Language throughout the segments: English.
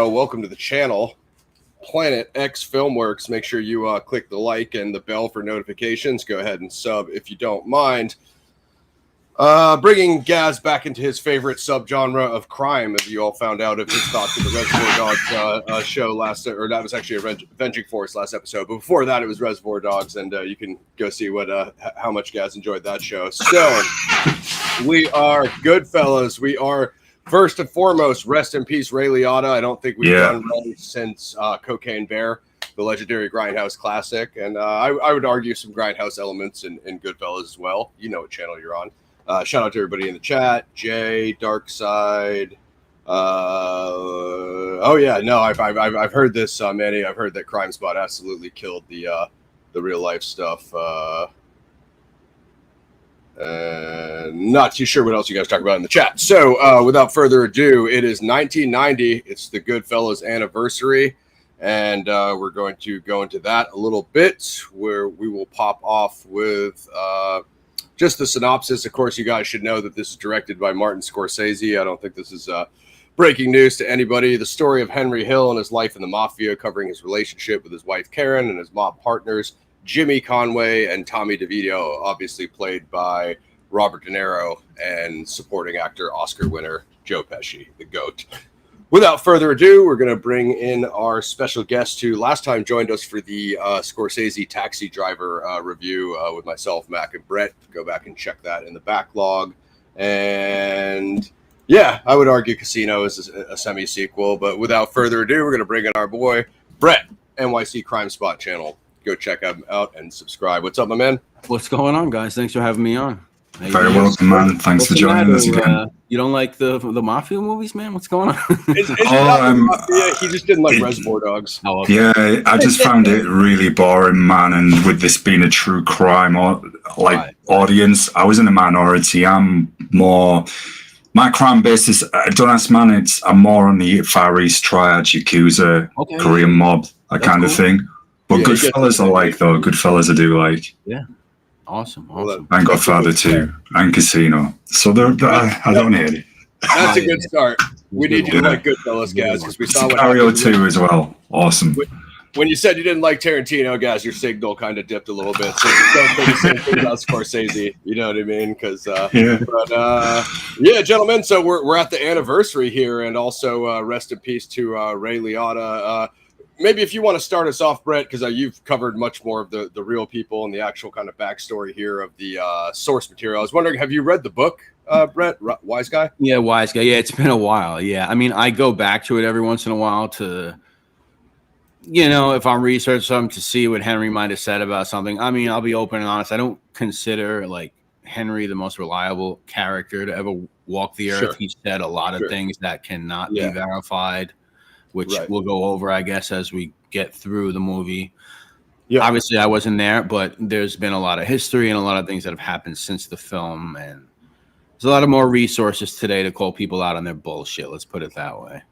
Welcome to the channel, Planet X Filmworks. Make sure you click the like and the bell for notifications. Go ahead and sub if you don't mind. Bringing Gaz back into his favorite subgenre of crime, as you all found out of his thoughts of the Reservoir Dogs show last, or that was actually Avenging Force last episode. But before that, it was Reservoir Dogs, and you can go see what how much Gaz enjoyed that show. So we are GoodFellas. We are. First and foremost, rest in peace, Ray Liotta. I don't think we've done Ray since Cocaine Bear, the legendary Grindhouse classic. And I would argue some Grindhouse elements in GoodFellas as well. You know what channel you're on. Shout out to everybody in the chat. Jay, Darkside. Oh, yeah. No, I've heard this, Manny. I've heard that Crime Spot absolutely killed the real life stuff. Not too sure what else you guys talk about in the chat. So without further ado, it is 1990. It's the GoodFellas anniversary, and we're going to go into that a little bit, where we will pop off with just the synopsis. Of course, you guys should know that this is directed by Martin Scorsese. I don't think this is breaking news to anybody. The story of Henry Hill and his life in the Mafia, covering his relationship with his wife Karen and his mob partners Jimmy Conway and Tommy DeVito, obviously played by Robert De Niro, and supporting actor Oscar winner Joe Pesci, the GOAT. Without further ado, we're going to bring in our special guest who last time joined us for the Scorsese Taxi Driver review with myself, Mac, and Brett. Go back and check that in the backlog. And yeah, I would argue Casino is a semi-sequel, but without further ado, we're going to bring in our boy, Brett, NYC Crime Spot Channel. Go check him out and subscribe. What's up, my man? What's going on, guys? Thanks for having me on. Very welcome, man. Thanks for joining us again. You don't like the Mafia movies, man? What's going on? He just didn't like Reservoir Dogs. Oh, okay. Yeah, I just found it really boring, man. And with this being a true crime audience, I was in a minority. I'm more... My crime basis, don't ask, man, I'm more on the Far East Triad, Yakuza, Korean mob, that kind of thing. But GoodFellas I like, though. GoodFellas I do like. Yeah. Awesome. And Godfather 2 and Casino. So I don't hate it. That's a good start. We need you to like GoodFellas, guys, because we saw what happened. Sicario 2 as well. Awesome. When you said you didn't like Tarantino, guys, your signal kind of dipped a little bit. So don't say the same thing about Scorsese. You know what I mean? Because yeah, gentlemen. So we're at the anniversary here, and also rest in peace to Ray Liotta. Maybe if you want to start us off, Brett, because you've covered much more of the real people and the actual kind of backstory here of the source material. I was wondering, have you read the book, Brett, Wise Guy? Yeah, Wise Guy. Yeah, it's been a while. Yeah, I mean, I go back to it every once in a while to, if I'm researching something, to see what Henry might have said about something. I mean, I'll be open and honest. I don't consider Henry the most reliable character to ever walk the earth. Sure. He said a lot of things that cannot be verified, which we'll go over, I guess, as we get through the movie. Yeah. Obviously, I wasn't there, but there's been a lot of history and a lot of things that have happened since the film. And there's a lot of more resources today to call people out on their bullshit. Let's put it that way.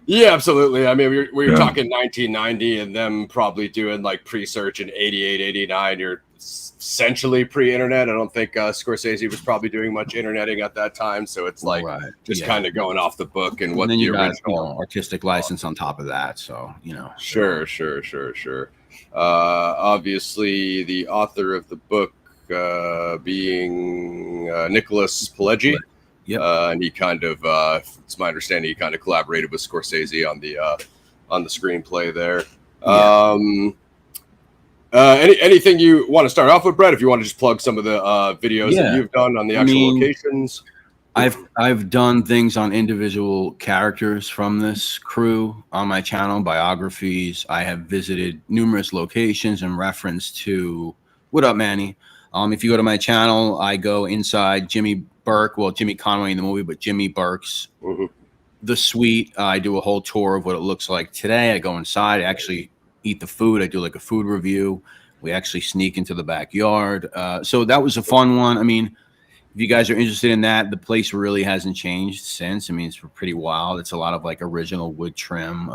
Yeah, absolutely. I mean, we were talking 1990 and them probably doing pre-search in 88, 89. You're essentially pre-internet. I don't think Scorsese was probably doing much interneting at that time. So it's just kind of going off the book and what the original artistic license on top of that. So, Sure. Obviously, the author of the book being Nicholas Pileggi. Yeah, and he kind of, it's my understanding, he kind of collaborated with Scorsese on the screenplay there. Anything you want to start off with, Brett? If you want to just plug some of the videos that you've done on the actual locations. I've done things on individual characters from this crew on my channel, biographies. I have visited numerous locations in reference to what up, Manny. If you go to my channel, I go inside Jimmy Conway in the movie, but Jimmy Burke's the suite. I do a whole tour of what it looks like today. I go inside, I actually eat the food. I do a food review. We actually sneak into the backyard. So that was a fun one. I mean, if you guys are interested in that, the place really hasn't changed since. I mean, it's pretty wild. It's a lot of original wood trim.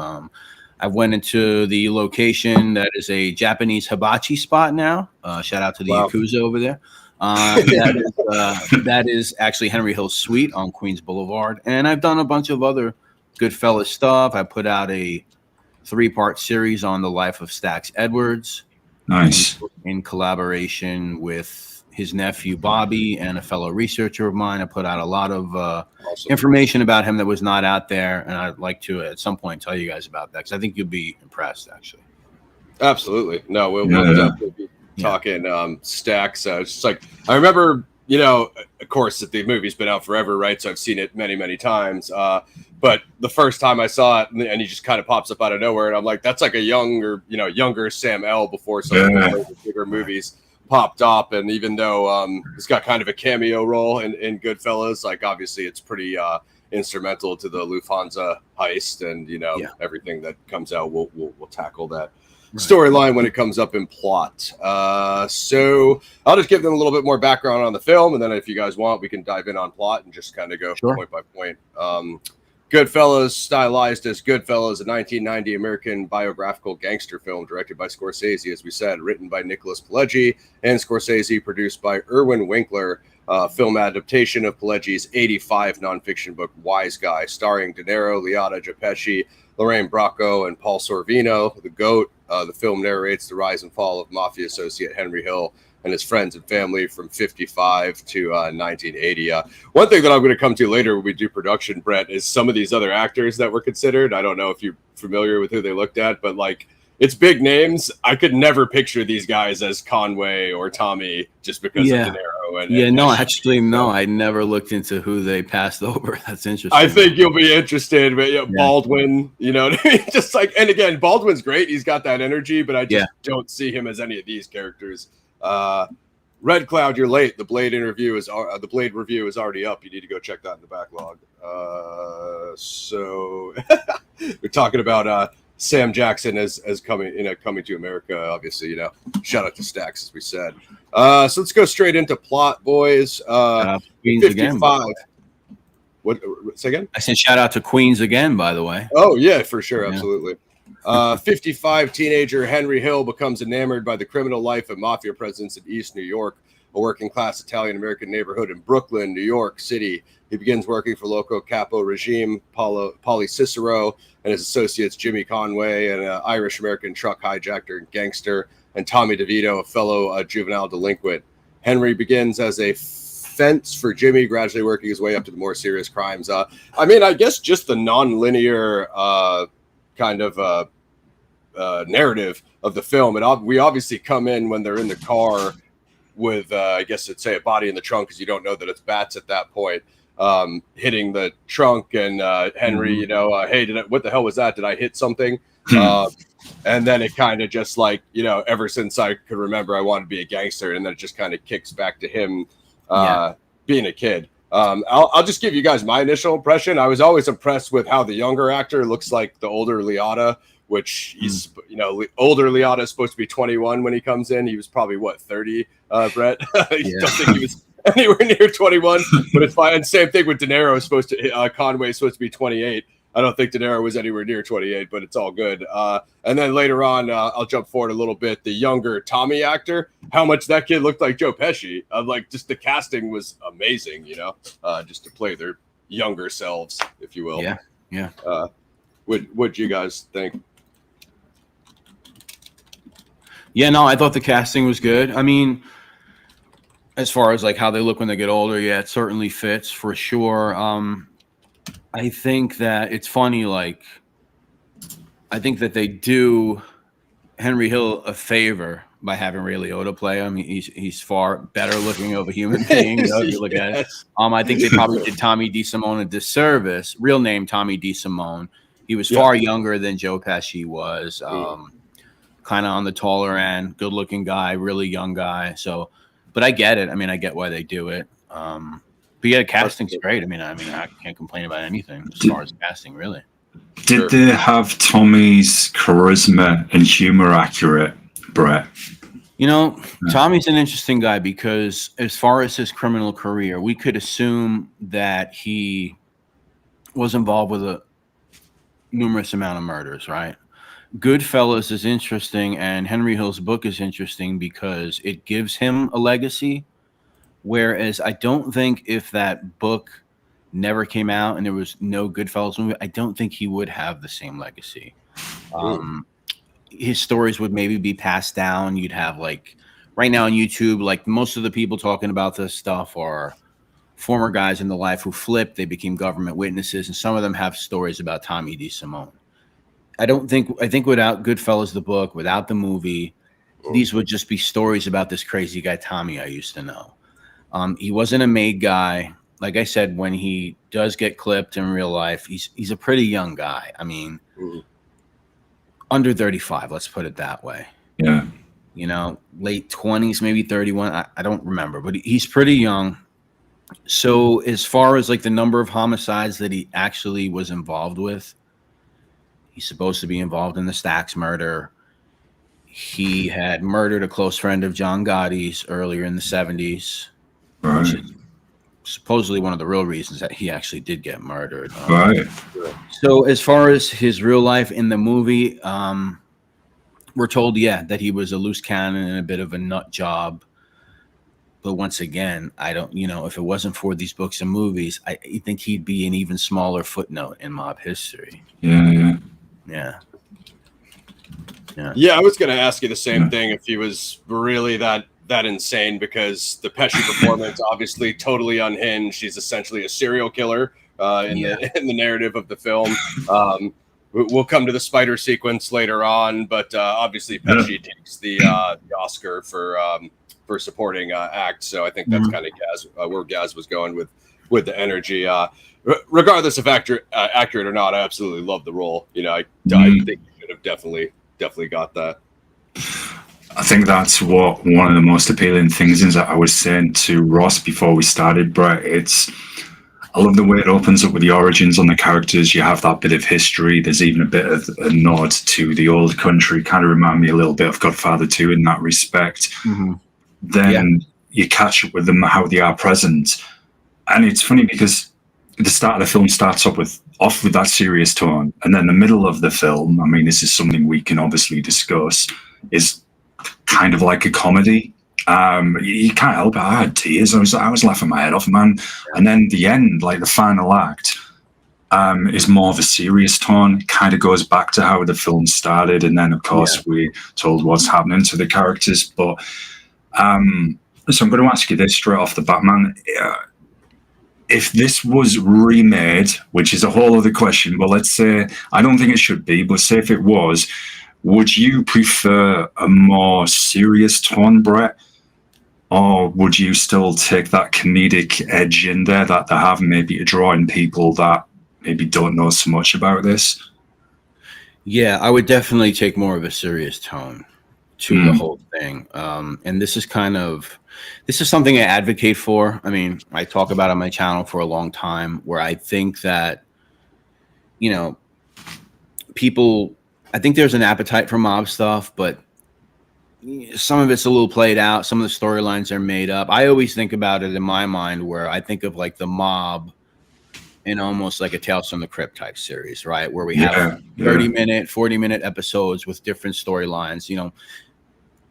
I went into the location that is a Japanese hibachi spot now. Shout out to the Yakuza over there. That is actually Henry Hill's suite on Queens Boulevard. And I've done a bunch of other GoodFellas stuff. I put out a 3-part series on the life of Stax Edwards. Nice. In collaboration with his nephew Bobby and a fellow researcher of mine. I put out a lot of Awesome. information about him that was not out there, and I'd like to at some point tell you guys about that because I think you'll be impressed, actually. Absolutely. No, we'll definitely be talking Stax. It's just like, I remember, you know, of course, that the movie's been out forever, right? So I've seen it many, many times. But the first time I saw it, and he just kind of pops up out of nowhere, and I'm like, that's like a younger Sam L before some of the bigger movies popped up. And even though he's got kind of a cameo role in GoodFellas, like obviously it's pretty instrumental to the Lufthansa heist, and everything that comes out, we'll tackle that storyline when it comes up in plot. So I'll just give them a little bit more background on the film, and then if you guys want, we can dive in on plot and just kind of go point by point. GoodFellas, stylized as GoodFellas, a 1990 American biographical gangster film directed by Scorsese, as we said, written by Nicholas Pileggi and Scorsese, produced by Irwin Winkler. Film adaptation of Pileggi's 85 nonfiction book Wise Guy, starring De Niro, Liotta, Joe Pesci, Lorraine Bracco, and Paul Sorvino, the GOAT. The film narrates the rise and fall of mafia associate Henry Hill and his friends and family from 55 to 1980. One thing that I'm going to come to later when we do production, Brett, is some of these other actors that were considered. I don't know if you're familiar with who they looked at, but like, it's big names. I could never picture these guys as Conway or Tommy just because of De Niro. I never looked into who they passed over. That's interesting. I think you'll be interested, but Baldwin, you know what I mean? Just like, and again, Baldwin's great. He's got that energy, but I just don't see him as any of these characters. Red Cloud, you're late. The Blade review is already up. You need to go check that in the backlog. So we're talking about Sam Jackson as coming to America. Obviously, shout out to Stax, as we said. So let's go straight into plot, boys. 55. Again, what? Say again? I said shout out to Queens again, by the way. Oh yeah, for sure, absolutely. 55 teenager Henry Hill becomes enamored by the criminal life of mafia presence in East New York, a working-class Italian-American neighborhood in Brooklyn, New York City. He begins working for local capo regime Paulie Cicero and his associates Jimmy Conway, an Irish-American truck hijacker, Gangster, and Tommy DeVito, a fellow juvenile delinquent. Henry begins as a fence for Jimmy, gradually working his way up to the more serious crimes. I guess just the non-linear kind of narrative of the film. And we obviously come in when they're in the car with, I guess it'd say a body in the trunk, because you don't know that it's bats at that point, hitting the trunk. And Henry, hey, what the hell was that? Did I hit something? And then it kind of just like, ever since I could remember, I wanted to be a gangster. And then it just kind of kicks back to him being a kid. I'll just give you guys my initial impression. I was always impressed with how the younger actor looks like the older Liotta, which he's, older Liotta is supposed to be 21 when he comes in. He was probably 30, Brett. Don't think he was anywhere near 21, but it's fine. And same thing with De Niro. Conway is supposed to be 28. I don't think De Niro was anywhere near 28, but it's all good. And then later on, I'll jump forward a little bit. The younger Tommy actor, how much that kid looked like Joe Pesci. Just the casting was amazing, just to play their younger selves, if you will. Yeah. What'd you guys think? Yeah, no, I thought the casting was good. I mean, as far as like how they look when they get older, yeah, it certainly fits for sure. I think that it's funny, like, I think that they do Henry Hill a favor by having Ray Liotta play him. He's far better looking of a human being. If you look at it. I think they probably did Tommy DeSimone a disservice. Real name Tommy DeSimone. He was far younger than Joe Pesci was. Kind of on the taller end, good looking guy, really young guy. So, but I get it. I get why they do it. But yeah, casting's great. I can't complain about anything as far as casting, really. Did they have Tommy's charisma and humor accurate, Brett? Tommy's an interesting guy because as far as his criminal career, we could assume that he was involved with a numerous amount of murders, right? GoodFellas is interesting, and Henry Hill's book is interesting because it gives him a legacy. Whereas I don't think if that book never came out and there was no Goodfellas movie, I don't think he would have the same legacy. His stories would maybe be passed down. You'd have like right now on YouTube, like most of the people talking about this stuff are former guys in the life who flipped. They became government witnesses, and some of them have stories about Tommy DeSimone. I think without Goodfellas, the book, without the movie, these would just be stories about this crazy guy Tommy I used to know. He wasn't a made guy. Like I said, when he does get clipped in real life, he's a pretty young guy. I mean, under 35, let's put it that way. Yeah. You know, late 20s, maybe 31. I don't remember, but he's pretty young. So as far as like the number of homicides that he actually was involved with, he's supposed to be involved in the Stacks murder. He had murdered a close friend of John Gotti's earlier in the 70s, which is supposedly one of the real reasons that he actually did get murdered. So as far as his real life in the movie, we're told, that he was a loose cannon and a bit of a nut job. But once again, I don't, if it wasn't for these books and movies, I think he'd be an even smaller footnote in mob history. Yeah. I was going to ask you the same thing if he was really that insane, because the Pesci performance obviously totally unhinged. He's essentially a serial killer in the narrative of the film. We'll come to the spider sequence later on, but obviously Pesci takes the Oscar for supporting act. So I think that's kind of where Gaz was going with the energy. Regardless of accurate or not, I absolutely love the role. I think he should have definitely got that. I think that's what one of the most appealing things is that I was saying to Ross before we started, Brett. I love the way it opens up with the origins on the characters. You have that bit of history. There's even a bit of a nod to the old country. Kind of remind me a little bit of Godfather 2 in that respect. Then you catch up with them, how they are present. And it's funny because the start of the film starts off with that serious tone. And then the middle of the film, I mean, this is something we can obviously discuss, is kind of like a comedy. You can't help it. I had tears. I was laughing my head off, man. And then the end, like the final act, is more of a serious tone. It kind of goes back to how the film started. And then, of course, we're told what's happening to the characters. But so I'm going to ask you this straight off the bat, man. If this was remade, which is a whole other question, but let's say, I don't think it should be, but say if it was, would you prefer a more serious tone, Brett? Or would you still take that comedic edge in there that they have, maybe to draw in people that maybe don't know so much about this? Yeah, I would definitely take more of a serious tone to the whole thing. And this is something I advocate for. I mean, I talk about it on my channel for a long time, where I think that, I think there's an appetite for mob stuff, but some of it's a little played out. Some of the storylines are made up. I always think about it in my mind where I think of like the mob in almost like a Tales from the Crypt type series, right? Where we have 30-minute, 40-minute episodes with different storylines.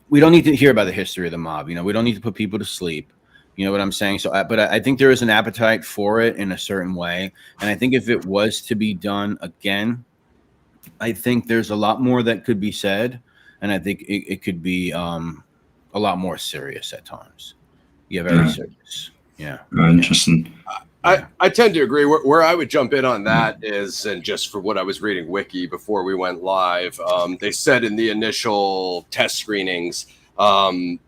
We don't need to hear about the history of the mob. We don't need to put people to sleep. You know what I'm saying? So, but I think there is an appetite for it in a certain way. And I think if it was to be done again, I think there's a lot more that could be said. And I think it could be a lot more serious at times. Yeah, very serious. Yeah. Interesting. I tend to agree. Where I would jump in on that is, and just for what I was reading Wiki before we went live, they said in the initial test screenings, kind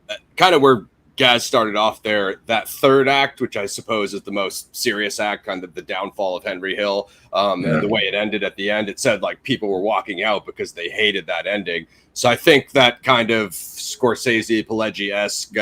of where Gaz started off there, that third act, which I suppose is the most serious act, kind of the downfall of Henry Hill, and the way it ended at the end, it said like people were walking out because they hated that ending. So I think that kind of Scorsese, Pileggi-esque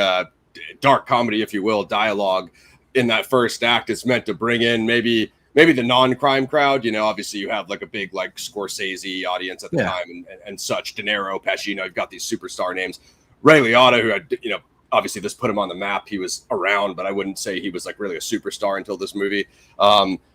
dark comedy, if you will, dialogue in that first act is meant to bring in maybe the non-crime crowd. Obviously you have like a big like Scorsese audience at the time and such. De Niro, Pesci, you've got these superstar names. Ray Liotta, who had, obviously this put him on the map. He was around, but I wouldn't say he was like really a superstar until this movie.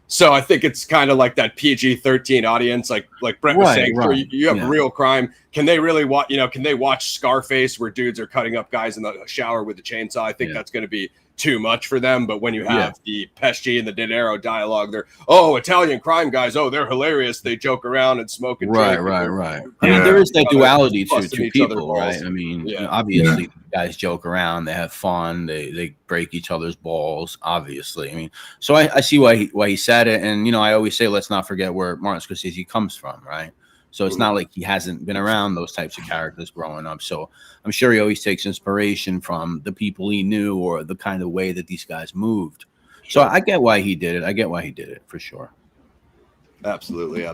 So I think it's kind of like that PG-13 audience, like Brent was saying, where you have real crime. Can they really watch, can they watch Scarface where dudes are cutting up guys in the shower with a chainsaw? I think that's going to be too much for them. But when you have the Pesci and the De Niro dialogue, they're Italian crime guys. Oh, they're hilarious. They joke around and smoke and right. drink. I mean, there is that duality to people, balls. right? I mean, obviously, guys joke around, they have fun, they break each other's balls. Obviously, I mean, so I see why he said it, and I always say let's not forget where Martin Scorsese comes from, right? So it's not like he hasn't been around those types of characters growing up. So I'm sure he always takes inspiration from the people he knew or the kind of way that these guys moved. So I get why he did it. I get why he did it for sure. Absolutely.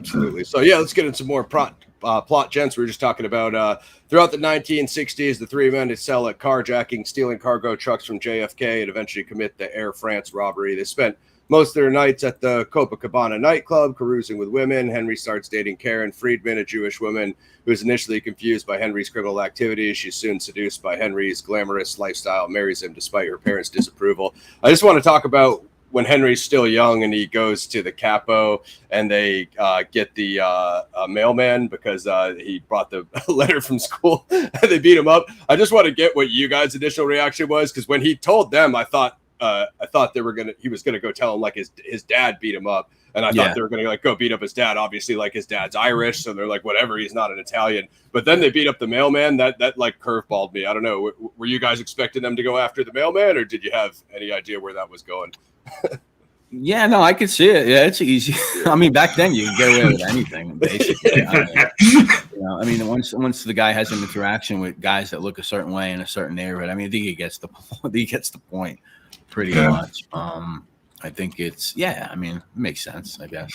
So let's get into some more plot gents. We were just talking about throughout the 1960s, the three men excel at carjacking, stealing cargo trucks from JFK, and eventually commit the Air France robbery. They spent most of their nights at the Copacabana nightclub, carousing with women. Henry starts dating Karen Friedman, a Jewish woman who is initially confused by Henry's criminal activities. She's soon seduced by Henry's glamorous lifestyle, marries him despite her parents' disapproval. I just want to talk about when Henry's still young and he goes to the capo and they get the mailman because he brought the letter from school and they beat him up. I just want to get what you guys' initial reaction was, because when he told them, I thought he was gonna go tell him like his dad beat him up, and I thought they were gonna like go beat up his dad. Obviously, like his dad's Irish, so they're like whatever, he's not an Italian. But then they beat up the mailman. That like curveballed me. I don't know. Were you guys expecting them to go after the mailman, or did you have any idea where that was going? No, I could see it. Yeah, it's easy. I mean, back then you could get away with anything, basically. I mean, once the guy has an interaction with guys that look a certain way in a certain neighborhood, I mean, I think he gets the point pretty much. I think it's I mean, it makes sense, I guess.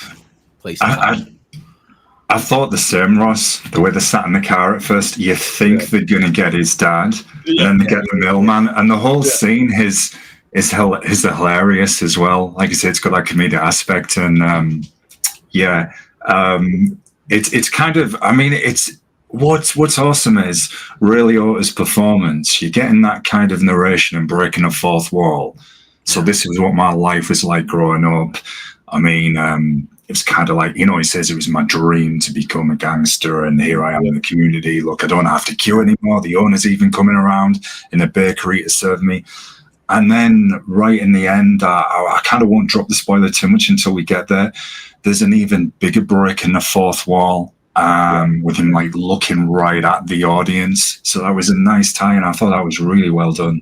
I thought the same, Ross. The way they sat in the car at first, you think they're gonna get his dad, and then they get the mailman, and the whole scene is hilarious as well. Like I said, it's got that comedic aspect, and it's kind of, I mean, it's what's awesome is Ray Liotta's performance. You're getting that kind of narration and breaking a fourth wall. So this is what my life was like growing up. I mean, it's kind of like, he says it was my dream to become a gangster, and here I am in the community. Look, I don't have to queue anymore. The owner's even coming around in a bakery to serve me. And then right in the end, I kind of won't drop the spoiler too much until we get there. There's an even bigger break in the fourth wall with him like looking right at the audience. So that was a nice tie-in. I thought that was really well done.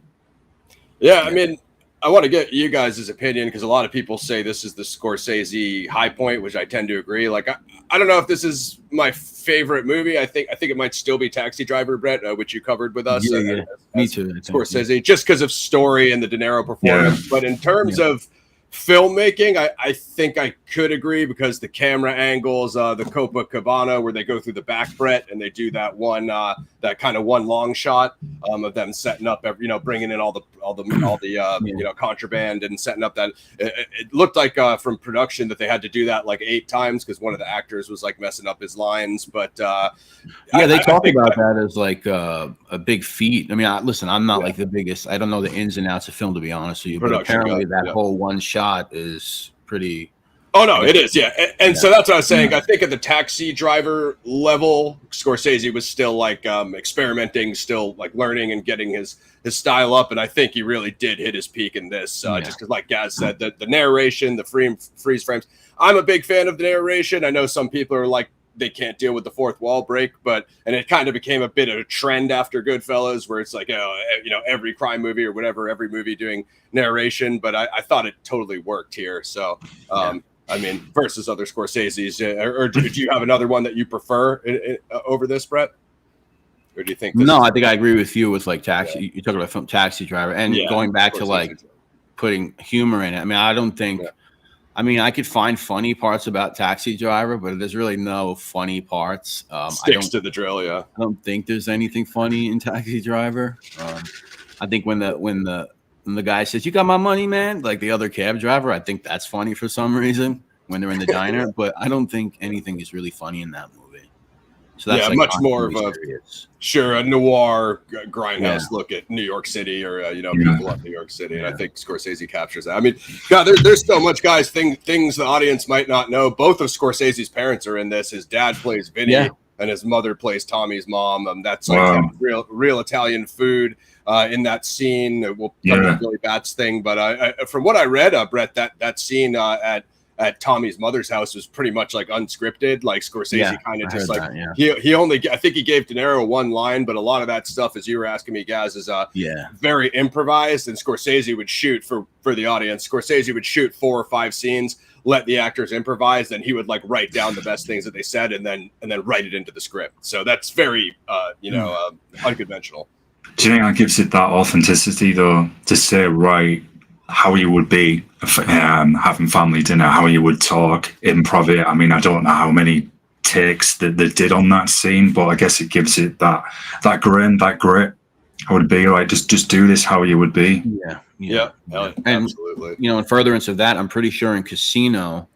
Yeah, I mean, I want to get you guys' opinion, because a lot of people say this is the Scorsese high point, which I tend to agree. Like, I don't know if this is my favorite movie. I think it might still be Taxi Driver, Brett, which you covered with us. Me too. Scorsese, just because of story and the De Niro performance. But in terms of filmmaking, I think I could agree, because the camera angles, the Copacabana where they go through the back, Brett, and they do that one, that kind of one long shot of them setting up, bringing in all the contraband and setting up that. It looked like from production that they had to do that like 8 times because one of the actors was like messing up his lines. But they talk about that as like a big feat. I mean, listen, I'm not like the biggest. I don't know the ins and outs of film, to be honest with you. But apparently that whole one shot is pretty. Oh no, it is, and so that's what I was saying. I think at the Taxi Driver level, Scorsese was still like experimenting, still like learning and getting his style up, and I think he really did hit his peak in this. Just because, like Gaz said, the narration, the freeze frames. I'm a big fan of the narration. I know some people are like they can't deal with the fourth wall break, and it kind of became a bit of a trend after Goodfellas, where it's like every crime movie or whatever, every movie doing narration. But I thought it totally worked here. So. I mean, versus other Scorsese's, or do you have another one that you prefer over this, Brett? Or do you think? No, I think I agree with you with like Taxi. Yeah. You talk about film Taxi Driver, and going back to like putting humor in it. I mean, I don't think. Yeah. I mean, I could find funny parts about Taxi Driver, but there's really no funny parts. Sticks to the drill, I don't think there's anything funny in Taxi Driver. I think when the guy says, "You got my money, man," like the other cab driver, I think that's funny for some reason when they're in the diner. But I don't think anything is really funny in that movie. So that's like much more of a noir grindhouse look at New York City, or people of New York City. And I think Scorsese captures that. I mean, God, there's so much, guys. Things the audience might not know. Both of Scorsese's parents are in this. His dad plays Vinny. and his mother plays Tommy's mom. That's like real Italian food in that scene. We'll come to the Billy Bats thing, but from what I read, Brett, that scene at Tommy's mother's house was pretty much like unscripted. Like Scorsese kind of just like he only, I think he gave De Niro one line, but a lot of that stuff, as you were asking me, Gaz, is very improvised. And Scorsese would shoot for the audience. Scorsese would shoot 4 or 5 scenes, let the actors improvise, and he would like write down the best things that they said, and then write it into the script. So that's very unconventional. Do you think that gives it that authenticity though, to say how you would be having family dinner, how you would talk, improv it? I mean, I don't know how many takes that they did on that scene, but I guess it gives it that grain, that grit. I would be like, just do this how you would be. Yeah, absolutely. And, in furtherance of that, I'm pretty sure in Casino,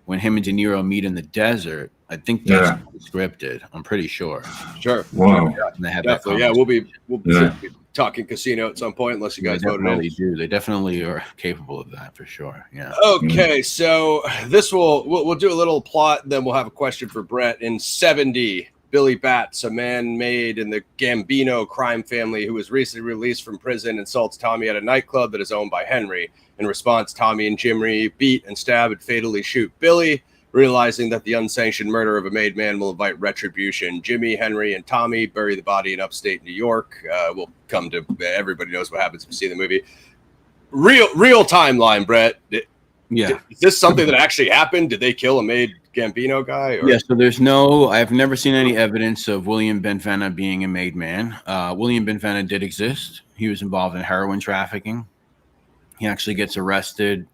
when him and De Niro meet in the desert, I think that's scripted. I'm pretty sure. Sure. Wow. And they have definitely. We'll be talking Casino at some point, unless you guys vote it in. They definitely are capable of that for sure. Yeah. Okay, so this we'll do a little plot, then we'll have a question for Brett. In 70, Billy Bats, a man made in the Gambino crime family who was recently released from prison, insults Tommy at a nightclub that is owned by Henry. In response, Tommy and Jimmy beat and stab and fatally shoot Billy. Realizing that the unsanctioned murder of a made man will invite retribution, Jimmy, Henry, and Tommy bury the body in upstate New York. We'll come to, everybody knows what happens if you see the movie. Real timeline, Brett. Is this something that actually happened? Did they kill a made Gambino guy? Or? Yeah, so I've never seen any evidence of William Benvenna being a made man. William Benvenna did exist. He was involved in heroin trafficking. He actually gets arrested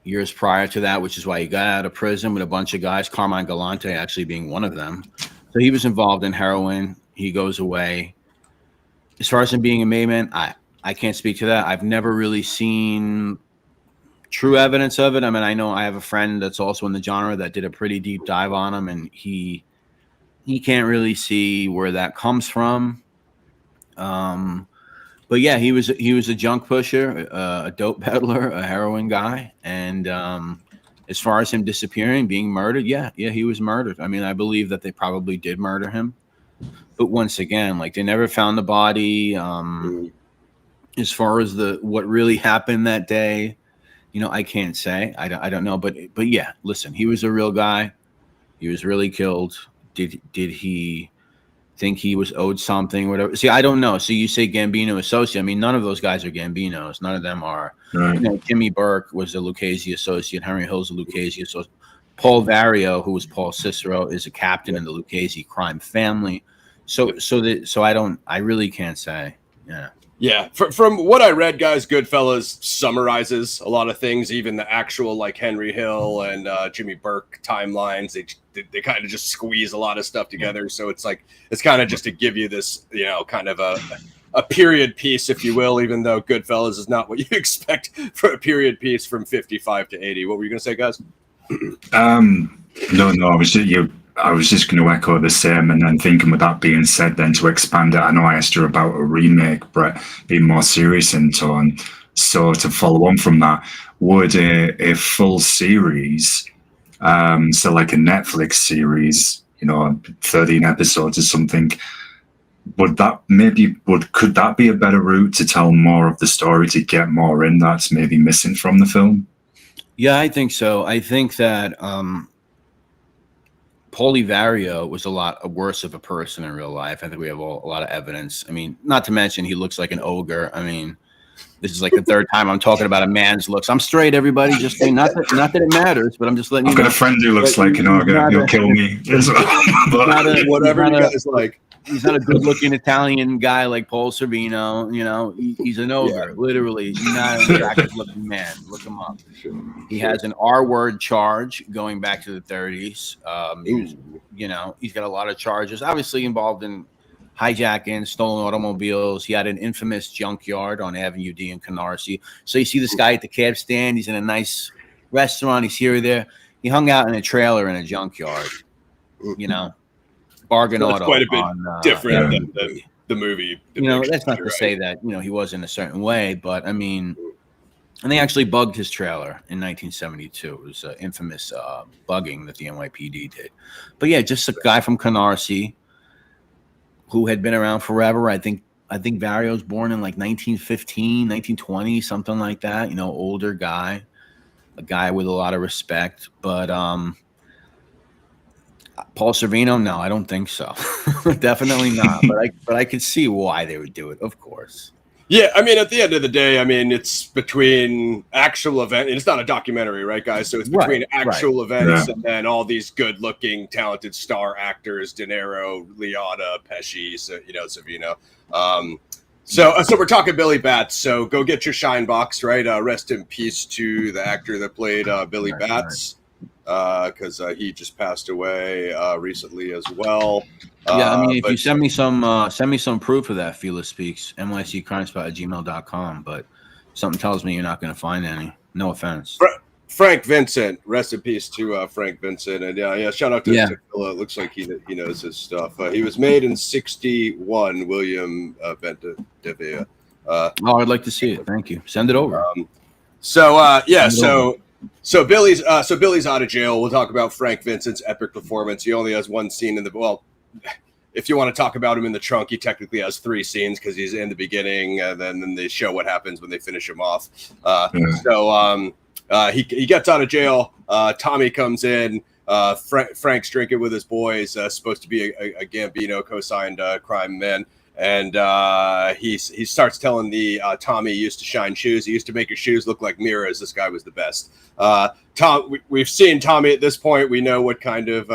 years prior to that, which is why he got out of prison with a bunch of guys, Carmine Galante actually being one of them. So he was involved in heroin. He goes away. As far as him being a made man, I can't speak to that. I've never really seen true evidence of it. I mean, I know I have a friend that's also in the genre that did a pretty deep dive on him, and he can't really see where that comes from. But yeah, he was a junk pusher, a dope peddler, a heroin guy, and as far as him disappearing, being murdered, he was murdered. I mean, I believe that they probably did murder him, but once again, like, they never found the body. As far as what really happened that day, I can't say. I don't know, but yeah, listen, he was a real guy. He was really killed. Did he think he was owed something, whatever? See, I don't know. So you say Gambino associate. I mean, none of those guys are Gambinos. None of them are. Right. Jimmy Burke was a Lucchese associate. Henry Hill's a Lucchese associate. Paul Vario, who was Paul Cicero, is a captain in the Lucchese crime family. So I really can't say. Yeah. Yeah, from what I read, guys, GoodFellas summarizes a lot of things, even the actual like Henry Hill and Jimmy Burke timelines. They kind of just squeeze a lot of stuff together. So it's kind of just to give you this, kind of a period piece, if you will, even though GoodFellas is not what you expect for a period piece from 55 to 80. What were you going to say, guys? No, I was just going to echo the same, and then thinking, with that being said, then to expand it, I know I asked you about a remake, Brett, being more serious in tone. So to follow on from that, would a full series, so like a Netflix series, 13 episodes or something, could that be a better route to tell more of the story, to get more in that's maybe missing from the film? Yeah, I think so. I think that Paulie Vario was a lot worse of a person in real life. I think we have a lot of evidence. I mean, not to mention he looks like an ogre. I mean, this is like the third time I'm talking about a man's looks. I'm straight, everybody. Just saying, not that it matters, but I'm just letting you know. I've got a friend who looks like an ogre. He'll kill me. Whatever you guys like. He's not a good-looking Italian guy like Paul Sorvino. He's an ogre, literally. He's not an attractive-looking man. Look him up. He has an R-word charge going back to the 30s. He's got a lot of charges. Obviously involved in hijacking, stolen automobiles. He had an infamous junkyard on Avenue D in Canarsie. So you see this guy at the cab stand. He's in a nice restaurant. He's here or there. He hung out in a trailer in a junkyard. Bargain auto. Quite a bit different than the movie. That's not to say that he wasn't a certain way, but I mean, And they actually bugged his trailer in 1972. It was infamous bugging that the NYPD did. But yeah, just a guy from Canarsie who had been around forever. I think Vario's born in like 1915, 1920, something like that. You know, older guy, a guy with a lot of respect. But Paul Sorvino, no, I don't think so. Definitely not. But I could see why they would do it, of course. Yeah, I mean, at the end of the day, I mean, it's between actual event. It's not a documentary, right, guys? So it's between actual events and then all these good-looking, talented star actors: De Niro, Liotta, Pesci, Savino. So we're talking Billy Bats. So go get your shine box, right? Rest in peace to the actor that played Billy Bats, because he just passed away recently as well. Yeah, I mean, if you send me some proof of that, Fila Speaks, NYC Crime Spot at gmail.com. But something tells me you're not going to find any. No offense. Frank Vincent, rest in peace to Frank Vincent, and yeah, shout out to Fila. It looks like he knows his stuff. He was made in '61. William Bentavia. I'd like to see it. Thank you. Send it over. So Billy's out of jail. We'll talk about Frank Vincent's epic performance. He only has one scene if you want to talk about him in the trunk, he technically has 3 scenes because he's in the beginning, and then they show what happens when they finish him off. He gets out of jail. Tommy comes in. Frank's drinking with his boys. Supposed to be a Gambino co-signed crime man. And he starts telling the Tommy used to shine shoes. He used to make his shoes look like mirrors. This guy was the best. We've seen Tommy at this point. We know what kind of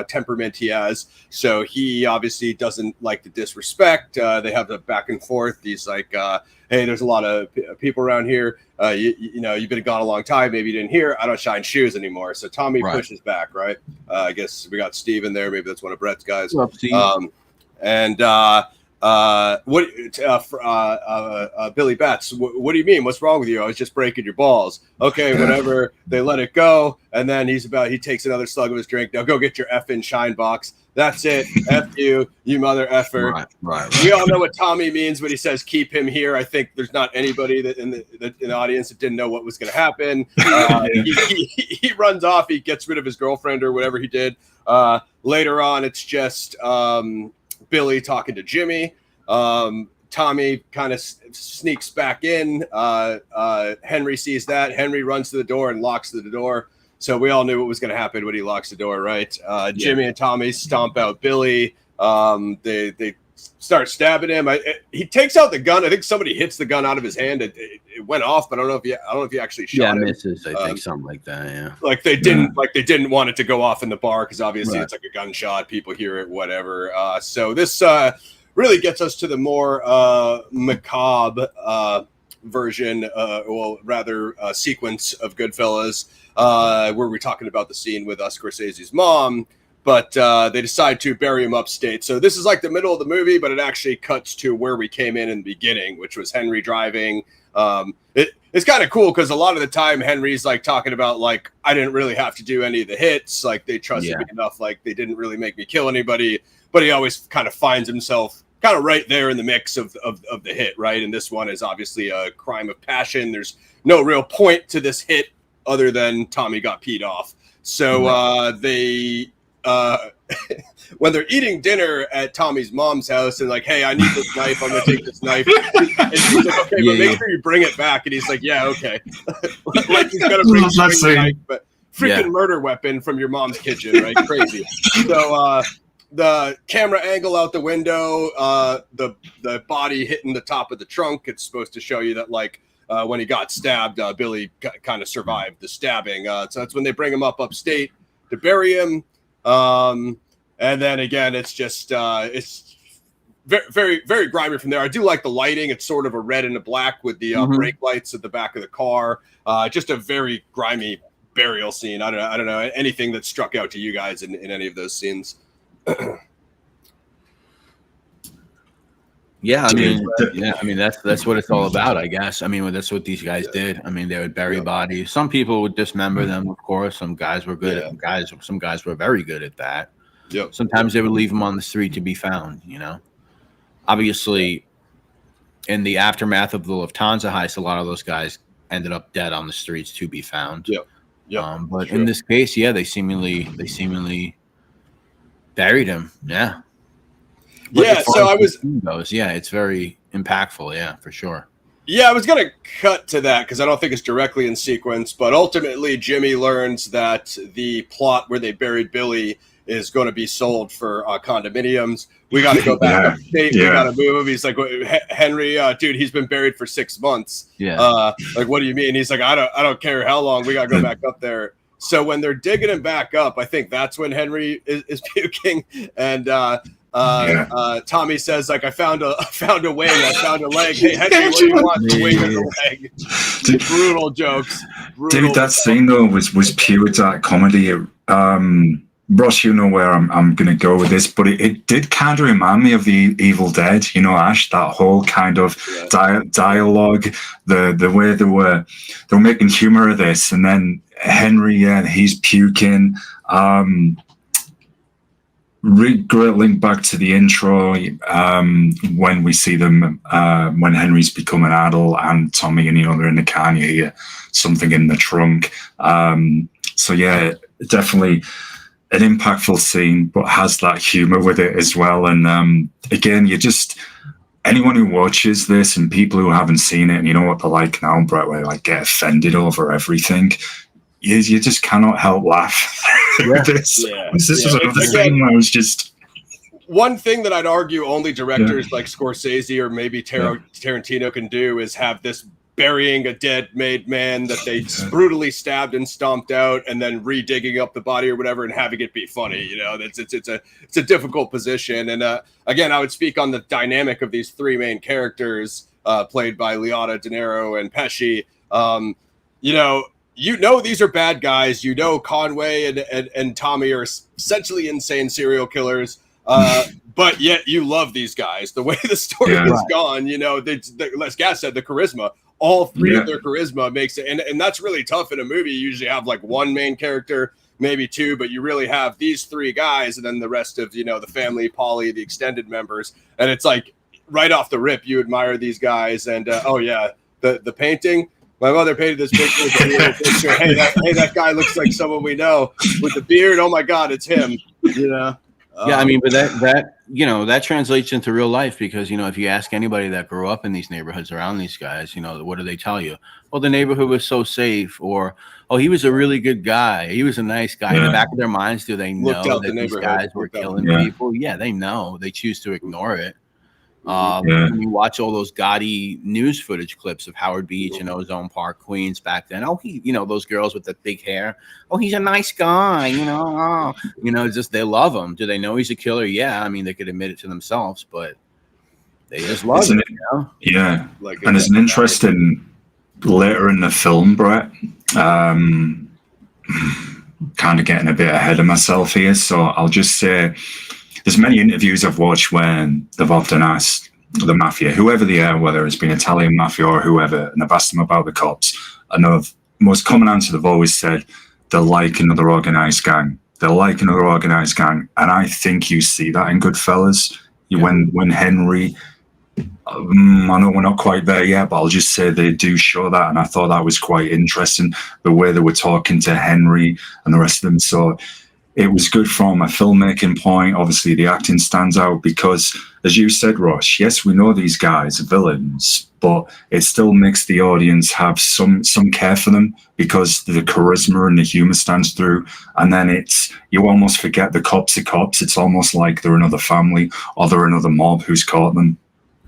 temperament he has. So he obviously doesn't like the disrespect. They have the back and forth. He's like, "Hey, there's a lot of people around here. You've been gone a long time. Maybe you didn't hear. I don't shine shoes anymore." So Tommy pushes back. Right. I guess we got Steve in there. Maybe that's one of Brett's guys. What's up, Steve? Billy Bats, what do you mean? What's wrong with you? I was just breaking your balls. Okay, whatever. They let it go, and then he takes another slug of his drink. Now go get your effing shine box. That's it. F you mother effer. Right. We all know what Tommy means when he says keep him here. I think there's not anybody that in the audience that didn't know what was going to happen. He runs off. He gets rid of his girlfriend or whatever he did. Later on, it's just Billy talking to Jimmy. Tommy kind of sneaks back in. Henry sees that. Henry runs to the door and locks the door. So we all knew what was going to happen when he locks the door, right? Jimmy and Tommy stomp out Billy. They start stabbing him. He takes out the gun. I think somebody hits the gun out of his hand. It went off, but I don't know if he actually shot him. Misses. I think something like that. Yeah. Like they didn't want it to go off in the bar because obviously it's like a gunshot. People hear it, whatever. So this really gets us to the more macabre version, sequence of Goodfellas, where we're talking about the scene with Scorsese's mom. But they decide to bury him upstate. So this is like the middle of the movie, but it actually cuts to where we came in the beginning, which was Henry driving. It's kind of cool because a lot of the time Henry's like talking about like, I didn't really have to do any of the hits. Like they trusted me enough. Like they didn't really make me kill anybody. But he always kind of finds himself kind of right there in the mix of the hit, right? And this one is obviously a crime of passion. There's no real point to this hit other than Tommy got peed off. So they... when they're eating dinner at Tommy's mom's house and like, hey, I need this knife. I'm going to take this knife. And she's like, okay, but make sure you bring it back. And he's like, yeah, okay. Like he's going to bring a knife, but freaking murder weapon from your mom's kitchen, right? Crazy. So the camera angle out the window, the body hitting the top of the trunk. It's supposed to show you that like when he got stabbed, Billy kind of survived the stabbing. So that's when they bring him upstate to bury him. And then again, it's just it's very, very, very grimy from there. I do like the lighting. It's sort of a red and a black with the brake lights at the back of the car. Just a very grimy burial scene. I don't know anything that struck out to you guys in any of those scenes. I mean that's what it's all about, I guess. I mean, that's what these guys did. I mean, they would bury bodies. Some people would dismember them, of course. Some guys were good at guys. Some guys were very good at that. Yep. Sometimes they would leave them on the street to be found. You know, obviously, in the aftermath of the Lufthansa heist, a lot of those guys ended up dead on the streets to be found. Yep. But in this case, yeah, they seemingly buried him. Yeah. But yeah. So it's very impactful. Yeah, for sure. Yeah, I was going to cut to that because I don't think it's directly in sequence, but ultimately Jimmy learns that the plot where they buried Billy is going to be sold for condominiums. We got to go back upstate. We got to move. He's like, Henry, dude, he's been buried for 6 months. Yeah. Like, what do you mean? He's like, I don't care how long. We got to go back up there. So when they're digging him back up, I think that's when Henry is puking. And Tommy says, like, I found a wing. I found a leg. Hey, Henry, what do you want? The wing or the leg? Brutal jokes. Dude, that scene, though, was pure dark comedy. Ross, you know where I'm going to go with this, but it did kind of remind me of the Evil Dead, you know, Ash, that whole kind of dialogue, the way they were making humor of this. And then Henry, he's puking. Great link back to the intro when we see them, when Henry's become an adult and Tommy and they're in the car and you hear something in the trunk. So yeah, definitely an impactful scene, but has that humor with it as well. And again, anyone who watches this and people who haven't seen it, and you know what they're like now, Brett, where they like get offended over everything, you just cannot help laugh. This was another scene where I was just... One thing that I'd argue only directors like Scorsese or maybe Tarantino can do is have this burying a dead made man that they brutally stabbed and stomped out, and then redigging up the body or whatever, and having it be funny. You know, it's a difficult position. And again, I would speak on the dynamic of these three main characters, played by Liotta, De Niro, and Pesci. These are bad guys. Conway and Tommy are essentially insane serial killers. But yet you love these guys. The way the story has gone, as Gas said, the charisma. All three of their charisma makes it, and that's really tough in a movie. You usually have like one main character, maybe two, but you really have these three guys, and then the rest of the family, Polly, the extended members, and it's like right off the rip, you admire these guys. And the painting. My mother painted this picture. Hey, that guy looks like someone we know with the beard. Oh my God, it's him. Yeah, I mean, but that translates into real life because, if you ask anybody that grew up in these neighborhoods around these guys, what do they tell you? Well, the neighborhood was so safe, or, oh, he was a really good guy. He was a nice guy. In the back of their minds, do they know that these guys were killing people? Yeah, they know. They choose to ignore it. When you watch all those gaudy news footage clips of Howard Beach and Ozone Park, Queens back then. Oh, those girls with the big hair. Oh, he's a nice guy. Just they love him. Do they know he's a killer? Yeah, I mean they could admit it to themselves, but they just love him. Yeah, and there's an interesting later in the film, Brett. Kind of getting a bit ahead of myself here, so I'll just say. There's many interviews I've watched when they've often asked the mafia, whoever they are, whether it's been Italian mafia or whoever, and they've asked them about the cops. And the most common answer they've always said, they're like another organized gang. They're like another organized gang. And I think you see that in GoodFellas. When Henry, I know we're not quite there yet, but I'll just say they do show that. And I thought that was quite interesting, the way they were talking to Henry and the rest of them. So it was good from a filmmaking point. Obviously, the acting stands out because, as you said, Ross, yes, we know these guys are villains, but it still makes the audience have some care for them because the charisma and the humor stands through. And then you almost forget the cops are cops. It's almost like they're another family or they're another mob who's caught them.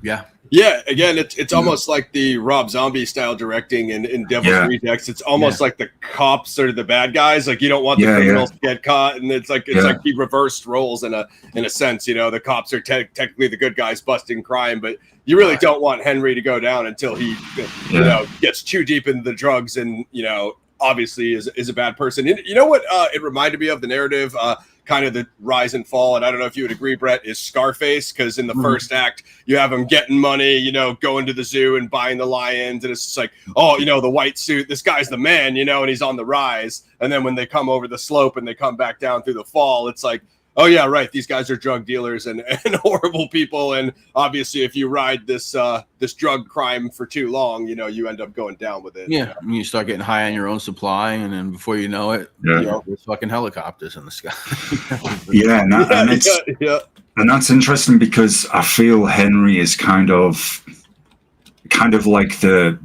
Yeah. Yeah, again, it's almost like the Rob Zombie style directing in Devil's Rejects. It's almost like the cops are the bad guys. Like you don't want the criminals to get caught, and it's like he reversed roles in a sense. The cops are technically the good guys busting crime, but you really don't want Henry to go down until he gets too deep into the drugs and obviously is a bad person. You know what it reminded me of, the narrative, kind of the rise and fall, and I don't know if you would agree, Brett, is Scarface, because in the first act you have him getting money, going to the zoo and buying the lions, and it's just like, oh, the white suit, this guy's the man, and he's on the rise, and then when they come over the slope and they come back down through the fall, it's like, oh yeah, right, these guys are drug dealers and horrible people, and obviously if you ride this this drug crime for too long, you know, you end up going down with it. Yeah, you start getting high on your own supply, and then before you know it, there's fucking helicopters in the sky. And that's interesting because I feel Henry is kind of like the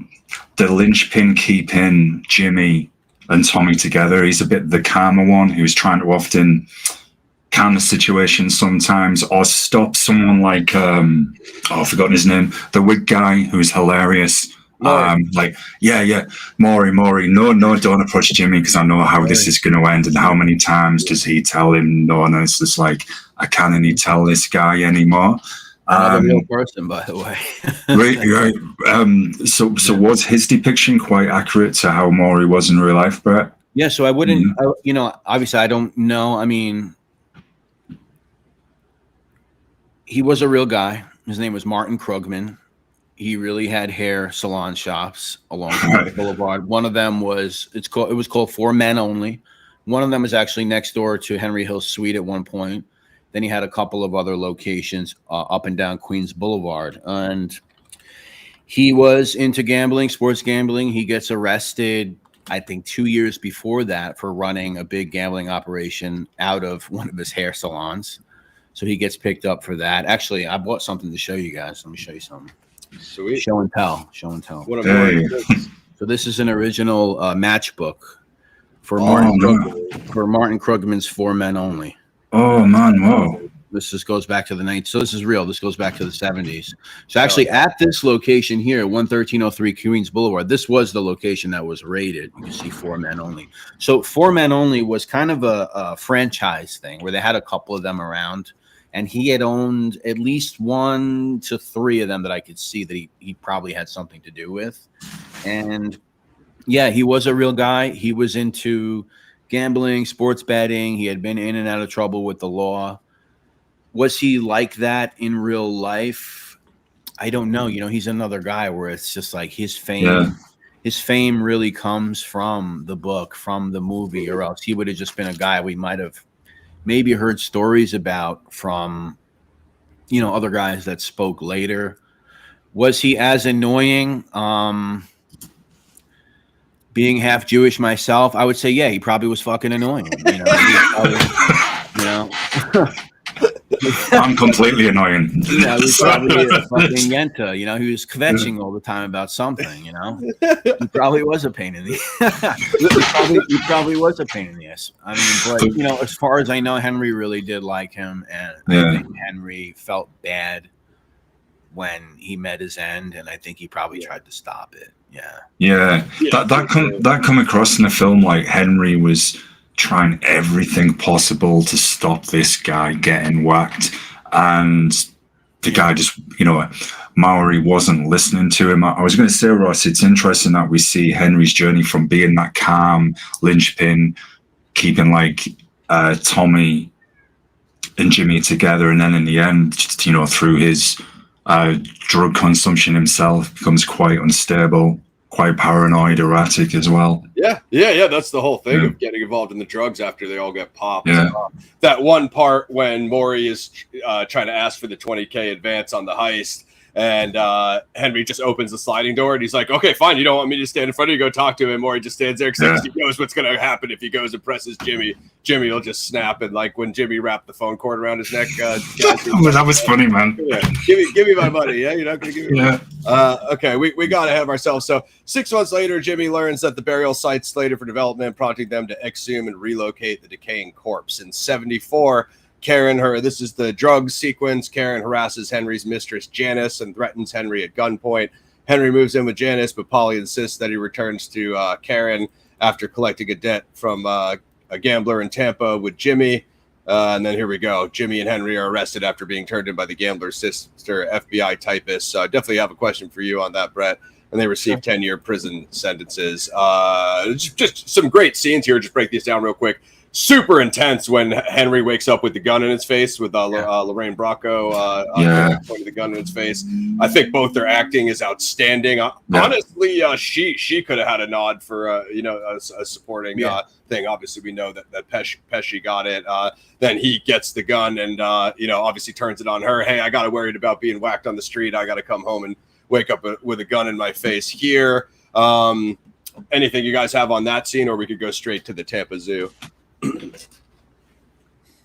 linchpin keeping Jimmy and Tommy together. He's a bit the calmer one who's trying to often calm the situation sometimes, or stop someone like I've forgotten his name, the wig guy who's hilarious. Maury, no, don't approach Jimmy because I know how this is going to end. And how many times does he tell him no? And it's just like, I can't any tell this guy anymore. Another real person, by the way. Right. So was his depiction quite accurate to how Maury was in real life, Brett? Yeah. So I wouldn't, obviously I don't know. I mean, he was a real guy. His name was Martin Krugman. He really had hair salon shops along the Boulevard. One of them was it was called For Men Only. One of them was actually next door to Henry Hill's suite at one point. Then he had a couple of other locations up and down Queens Boulevard. And he was into gambling, sports gambling. He gets arrested, I think 2 years before that, for running a big gambling operation out of one of his hair salons. So he gets picked up for that. Actually, I bought something to show you guys. Let me show you something. Sweet. Show and tell. What a So this is an original matchbook for Martin Krugman's For Men Only. Oh man, whoa! This just goes back to the 90s. So this is real. This goes back to the 70s. So actually, at this location here, 11303 Queens Boulevard, this was the location that was raided. You can see For Men Only. So For Men Only was kind of a franchise thing where they had a couple of them around. And he had owned at least 1 to 3 of them that I could see that he probably had something to do with. And yeah, he was a real guy. He was into gambling, sports betting. He had been in and out of trouble with the law. Was he like that in real life? I don't know. You know, he's another guy where it's just like his fame. Yeah. His fame really comes from the book, from the movie, or else he would have just been a guy we might have maybe heard stories about from, other guys that spoke later. Was he as annoying? Being half Jewish myself, I would say, yeah, he probably was fucking annoying. I'm completely annoying. He was probably a fucking yenta. He was kvetching all the time about something. He probably was a pain in the. he probably was a pain in the ass. I mean, but as far as I know, Henry really did like him, and I think Henry felt bad when he met his end, and I think he probably tried to stop it. That come across in the film like Henry was trying everything possible to stop this guy getting whacked, and the guy just Maury wasn't listening to him. I was going to say, Ross, it's interesting that we see Henry's journey from being that calm linchpin, keeping Tommy and Jimmy together, and then in the end, just, through his drug consumption himself, becomes quite unstable, quite paranoid, erratic as well. Yeah. That's the whole thing of getting involved in the drugs after they all get popped. Yeah. That one part when Maury is trying to ask for the $20K advance on the heist, and Henry just opens the sliding door, and he's like, "Okay, fine. You don't want me to stand in front of you? Go talk to him." Maury just stands there because he knows what's going to happen if he goes and presses Jimmy. Jimmy will just snap, and when Jimmy wrapped the phone cord around his neck, that was funny, man. Yeah. Give me my money. Yeah, you're not going to give me. Okay, we got ahead of ourselves. So 6 months later, Jimmy learns that the burial site's slated for development, prompting them to exhume and relocate the decaying corpse. In 1974. This is the drug sequence. Karen harasses Henry's mistress, Janice, and threatens Henry at gunpoint. Henry moves in with Janice, but Polly insists that he returns to Karen after collecting a debt from a gambler in Tampa with Jimmy. And then here we go. Jimmy and Henry are arrested after being turned in by the gambler's sister, FBI typist. So I definitely have a question for you on that, Brett. And they received 10-year prison sentences. Just some great scenes here. Just break these down real quick. super intense when Henry wakes up with the gun in his face with Lorraine Bracco pointing the gun in his face. I think both their acting is outstanding. Honestly, she could have had a nod for a supporting thing. Obviously, we know that Pesci got it. Then he gets the gun and obviously turns it on her. Hey, I got worried about being whacked on the street. I got to come home and wake up with a gun in my face here. Anything you guys have on that scene, or we could go straight to the Tampa Zoo?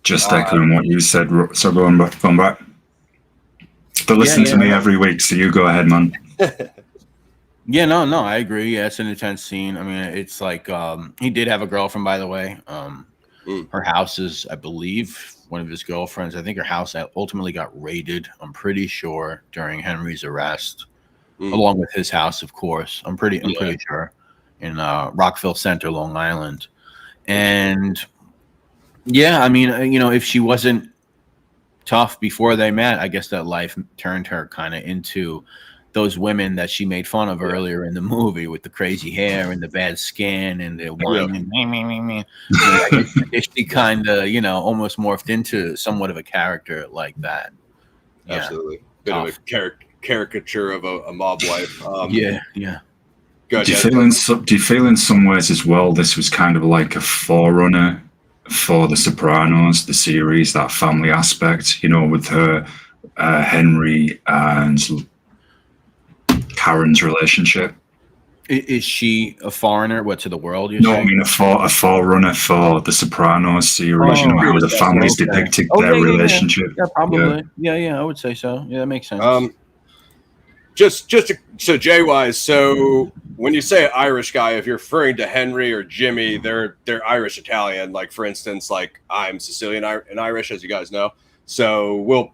Just echoing what you said. So going back. But listen to me every week, so you go ahead, man. Yeah, no, I agree. Yeah, it's an intense scene. I mean, it's like he did have a girlfriend, by the way. Her house is, I believe, one of his girlfriends. I think her house ultimately got raided, I'm pretty sure, during Henry's arrest, along with his house, of course. I'm pretty sure, in Rockville Center, Long Island. And yeah, I mean, if she wasn't tough before they met, I guess that life turned her kind of into those women that she made fun of earlier in the movie with the crazy hair and the bad skin and the whining. I guess she kind of, almost morphed into somewhat of a character like that. Yeah. Absolutely. Bit of a caricature of a mob wife. Yeah. Do you feel in some ways as well, this was kind of like a forerunner for The Sopranos, the series, that family aspect, with her, Henry and Karen's relationship? Is she a foreigner? What, to the world? No, saying? I mean a forerunner for the Sopranos series. How the families depicted their relationship. Yeah, probably. Yeah, I would say so. Yeah, that makes sense. So Jay wise, so when you say Irish guy, if you're referring to Henry or Jimmy, they're Irish Italian. Like for instance, like I'm Sicilian and Irish, as you guys know. So we'll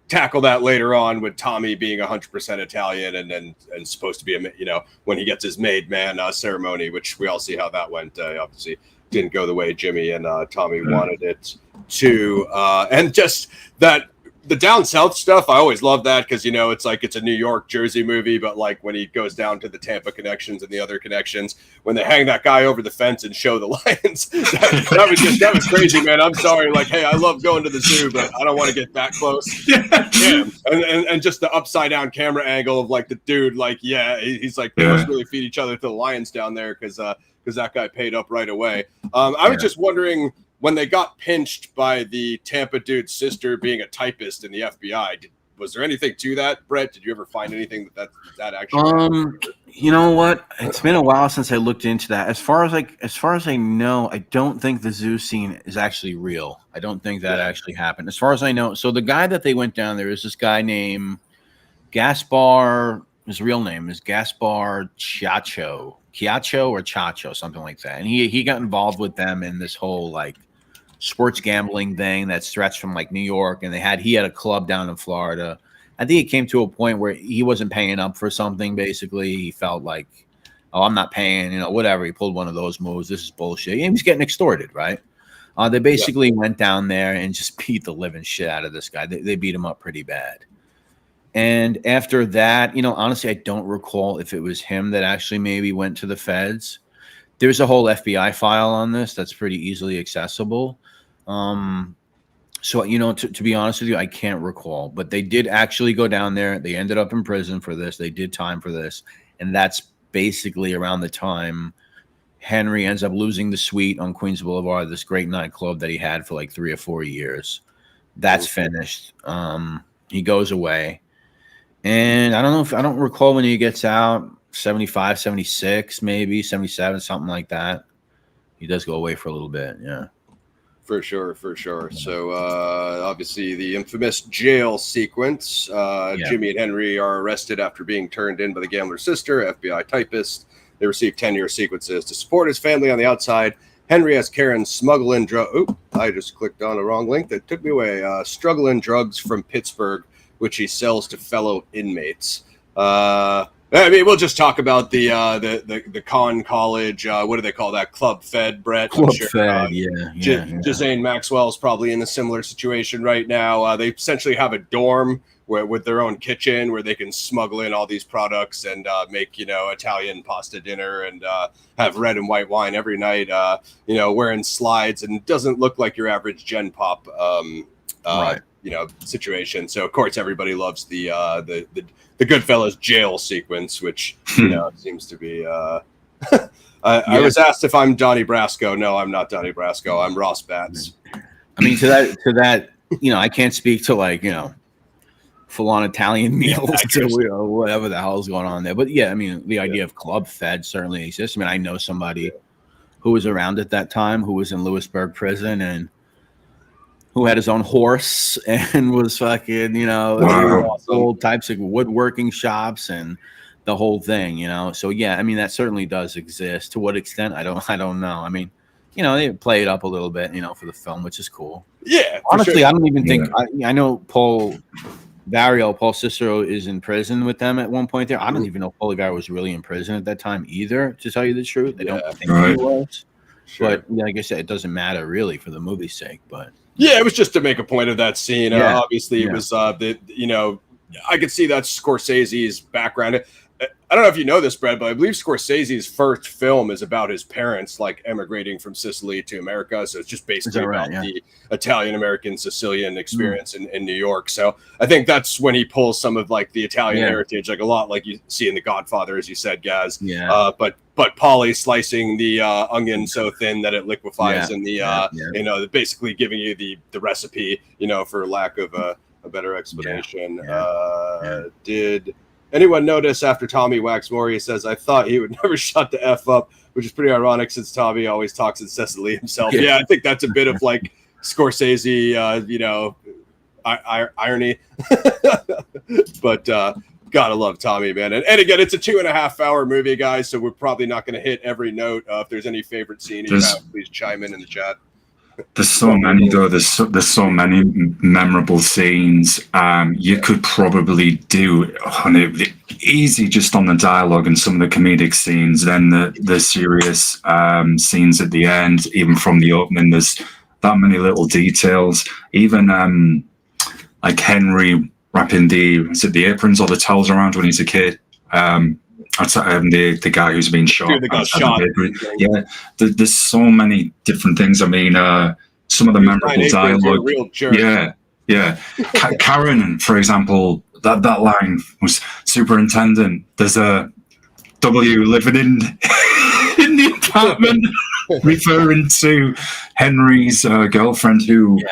tackle that later on with Tommy being 100% Italian and supposed to be when he gets his made man ceremony, which we all see how that went. Obviously didn't go the way Jimmy and Tommy wanted it to, and just that. The down south stuff, I always love that because it's like it's a New York Jersey movie, but like when he goes down to the Tampa connections and the other connections, when they hang that guy over the fence and show the lions, that was crazy, man. I'm sorry, like, hey, I love going to the zoo, but I don't want to get that close. And just the upside down camera angle of like the dude, like he's like they must really feed each other to the lions down there because that guy paid up right away. I was just wondering. When they got pinched by the Tampa dude's sister being a typist in the FBI, was there anything to that, Brett? Did you ever find anything that actually? You know what? It's been a while since I looked into that. As far as I know, I don't think the zoo scene is actually real. I don't think that actually happened. As far as I know, so the guy that they went down there is this guy named Gaspar. His real name is Gaspar Chiacho or Chacho, something like that. And he got involved with them in this whole like sports gambling thing that stretched from like New York, and he had a club down in Florida. I think it came to a point where he wasn't paying up for something. Basically, he felt like, oh, I'm not paying, whatever. He pulled one of those moves. This is bullshit. He was getting extorted, right? They basically went down there and just beat the living shit out of this guy. They beat him up pretty bad. And after that, honestly, I don't recall if it was him that actually maybe went to the feds. There's a whole FBI file on this that's pretty easily accessible. So, to be honest with you, I can't recall. But they did actually go down there. They ended up in prison for this. They did time for this. And that's basically around the time Henry ends up losing the suite on Queens Boulevard, this great nightclub that he had for like 3 or 4 years. That's finished. He goes away. And I don't recall when he gets out, 75, 76, maybe 77, something like that. He does go away for a little bit. Yeah. For sure. So obviously the infamous jail sequence. Jimmy and Henry are arrested after being turned in by the gambler's sister, FBI typist. They receive 10-year sequences to support his family on the outside. Henry has Karen smuggle in drugs. I just clicked on the wrong link. That took me away. Struggle in drugs from Pittsburgh, which he sells to fellow inmates. I mean, we'll just talk about the con college. What do they call that? Club Fed, Brett. Club Fed, yeah. Jazane Maxwell's probably in a similar situation right now. They essentially have a dorm with their own kitchen where they can smuggle in all these products and make, Italian pasta dinner and have red and white wine every night, wearing slides, and it doesn't look like your average Gen Pop, right. Situation. So of course everybody loves the GoodFellas jail sequence, which, seems to be, I was asked if I'm Donnie Brasco. No, I'm not Donnie Brasco. I'm Ross Batts. I mean, to that, I can't speak to full-on Italian meals or whatever the hell is going on there. But yeah, I mean, the idea of Club Fed certainly exists. I mean, I know somebody who was around at that time who was in Lewisburg prison and who had his own horse and was fucking, all types of woodworking shops and the whole thing, So yeah, I mean, that certainly does exist. To what extent, I don't know. I mean, they play it up a little bit, for the film, which is cool. Yeah. Honestly, sure. I don't even think I know Paul Cicero is in prison with them at one point there. I don't even know if Paul Vario was really in prison at that time either, to tell you the truth. I don't think he was. Sure. But like I said, it doesn't matter really for the movie's sake. But yeah, it was just to make a point of that scene. Obviously, it was I could see that Scorsese's background. I don't know if you know this, Brad, but I believe Scorsese's first film is about his parents emigrating from Sicily to America. So it's just basically about the Italian-American Sicilian experience in New York. So I think that's when he pulls some of the Italian heritage, a lot like you see in The Godfather, as you said, Gaz. Yeah. But Pauly slicing the onion so thin that it liquefies in the basically giving you the recipe, for lack of a better explanation. Did anyone notice after Tommy waxed more, he says, I thought he would never shut the F up, which is pretty ironic since Tommy always talks in Sicily himself. Yeah, I think that's a bit of Scorsese, irony. But gotta love Tommy, man. And again, it's a 2.5 hour movie, guys, so we're probably not going to hit every note. If there's any favorite scene you have, please chime in the chat. There's so many though. There's so many memorable scenes. You could probably do easy just on the dialogue and some of the comedic scenes. Then the serious scenes at the end, even from the opening. There's that many little details. Even Henry wrapping the aprons or the towels around when he's a kid. The guy who's been shot. Yeah, there's so many different things. I mean, some of the memorable dialogue. Yeah. Karen, for example, that line was superintendent. There's a W living in the apartment, referring to Henry's girlfriend. Who is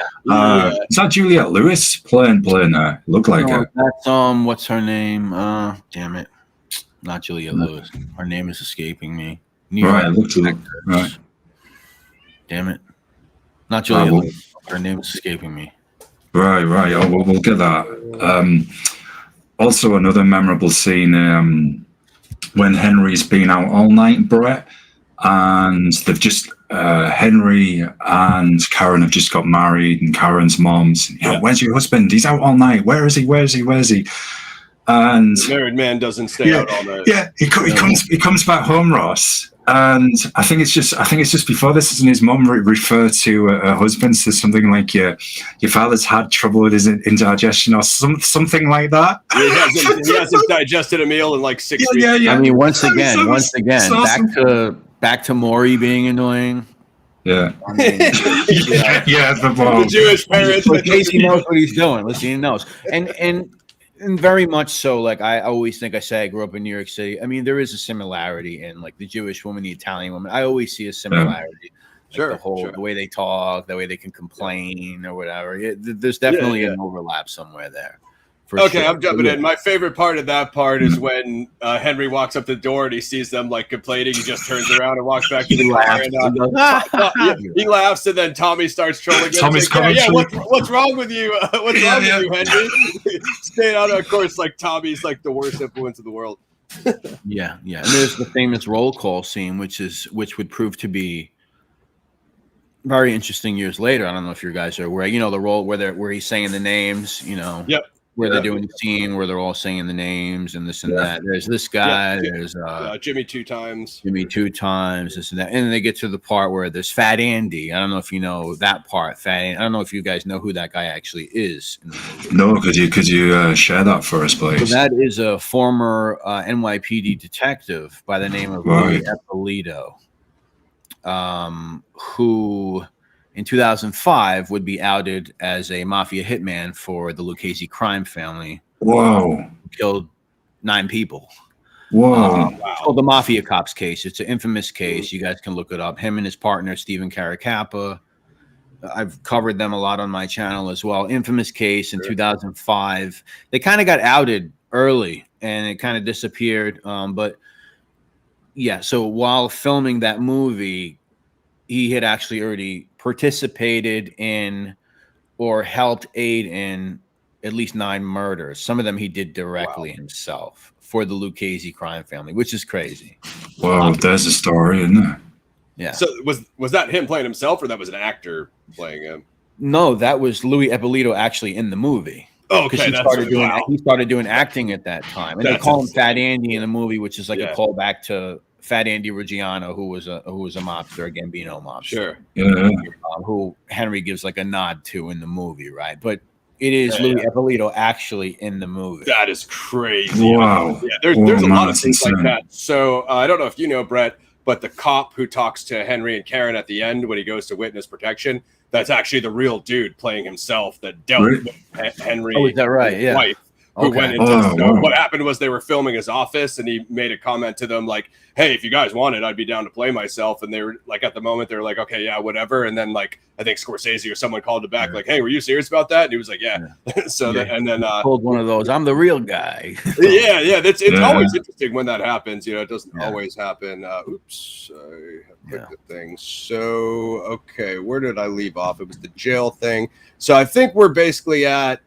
that? Juliette Lewis playing her. Looked like her. That's what's her name? Damn it. Not Julia Lewis. Her name is escaping me. Right. Damn it. Not Julia Lewis. Her name is escaping me. Right. Oh, we'll get that. Also, another memorable scene when Henry's been out all night, Brett, and they've just Henry and Karen have just got married, and Karen's mom's, where's your husband? He's out all night. Where is he? And the married man doesn't stay out all night. Yeah, he comes back home, Ross, and I think it's just before this, isn't his mum refer to her husband, says something like your father's had trouble with his indigestion or something like that. He hasn't digested a meal in 6 weeks. Yeah. I mean, once again, awesome. back to Maury being annoying. Yeah. The Jewish parents. Casey knows what he's doing. Listen, he knows, and very much so. I always think I grew up in New York City. I mean, there is a similarity in the Jewish woman, the Italian woman. I always see a similarity. The way they talk, the way they can complain or whatever. There's definitely an overlap somewhere there. Okay, sure. I'm jumping in. My favorite part of that part is when Henry walks up the door and he sees them complaining. He just turns around and walks back to the car. And, he laughs, and then Tommy starts trolling. Tommy's coming. What's wrong with you? What's wrong with you, Henry? Staying out. Of course, Tommy's the worst influence in the world. Yeah. And there's the famous roll call scene, which would prove to be very interesting years later. I don't know if you guys are aware. The role where he's saying the names. Yep. where they're doing the scene where they're all saying the names and this and that. There's this guy. There's Jimmy 2 times. Jimmy 2 times. This and that. And then they get to the part where there's Fat Andy. I don't know if you know that part. Fat Andy. I don't know if you guys know who that guy actually is. No, could you share that for us, please? So that is a former NYPD detective by the name of Louis Eppolito, who in 2005 would be outed as a mafia hitman for the Lucchese crime family. Whoa. Killed 9 people. Whoa. It's called the Mafia Cops case. It's an infamous case. You guys can look it up. Him and his partner, Stephen Caracappa. I've covered them a lot on my channel as well. Infamous case in 2005. They kind of got outed early and it kind of disappeared. But yeah, so while filming that movie, he had actually already participated in or helped aid in at least 9 murders. Some of them he did directly himself for the Lucchese crime family, which is crazy. Well, there's a story, isn't there? Yeah. So was that him playing himself, or that was an actor playing him? No, that was Louis Eppolito actually in the movie. Oh, okay. He started doing acting at that time, and they call him Fat Andy in the movie, which is like a callback to Fat Andy Reggiano, who was a mobster, a Gambino mobster. Sure. Yeah. Who Henry gives like a nod to in the movie, right? But it is Louis Eppolito actually in the movie. That is crazy. Wow. Yeah, there's a lot of things like that. So I don't know if you know, Brett, but the cop who talks to Henry and Karen at the end when he goes to witness protection, that's actually the real dude playing himself that dealt with Henry. Oh, is that right? Yeah. Wife. Who went into what happened was they were filming his office and he made a comment to them like, hey, if you guys wanted, I'd be down to play myself. And they were like, at the moment, they were like, okay, yeah, whatever. And then like, I think Scorsese or someone called it back like, hey, were you serious about that? And he was like, yeah. So that, and then pulled one of those, I'm the real guy. yeah. It's always interesting when that happens. You know, it doesn't always happen. Oops, I have picked the thing. So, okay, where did I leave off? It was the jail thing. So I think we're basically at,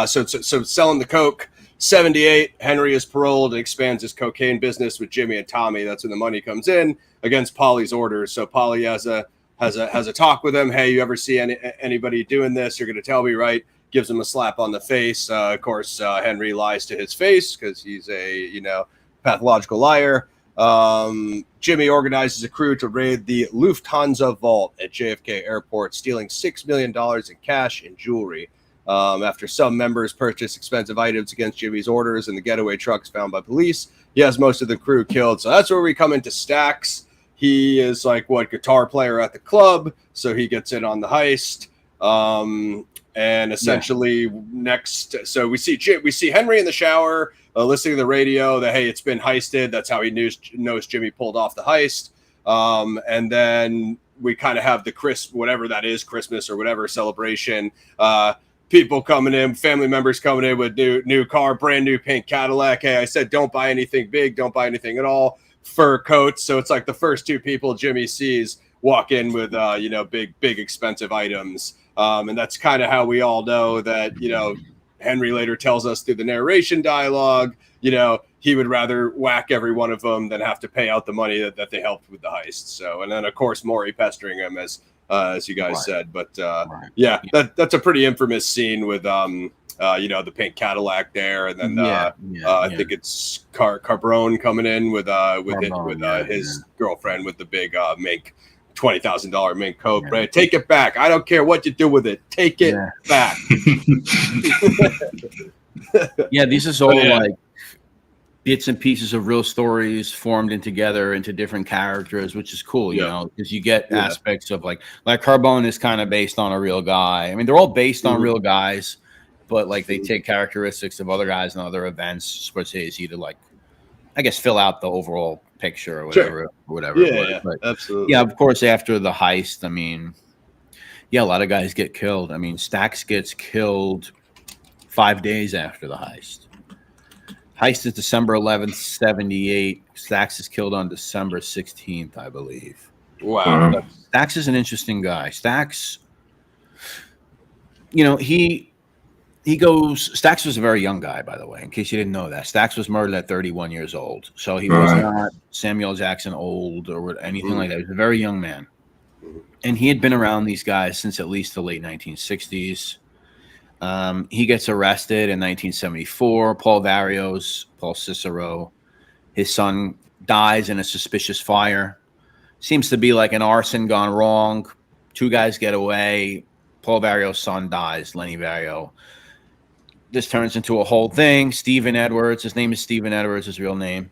so selling the coke. 78, Henry is paroled and expands his cocaine business with Jimmy and Tommy. That's when the money comes in against Polly's orders. So Polly has a talk with him. Hey, you ever see anybody doing this? You're going to tell me, right? Gives him a slap on the face. Of course, Henry lies to his face because he's a pathological liar. Jimmy organizes a crew to raid the Lufthansa vault at JFK Airport, stealing $6 million in cash and jewelry. After some members purchase expensive items against Jimmy's orders and the getaway truck is found by police, he has most of the crew killed. So that's where we come into Stax. He is like guitar player at the club, so he gets in on the heist. And essentially next, so we see Henry in the shower, listening to the radio that hey, it's been heisted. That's how he knows Jimmy pulled off the heist. And then we kind of have the Christmas or whatever celebration. People coming in, family members coming in with new car, brand new pink Cadillac. Hey, I said, don't buy anything big. Don't buy anything at all. Fur coats. So it's like the first 2 people Jimmy sees walk in with, big expensive items. And that's kind of how we all know that, Henry later tells us through the narration dialogue, he would rather whack every one of them than have to pay out the money that they helped with the heist. So, and then of course, Maury pestering him as you guys said, but that's a pretty infamous scene with the pink Cadillac there, and then I think it's Carbone coming in with his girlfriend with the big mink $20,000 mink coat. Right? Take it back. I don't care what you do with it. Take it back. These is all like bits and pieces of real stories formed together into different characters, which is cool, you know, because you get aspects of like Carbone is kind of based on a real guy. I mean, they're all based on real guys, but like they take characteristics of other guys and other events. Scorsese to like, I guess, fill out the overall picture or whatever. Yeah, but, absolutely. Yeah, of course, after the heist, I mean, a lot of guys get killed. I mean, Stax gets killed 5 days after the heist. Heist is December 11th, 78. Stax is killed on December 16th, I believe. Wow. Stax is an interesting guy. Stax, Stax was a very young guy, by the way, in case you didn't know that. Stax was murdered at 31 years old. So he was not Samuel Jackson old or anything like that. He was a very young man. And he had been around these guys since at least the late 1960s. He gets arrested in 1974. Paul Cicero, his son dies in a suspicious fire. Seems to be like an arson gone wrong. 2 guys get away. Paul Vario's son dies, Lenny Vario. This turns into a whole thing. Stephen Edwards, his name is Stephen Edwards, his real name.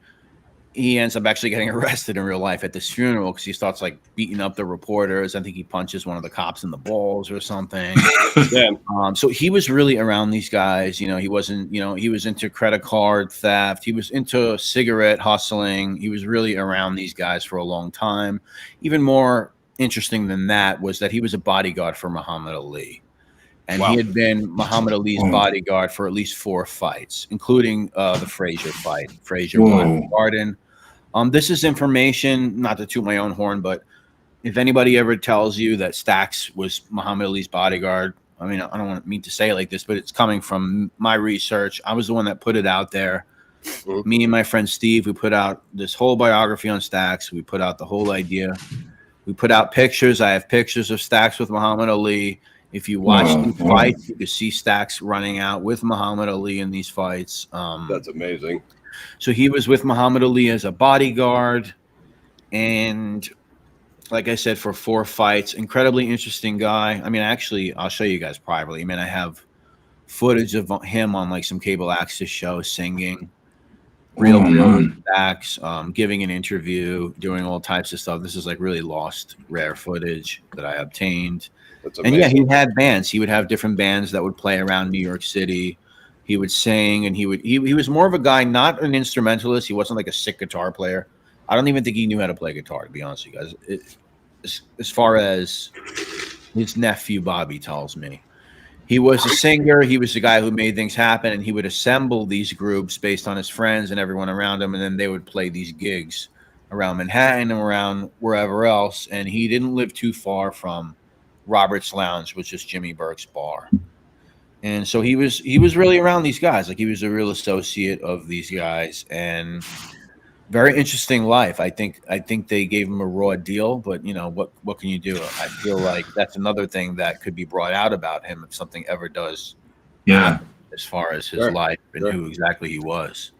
He ends up actually getting arrested in real life at this funeral because he starts like beating up the reporters. I think he punches one of the cops in the balls or something. So he was really around these guys. You know, he wasn't, you know, he was into credit card theft. He was into cigarette hustling. He was really around these guys for a long time. Even more interesting than that was that he was a bodyguard for Muhammad Ali. And he had been Muhammad Ali's bodyguard for at least 4 fights, including the Frazier fight. Frazier won Garden. This is information, not to toot my own horn, but if anybody ever tells you that Stax was Muhammad Ali's bodyguard, I mean, I don't mean to say it like this, but it's coming from my research. I was the one that put it out there. Me and my friend Steve, we put out this whole biography on Stax. We put out the whole idea. We put out pictures. I have pictures of Stax with Muhammad Ali. If you watch the fights, you can see Stax running out with Muhammad Ali in these fights. That's amazing. So he was with Muhammad Ali as a bodyguard. And like I said, for 4 fights, incredibly interesting guy. I mean, actually, I'll show you guys privately. I mean, I have footage of him on like some cable access show singing. Real Stax, giving an interview, doing all types of stuff. This is like really lost, rare footage that I obtained. And yeah, he had bands. He would have different bands that would play around New York City. He would sing, and he was more of a guy, not an instrumentalist. He wasn't like a sick guitar player. I don't even think he knew how to play guitar, to be honest with you guys. As far as his nephew Bobby tells me, he was a singer. He was the guy who made things happen, and he would assemble these groups based on his friends and everyone around him, and then they would play these gigs around Manhattan and around wherever else. And he didn't live too far from Robert's Lounge, which is Jimmy Burke's bar. And so he was really around these guys. Like, he was a real associate of these guys, and very interesting life. I think they gave him a raw deal, but you know, what can you do? I feel like that's another thing that could be brought out about him if something ever does happen, as far as his life and who exactly he was.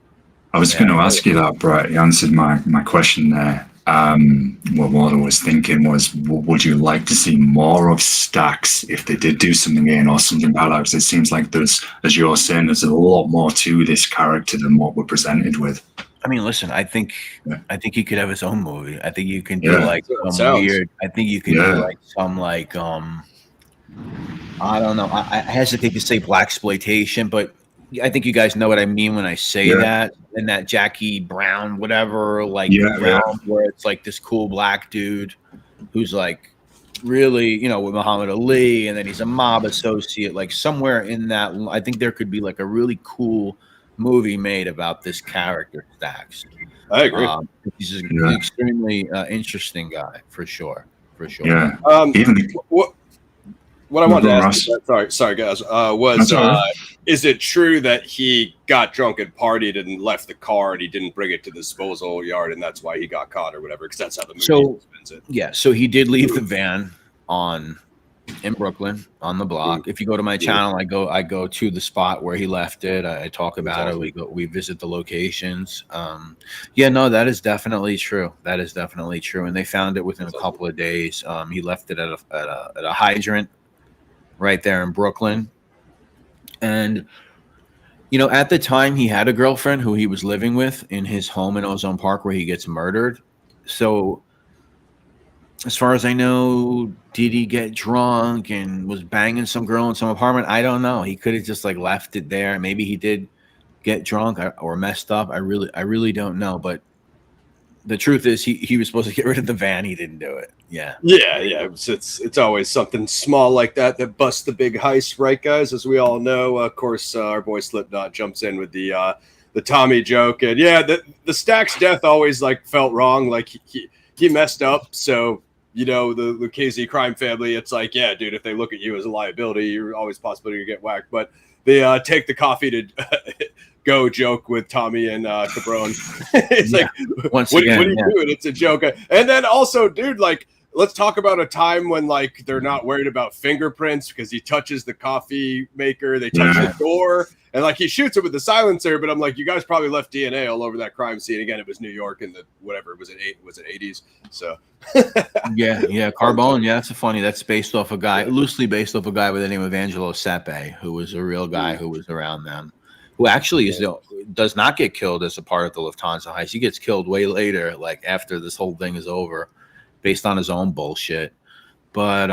I was going to ask you that, Brett. You answered my question there. What I was thinking was, would you like to see more of Stax if they did do something in or something like that? Because it seems like there's, as you're saying, there's a lot more to this character than what we're presented with. I mean, listen, I think he could have his own movie. I think you can do like some weird. I think you can do like some like I don't know. I hesitate to say blaxploitation, but I think you guys know what I mean when I say that. And that Jackie Brown, whatever, like realm where it's like this cool black dude who's like really, you know, with Muhammad Ali, and then he's a mob associate. Like somewhere in that, I think there could be like a really cool movie made about this character, Stax. I agree. He's an extremely interesting guy, for sure. Yeah. What I wanted to ask, sorry guys, is it true that he got drunk and partied and left the car and he didn't bring it to the disposal yard and that's why he got caught or whatever? Because that's how the movie spins it. Yeah, so he did leave the van in Brooklyn on the block. If you go to my channel, I go to the spot where he left it. I talk about it. We visit the locations. That is definitely true. And they found it within a couple of days. He left it at a hydrant right there in Brooklyn. And, you know, at the time he had a girlfriend who he was living with in his home in Ozone Park where he gets murdered. So as far as I know, did he get drunk and was banging some girl in some apartment? I don't know. He could have just like left it there. Maybe he did get drunk or messed up. I really don't know. But the truth is he was supposed to get rid of the van. He didn't do it. Yeah. It's always something small like that busts the big heist, right, guys? As we all know, of course, our boy Slipknot jumps in with the Tommy joke, and the Stax death always like felt wrong. Like he messed up, so you know the KZ crime family. It's like, yeah, dude, if they look at you as a liability, you're always possibility to get whacked. But they take the coffee to go joke with Tommy and Cabron. It's like, what are you doing? It's a joke. And then also, dude, like let's talk about a time when like they're not worried about fingerprints because he touches the coffee maker, they touch the door, and like he shoots it with the silencer. But I'm like, you guys probably left DNA all over that crime scene. Again, it was New York in the whatever was it 80s. So yeah, Carbone. Yeah, that's based off a guy, loosely based off a guy by the name of Angelo Sepe, who was a real guy who was around them, who actually does not get killed as a part of the Lufthansa heist. He gets killed way later, like after this whole thing is over, based on his own bullshit. But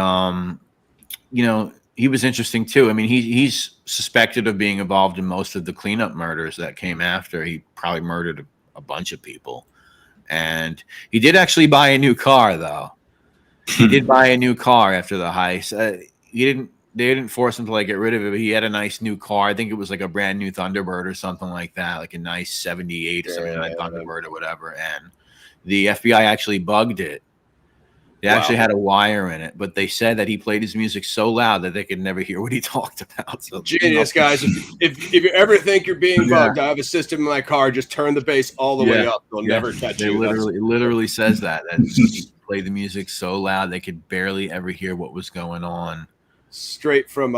you know, he was interesting too. I mean, he's suspected of being involved in most of the cleanup murders that came after. He probably murdered a bunch of people. And he did actually buy a new car, though. He did buy a new car after the heist. They didn't force him to like get rid of it, but he had a nice new car. I think it was like a brand new Thunderbird or something like that, like a nice 78 or 79 Thunderbird or whatever. And the FBI actually bugged it. They actually had a wire in it, but they said that he played his music so loud that they could never hear what he talked about. So, genius, guys. If you ever think you're being bugged, I have a system in my car. Just turn the bass all the way up. They'll never catch you. It literally says that he played the music so loud they could barely ever hear what was going on. Straight from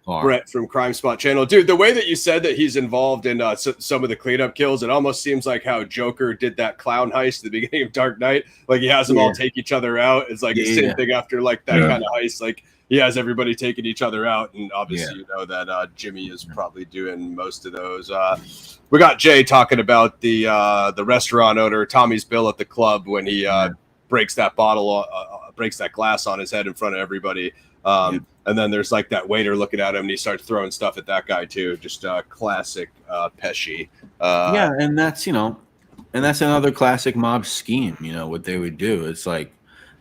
Brett from Crime Spot Channel. Dude, the way that you said that he's involved in some of the cleanup kills, it almost seems like how Joker did that clown heist at the beginning of Dark Knight. Like he has them all take each other out. It's like the same thing after like that kind of heist. Like he has everybody taking each other out. And obviously you know that Jimmy is probably doing most of those. We got Jay talking about the restaurant owner, Tommy's bill at the club when he breaks that breaks that glass on his head in front of everybody. And then there's like that waiter looking at him and he starts throwing stuff at that guy too. Just classic Pesci. And that's, and that's another classic mob scheme, what they would do. It's like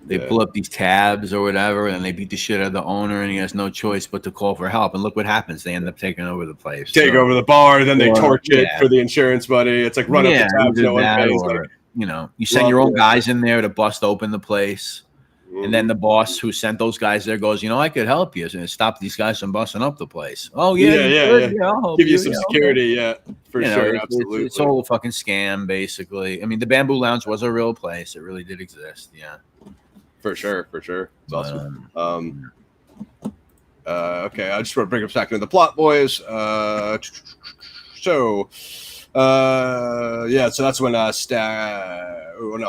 they pull up these tabs or whatever and they beat the shit out of the owner and he has no choice but to call for help. And look what happens. They end up taking over the place. Take over the bar, then they torch it for the insurance money. It's like run up the tabs. No one pays. Or, you send your own guys in there to bust open the place. And then the boss who sent those guys there goes, I could help you and stop these guys from busting up the place. Oh, yeah. I'll help Give you some security, for sure. Absolutely. It's all a fucking scam, basically. I mean, the Bamboo Lounge was a real place. It really did exist. Yeah. For sure. It's awesome. Okay, I just want to bring up back into the plot, boys. So that's when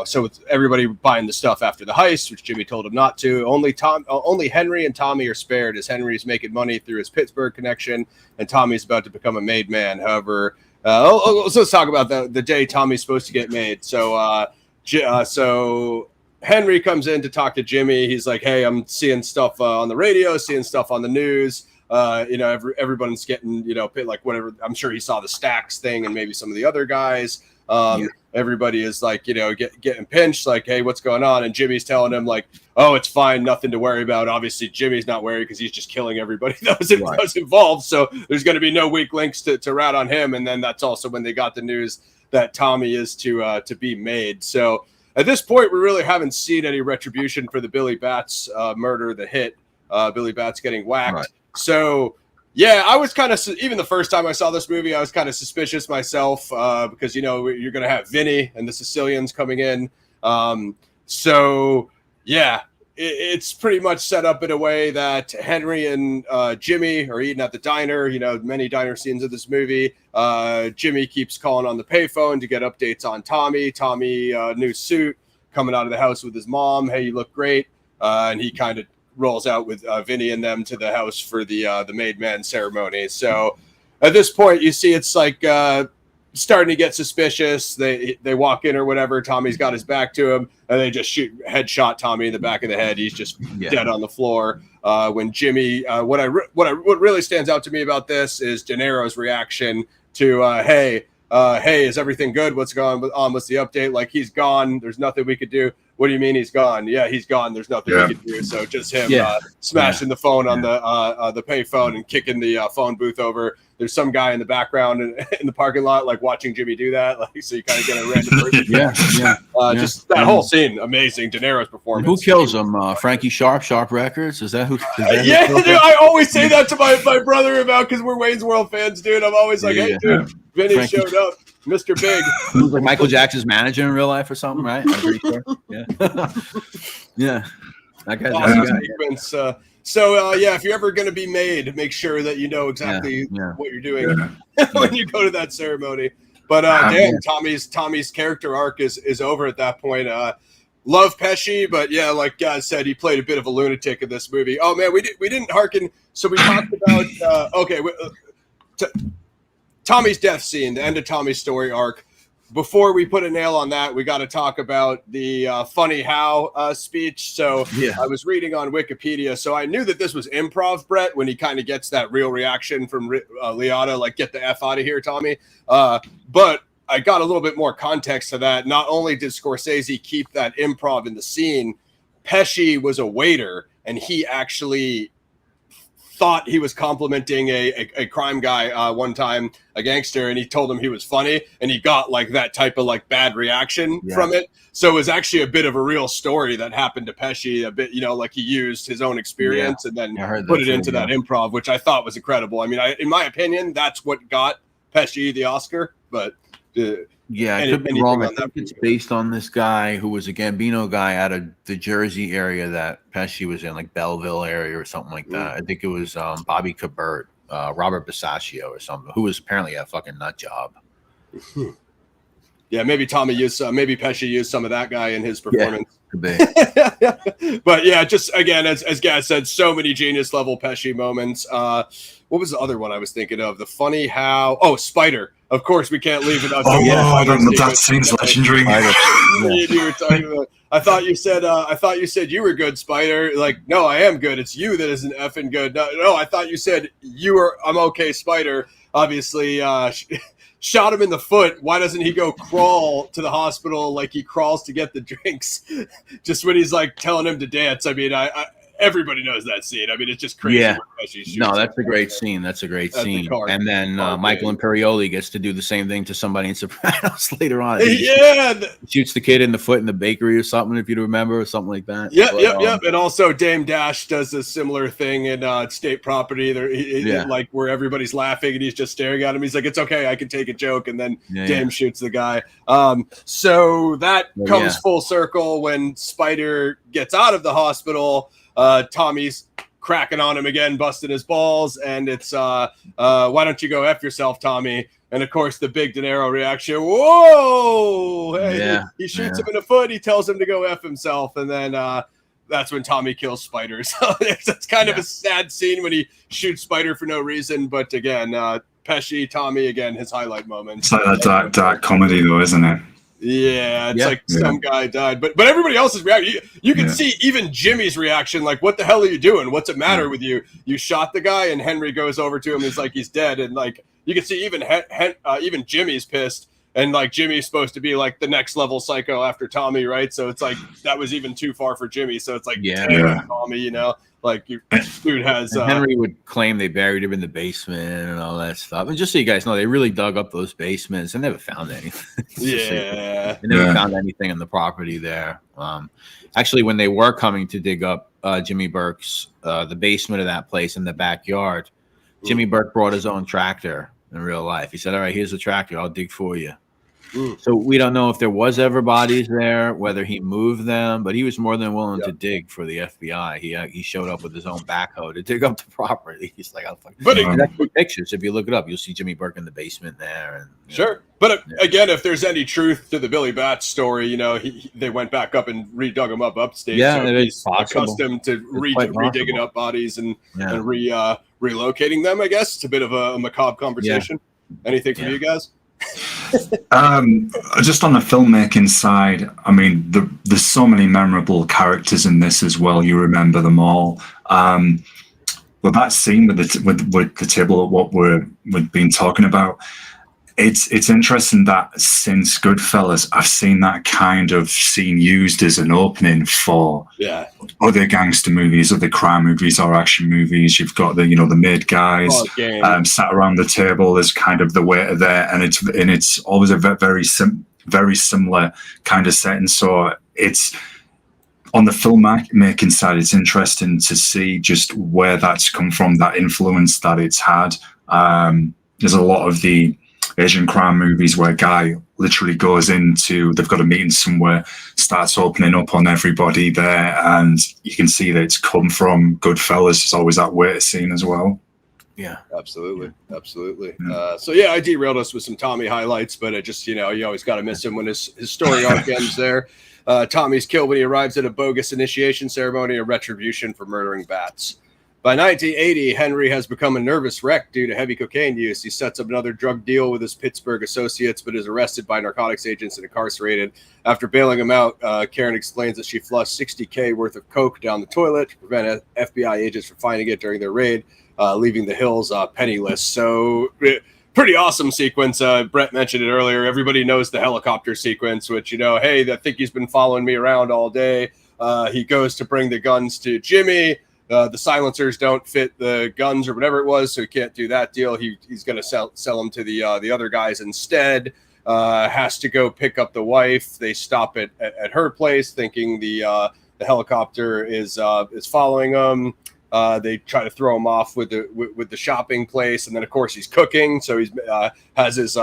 so with everybody buying the stuff after the heist, which Jimmy told him not to. Only Henry and Tommy are spared, as Henry's making money through his Pittsburgh connection, and Tommy's about to become a made man. However, let's talk about the day Tommy's supposed to get made. So Henry comes in to talk to Jimmy. He's like, "Hey, I'm seeing stuff on the radio, seeing stuff on the news. Everyone's getting, like whatever. I'm sure he saw the Stacks thing and maybe some of the other guys. Everybody is like, getting pinched, like, hey, what's going on? And Jimmy's telling him like, oh, it's fine. Nothing to worry about. Obviously, Jimmy's not worried because he's just killing everybody that was involved. So there's going to be no weak links to rat on him. And then that's also when they got the news that Tommy is to be made. So at this point, we really haven't seen any retribution for the Billy Batts murder, the hit, Billy Batts getting whacked. Right. So, I was kind of, even the first time I saw this movie, I was kind of suspicious myself because, you're going to have Vinny and the Sicilians coming in. It's pretty much set up in a way that Henry and Jimmy are eating at the diner, many diner scenes of this movie. Jimmy keeps calling on the payphone to get updates on Tommy. Tommy, new suit, coming out of the house with his mom. Hey, you look great. And he kind of rolls out with Vinny and them to the house for the made man ceremony. So at this point, you see it's like starting to get suspicious. They walk in or whatever. Tommy's got his back to him, and they just headshot Tommy in the back of the head. He's just dead on the floor. When Jimmy, what really stands out to me about this is De Niro's reaction to hey, is everything good? What's going on? What's the update? Like, he's gone. There's nothing we could do. What do you mean he's gone? Yeah, he's gone. There's nothing we can do. So just him smashing the phone on the pay phone and kicking the phone booth over. There's some guy in the background in the parking lot, like watching Jimmy do that. Like, so you kind of get a random person. Just that whole scene, amazing. De Niro's performance. Who kills him? Frankie Sharp Records? Is that who? Dude, I always say that to my brother about, because we're Wayne's World fans, dude. I'm always like, hey, dude, Vinny showed up. Mr. Big. He was like Michael Jackson's manager in real life or something, right? I'm pretty sure. Yeah. That guy's awesome yeah. sequence. Yeah, if you're ever going to be made, make sure that you know exactly what you're doing when you go to that ceremony. But damn, Tommy's character arc is over at that point. Love Pesci, but yeah, like guys said, he played a bit of a lunatic in this movie. Oh man, we didn't hearken. So we talked about Tommy's death scene, the end of Tommy's story arc. Before we put a nail on that, we got to talk about the funny how speech. So I was reading on Wikipedia, so I knew that this was improv, Brett, when he kind of gets that real reaction from Liotta, like, get the F out of here, Tommy. But I got a little bit more context to that. Not only did Scorsese keep that improv in the scene, Pesci was a waiter, and he actually thought he was complimenting a crime guy one time, a gangster, and he told him he was funny, and he got like that type of like bad reaction from it. So it was actually a bit of a real story that happened to Pesci, a bit, like he used his own experience and then put it into that improv, which I thought was incredible. I mean, in my opinion, that's what got Pesci the Oscar, but I could be wrong. I think it's based on this guy who was a Gambino guy out of the Jersey area that Pesci was in, like Belleville area or something like that. I think it was Bobby Cabert, Robert Basaccio or something, who was apparently a fucking nut job. Yeah, maybe Pesci used some of that guy in his performance. Could be. But yeah, just again, as Gaz said, so many genius level Pesci moments. What was the other one I was thinking of? The funny how? Oh, Spider. Of course, we can't leave without. That seems legendary. You were talking about. I thought you said you were good, Spider. Like, no, I am good. It's you that isn't effing good. No, I thought you said I'm okay, Spider. Obviously, shot him in the foot. Why doesn't he go crawl to the hospital like he crawls to get the drinks? Just when he's like telling him to dance. I mean, everybody knows that scene. I mean, it's just crazy. Yeah. No, that's a great scene. That's a great scene. And then Michael Imperioli gets to do the same thing to somebody in Sopranos later on. He shoots the kid in the foot in the bakery or something, if you remember, or something like that. Yep. And also Dame Dash does a similar thing in State Property. Like where everybody's laughing and he's just staring at him. He's like, it's okay, I can take a joke. And then Dame shoots the guy. So that comes full circle when Spider gets out of the hospital. Tommy's cracking on him again, busting his balls, and it's why don't you go F yourself, Tommy? And of course the big De Niro reaction, whoa! Hey, he shoots him in the foot, he tells him to go F himself, and then that's when Tommy kills Spider. So it's kind of a sad scene when he shoots Spider for no reason, but again, Pesci, Tommy, again, his highlight moment. It's like that dark comedy though, isn't it? Yeah, it's like some guy died, but everybody else's reaction. You can see even Jimmy's reaction. Like, what the hell are you doing? What's it matter with you? You shot the guy, and Henry goes over to him. He's like, he's dead, and like you can see even Jimmy's pissed, and like Jimmy's supposed to be like the next level psycho after Tommy, right? So it's like that was even too far for Jimmy. So it's like, Tommy, like your dude has. Henry would claim they buried him in the basement and all that stuff. And just so you guys know, they really dug up those basements and never found anything. They never found anything on the property there. Actually, when they were coming to dig up Jimmy Burke's the basement of that place in the backyard, Jimmy Burke brought his own tractor in real life. He said, "All right, here's a tractor. I'll dig for you." So we don't know if there was ever bodies there, whether he moved them, but he was more than willing to dig for the FBI. He showed up with his own backhoe to dig up the property. He's like, that's pictures. If you look it up, you'll see Jimmy Burke in the basement there. And but again, if there's any truth to the Billy Batch story, they went back up and redug him up upstate. Yeah, so it is he's accustomed to redigging up bodies and relocating them. I guess it's a bit of a macabre conversation. Anything from you guys? Just on the filmmaking side, I mean, there's so many memorable characters in this as well. You remember them all. But that scene with the table, what we've been talking about, it's interesting that since GoodFellas, I've seen that kind of scene used as an opening for other gangster movies, other crime movies or action movies. You've got the mid guys sat around the table as kind of the waiter there, and it's always a very similar kind of setting. So it's on the filmmaking side, it's interesting to see just where that's come from, that influence that it's had. There's a lot of the Asian crime movies where guy literally goes into, they've got a meeting somewhere, starts opening up on everybody there, and you can see that it's come from Goodfellas. There's always that waiter scene as well. Yeah, absolutely. Yeah. So yeah, I derailed us with some Tommy highlights, but it just, you always got to miss him when his story arc ends there. Tommy's killed when he arrives at a bogus initiation ceremony, a retribution for murdering bats. By 1980, Henry has become a nervous wreck due to heavy cocaine use. He sets up another drug deal with his Pittsburgh associates, but is arrested by narcotics agents and incarcerated. After bailing him out, Karen explains that she flushed $60K worth of coke down the toilet to prevent FBI agents from finding it during their raid, leaving the hills penniless. So pretty awesome sequence. Brett mentioned it earlier. Everybody knows the helicopter sequence, which, hey, I think he's been following me around all day. He goes to bring the guns to Jimmy. The silencers don't fit the guns or whatever it was, so he can't do that deal. He's going to sell them to the other guys instead. Has to go pick up the wife. They stop at her place, thinking the helicopter is following them. They try to throw him off with the shopping place, and then of course he's cooking, so he's has his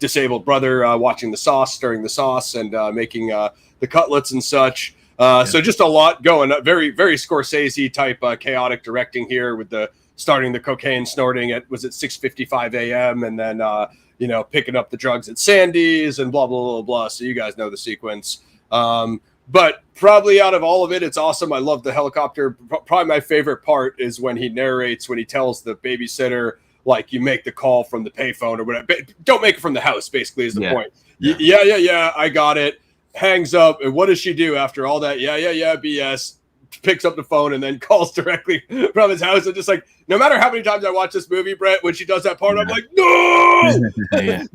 disabled brother watching the sauce, stirring the sauce, and making the cutlets and such. So just a lot going. Very, very Scorsese type chaotic directing here, with starting the cocaine snorting at 6:55 a.m. and then picking up the drugs at Sandy's and blah blah blah blah. So you guys know the sequence. But probably out of all of it, it's awesome. I love the helicopter. Probably my favorite part is when he narrates, when he tells the babysitter, like, you make the call from the payphone or whatever. Don't make it from the house, basically, is the point. Yeah, I got it. Hangs up, and what does she do after all that? Yeah, BS. Picks up the phone and then calls directly from his house. And just like, no matter how many times I watch this movie, Brett, when she does that part, I'm like, no,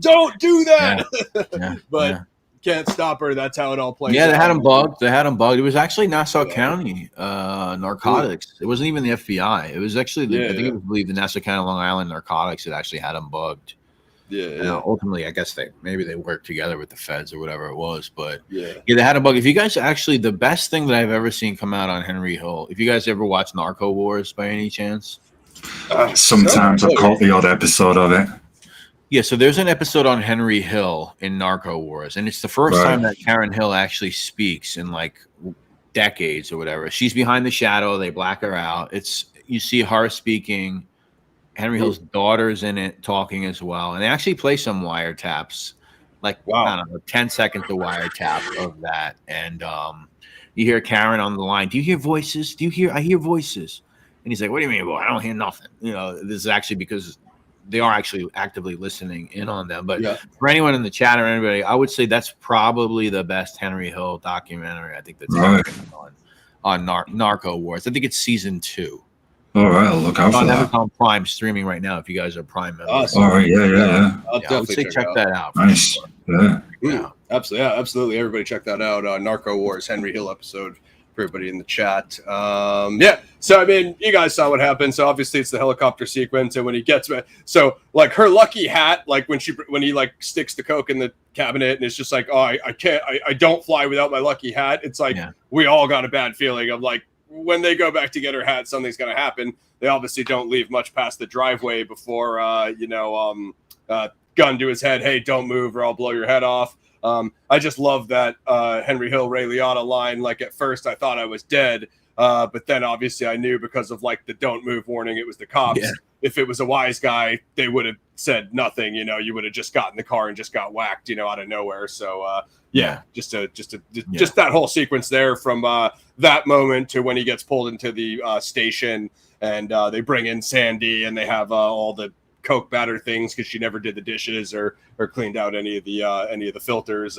don't do that. But can't stop her. That's how it all plays. Yeah, they had him bugged. It was actually Nassau County narcotics. It wasn't even the FBI. It was actually, I think it was believed the Nassau County, Long Island narcotics that actually had him bugged. Ultimately, I guess they worked together with the feds or whatever it was, but they had a bug. If you guys actually, the best thing that I've ever seen come out on Henry Hill, if you guys ever watch Narco Wars by any chance, sometimes I've caught the odd episode of it. Yeah, so there's an episode on Henry Hill in Narco Wars, and it's the first time that Karen Hill actually speaks in like decades or whatever. She's behind the shadow. They black her out. You see her speaking. Henry Hill's daughter's in it talking as well. And they actually play some wiretaps, like, I don't know, 10 seconds of wiretap of that. And you hear Karen on the line. Do you hear voices? I hear voices. And he's like, what do you mean, boy? I don't hear nothing. This is actually because they are actually actively listening in on them. But for anyone in the chat or anybody, I would say that's probably the best Henry Hill documentary. I think that's on Narco Wars. I think it's season 2. All right, I'll look out for that. Amazon Prime streaming right now if you guys are Prime members. Awesome. All right, yeah. I'll definitely check that out. Nice. Yeah. Absolutely. Everybody check that out. Narco Wars, Henry Hill episode for everybody in the chat. So, I mean, you guys saw what happened. So obviously it's the helicopter sequence. And when he gets back, so like her lucky hat, like when he like sticks the coke in the cabinet and it's just like, oh, I don't fly without my lucky hat. It's like, we all got a bad feeling of like, when they go back to get her hat, something's going to happen. They obviously don't leave much past the driveway before, gun to his head. Hey, don't move or I'll blow your head off. I just love that Henry Hill, Ray Liotta line. Like at first I thought I was dead. But then obviously I knew because of like the don't move warning, it was the cops. Yeah. If it was a wise guy, they would have said nothing. You would have just got in the car and just got whacked, out of nowhere. So, just that whole sequence there from that moment to when he gets pulled into the station and they bring in Sandy and they have all the coke batter things because she never did the dishes or cleaned out any of the filters.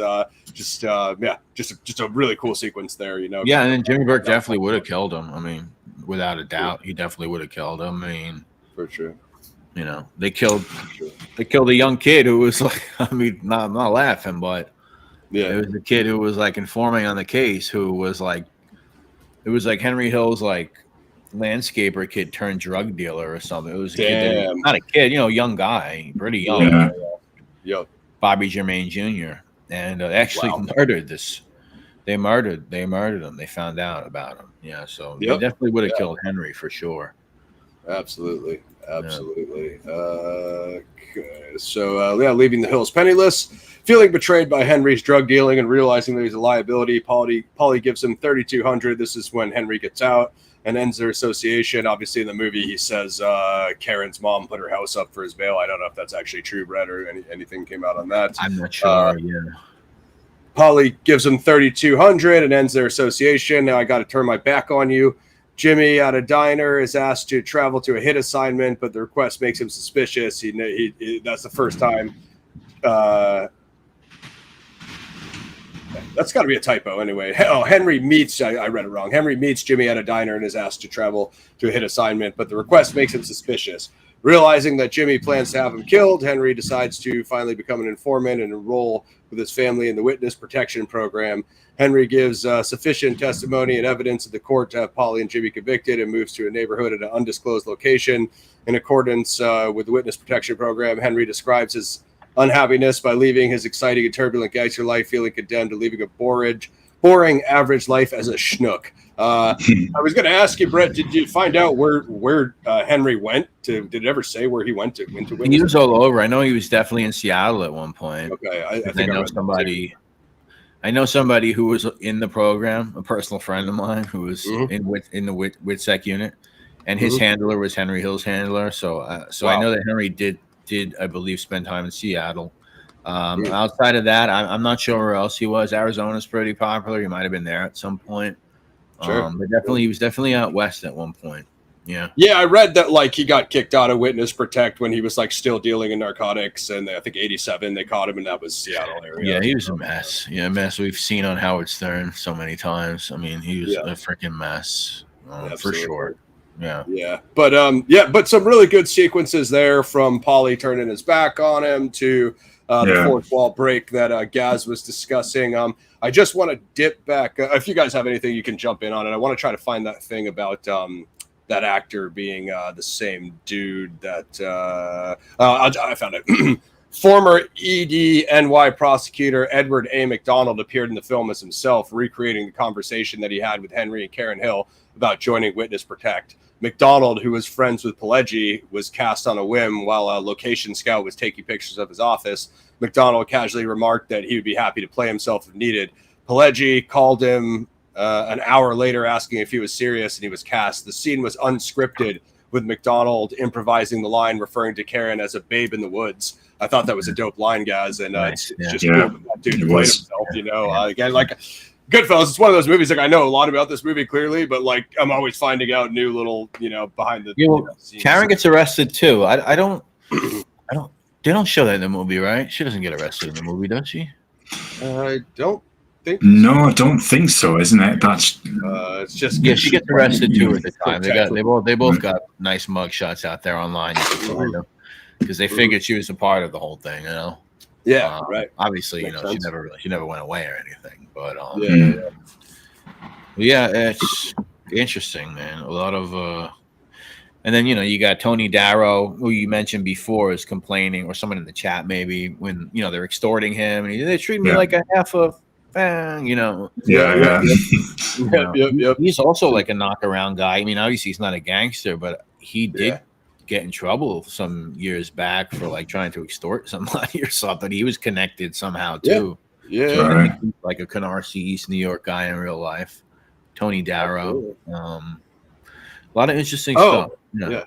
Just a really cool sequence there. Yeah, and then Jimmy Burke definitely would have killed him. I mean, without a doubt, he definitely would have killed him. I mean, for sure. They killed a young kid who was like, I mean, I'm not laughing, but it was the kid who was like informing on the case, who was like, it was like Henry Hill's like landscaper kid turned drug dealer or something. It was a kid, not a kid, young guy, pretty young. Bobby Jermaine Jr. And they actually murdered this. They murdered him. They found out about him. Yeah, so they definitely would have killed Henry for sure. Absolutely. Absolutely. Okay. So, leaving the hills penniless, feeling betrayed by Henry's drug dealing and realizing that he's a liability, Polly gives him $3,200. This is when Henry gets out and ends their association. Obviously, in the movie, he says Karen's mom put her house up for his bail. I don't know if that's actually true, Brett, or anything came out on that. I'm not sure. Polly gives him $3,200 and ends their association. Now I got to turn my back on you. Jimmy at a diner is asked to travel to a hit assignment, but the request makes him suspicious. He that's the first time. That's got to be a typo anyway. Oh, Henry meets, I read it wrong. Henry meets Jimmy at a diner and is asked to travel to a hit assignment, but the request makes him suspicious. Realizing that Jimmy plans to have him killed, Henry decides to finally become an informant and enroll with his family in the witness protection program. Henry gives sufficient testimony and evidence in the court to have Polly and Jimmy convicted and moves to a neighborhood at an undisclosed location. In accordance with the witness protection program, Henry describes his unhappiness by leaving his exciting and turbulent gangster life, feeling condemned to living a boring average life as a schnook. I was going to ask you, Brett, did you find out where Henry went to? Did it ever say where he went to? He was all over. I know he was definitely in Seattle at one point. Okay, I think I know somebody. I know somebody who was in the program, a personal friend of mine who was in the WITSEC unit, and his handler was Henry Hill's handler. So wow. I know that Henry did I believe spend time in Seattle. Outside of that, I'm not sure where else he was. Arizona's pretty popular. He might have been there at some point. Sure. But he was definitely out west at one point. Yeah. Yeah, I read that like he got kicked out of Witness Protect when he was like still dealing in narcotics, and I think '87 they caught him, and that was Seattle area. Yeah, he was a mess. Yeah, a mess we've seen on Howard Stern so many times. I mean, he was a freaking mess for sure. Yeah. But some really good sequences there, from Polly turning his back on him to the fourth wall break that Gaz was discussing. I just want to dip back. If you guys have anything, you can jump in on it. I want to try to find that thing about that actor being the same dude that I found it. Former EDNY prosecutor Edward A. McDonald appeared in the film as himself, recreating the conversation that he had with Henry and Karen Hill about joining Witness Protect. McDonald, who was friends with Pileggi, was cast on a whim while a location scout was taking pictures of his office. McDonald casually remarked that he would be happy to play himself if needed. Pileggi called him an hour later asking if he was serious, and he was cast. The scene was unscripted, with McDonald improvising the line referring to Karen as a babe in the woods. I thought that was a dope line, guys, and it's just cool that that dude played himself, again, like GoodFellas, it's one of those movies, like I know a lot about this movie clearly, but like I'm always finding out new little, behind the scenes. Karen gets arrested too. I don't they don't show that in the movie, right? She doesn't get arrested in the movie, does she? I don't think no, I don't think so, isn't it? That's it's just she gets arrested too at the time. They both got nice mug shots out there online because they figured she was a part of the whole thing, Yeah, right. Obviously, she never went away or anything, but it's interesting, man. A lot of and then you got Tony Darrow, who you mentioned before, is complaining, or someone in the chat maybe, when they're extorting him, and they treat me like a half a fan, Yep. He's also like a knockaround guy. I mean, obviously he's not a gangster, but he did get in trouble some years back for like trying to extort somebody or something. He was connected somehow too. Yeah. Like a Canarsie, East New York guy in real life. Tony Darrow. A lot of interesting stuff. Yeah.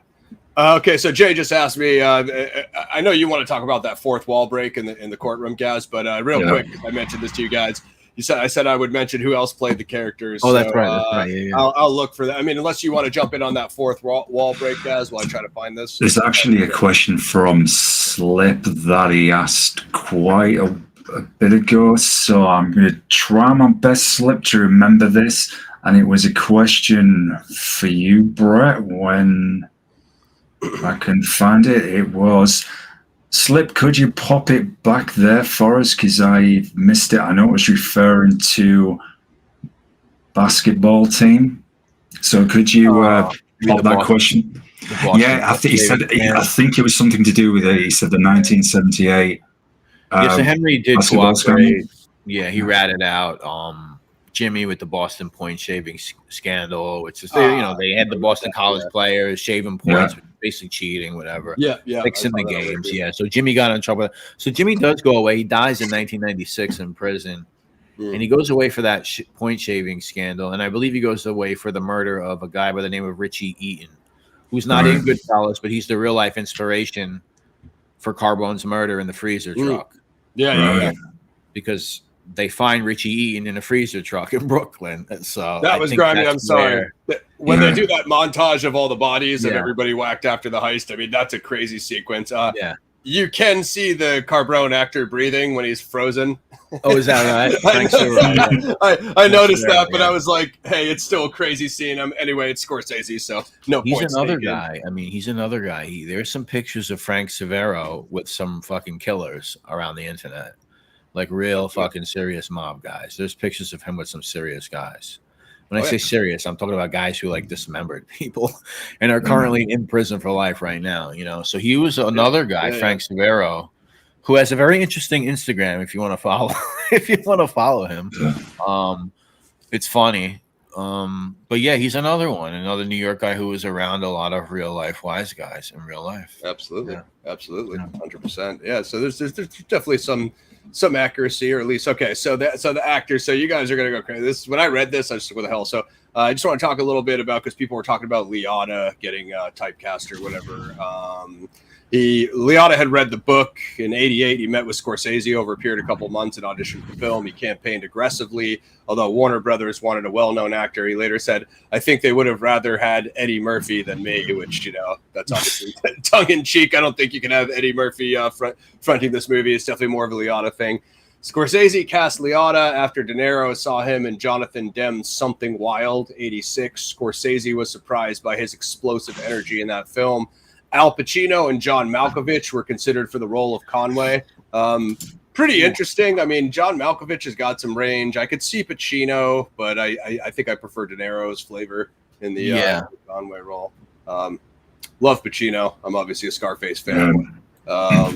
Okay, so Jay just asked me. I know you want to talk about that fourth wall break in the courtroom, Gaz, but real quick, I mentioned this to you guys. I said I would mention who else played the characters. Oh, that's right. That's right. Yeah. I'll look for that. I mean, unless you want to jump in on that fourth wall break, Gaz, while I try to find this. There's actually a question from Slip that he asked quite a bit ago, so I'm going to try my best, Slip, to remember this. And it was a question for you, Brett, when I can find it. It was, Slip, could you pop it back there for us? Because I missed it. I know it was referring to basketball team. So could you pop that question? Yeah, I think it was something to do with it. He said the 1978. So Henry did cooperate. Yeah, he ratted out Jimmy with the Boston point shaving scandal, which is they had the Boston college players shaving points with basically cheating, whatever. Yeah, Fixing the games. Yeah. So Jimmy got in trouble. So Jimmy does go away. He dies in 1996 in prison. And he goes away for that point shaving scandal. And I believe he goes away for the murder of a guy by the name of Richie Eaton, who's not in Goodfellas, but he's the real life inspiration for Carbone's murder in the freezer truck. Yeah. Because they find Richie Eaton in a freezer truck in Brooklyn. So that was grimy. I'm sorry. When they do that montage of all the bodies and everybody whacked after the heist, I mean, that's a crazy sequence. You can see the Carbone actor breathing when he's frozen. Oh, is that right? I noticed that, but I was like, hey, it's still a crazy scene. Anyway, it's Scorsese, so no point. He's another guy. I mean, he's another guy. There's some pictures of Frank Severo with some fucking killers around the internet. Like real fucking serious mob guys. There's pictures of him with some serious guys. When I say serious, I'm talking about guys who like dismembered people and are currently in prison for life right now, you know. So he was another guy, Frank Severo, who has a very interesting Instagram if you want to follow him. It's funny. But yeah, he's another one, another New York guy who was around a lot of real life wise guys in real life. Absolutely. 100%. Yeah, so there's definitely some accuracy, or at least so the actors. So you guys are gonna go crazy. This when I read this, I was like, what the hell? So I just want to talk a little bit about, because people were talking about Liotta getting typecast or whatever. Liotta had read the book in '88. He met with Scorsese over a period of a couple months and auditioned for the film. He campaigned aggressively, although Warner Brothers wanted a well-known actor. He later said, I think they would have rather had Eddie Murphy than me, which, you know, that's obviously tongue-in-cheek. I don't think you can have Eddie Murphy fronting this movie. It's definitely more of a Liotta thing. Scorsese cast Liotta after De Niro saw him in Jonathan Demme's Something Wild, '86. Scorsese was surprised by his explosive energy in that film. Al Pacino and John Malkovich were considered for the role of Conway. Pretty interesting. I mean, John Malkovich has got some range. I could see Pacino, but I think I prefer De Niro's flavor in the Conway role. Love Pacino. I'm obviously a Scarface fan. So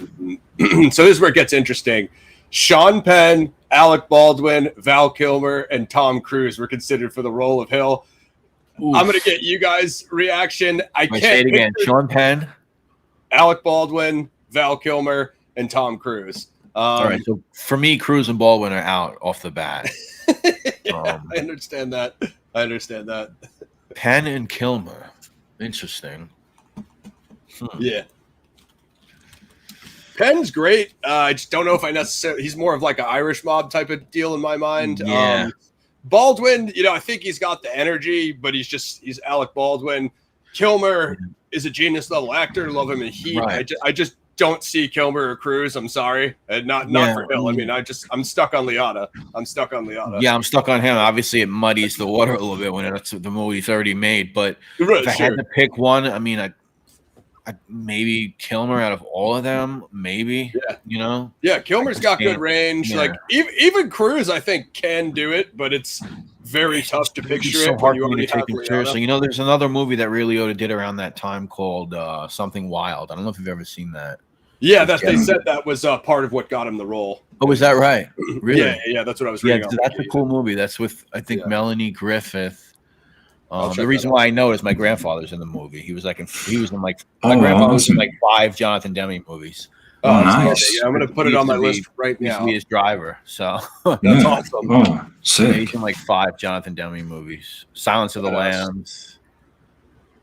this is where it gets interesting. Sean Penn, Alec Baldwin, Val Kilmer, and Tom Cruise were considered for the role of Hill. Oof. I'm going to get you guys' reaction. I can't say it again. Sean Penn, Alec Baldwin, Val Kilmer, and Tom Cruise. All right. So for me, Cruise and Baldwin are out off the bat. I understand that. Penn and Kilmer. Interesting. Yeah. Penn's great. I just don't know if I necessarily. He's more of like an Irish mob type of deal in my mind. Yeah. Baldwin, you know, I think he's got the energy, but he's Alec Baldwin. Kilmer is a genius level actor. Love him in Heat. Right. I just don't see Kilmer or Cruise. I'm sorry. Not for Hill. I mean, I'm stuck on Liotta. Yeah, I'm stuck on him. Obviously, it muddies the water a little bit when it's the movie's already made. But if I had to pick one, I mean, I maybe Kilmer out of all of them, maybe. Yeah. You know? Yeah, Kilmer's got good range. Yeah. Like even Cruise, I think, can do it, but it's very tough to picture it. So hard for me to take it seriously. You know, there's another movie that Ray Liotta did around that time called Something Wild. I don't know if you've ever seen that. Yeah, they said that was part of what got him the role. Oh, was that right? Really? Yeah, that's what I was reading. Yeah, that's a cool movie. That's with, I think, Melanie Griffith. The reason why I know is my grandfather's in the movie. My grandfather was in like 5 Jonathan Demme movies. Oh, nice. Yeah, I'm going to put it on my list right now. He's his driver. So that's awesome. Oh, sick. He's in like 5 Jonathan Demme movies. Silence of the Lambs.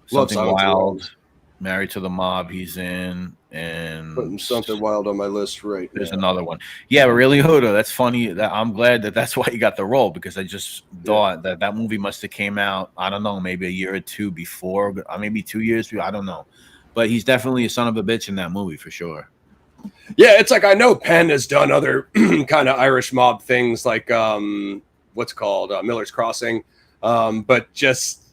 Something Wild. Married to the Mob he's in. And putting Something Wild on my list right now. There's another one. Yeah, but really, Hoda, that's funny. I'm glad that's why he got the role, because I just thought that movie must have came out, I don't know, maybe a year or two before, maybe 2 years before, I don't know. But he's definitely a son of a bitch in that movie for sure. Yeah, it's like I know Penn has done other kind of Irish mob things like what's called Miller's Crossing. But just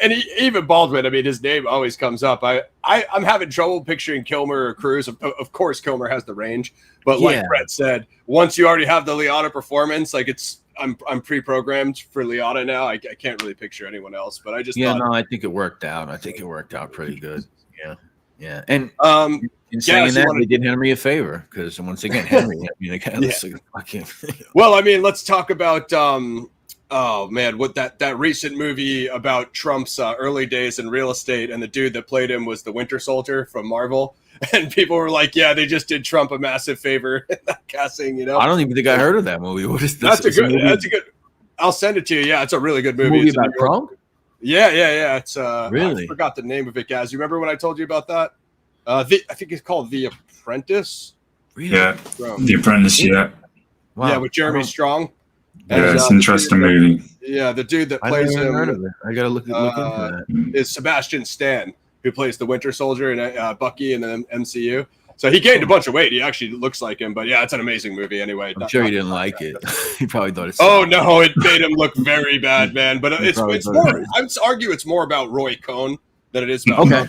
and even Baldwin, I mean, his name always comes up. I'm having trouble picturing Kilmer or Cruise. Of course, Kilmer has the range, but like Brett said, once you already have the Liotta performance, like I'm pre-programmed for Liotta now. I can't really picture anyone else. But I just I think it worked out. I think it worked out pretty good. Yeah. And in saying that, they did Henry a favor, because once again, Henry, I mean, again, fucking. Well, I mean, let's talk about Oh man, what that recent movie about Trump's early days in real estate, and the dude that played him was the Winter Soldier from Marvel, and people were like, "Yeah, they just did Trump a massive favor in that casting." You know, I don't even think I heard of that movie. What is this? That's a good. I'll send it to you. Yeah, it's a really good movie. Movie it's about Trump? Yeah. It's really. I forgot the name of it, guys. You remember when I told you about that? I think it's called The Apprentice. Really? Yeah, The Apprentice. Yeah. Wow. Yeah, with Jeremy Strong. Yeah, it's an interesting movie. Yeah, the dude that plays him. Heard of it. I gotta look into that. Is Sebastian Stan, who plays the Winter Soldier and Bucky in the MCU. So he gained a bunch of weight. He actually looks like him, but yeah, it's an amazing movie anyway. I'm sure he didn't like it. He probably thought it's. Oh no, it made him look very bad, man. But it's more. I would argue it's more about Roy Cohn than it is about. Okay.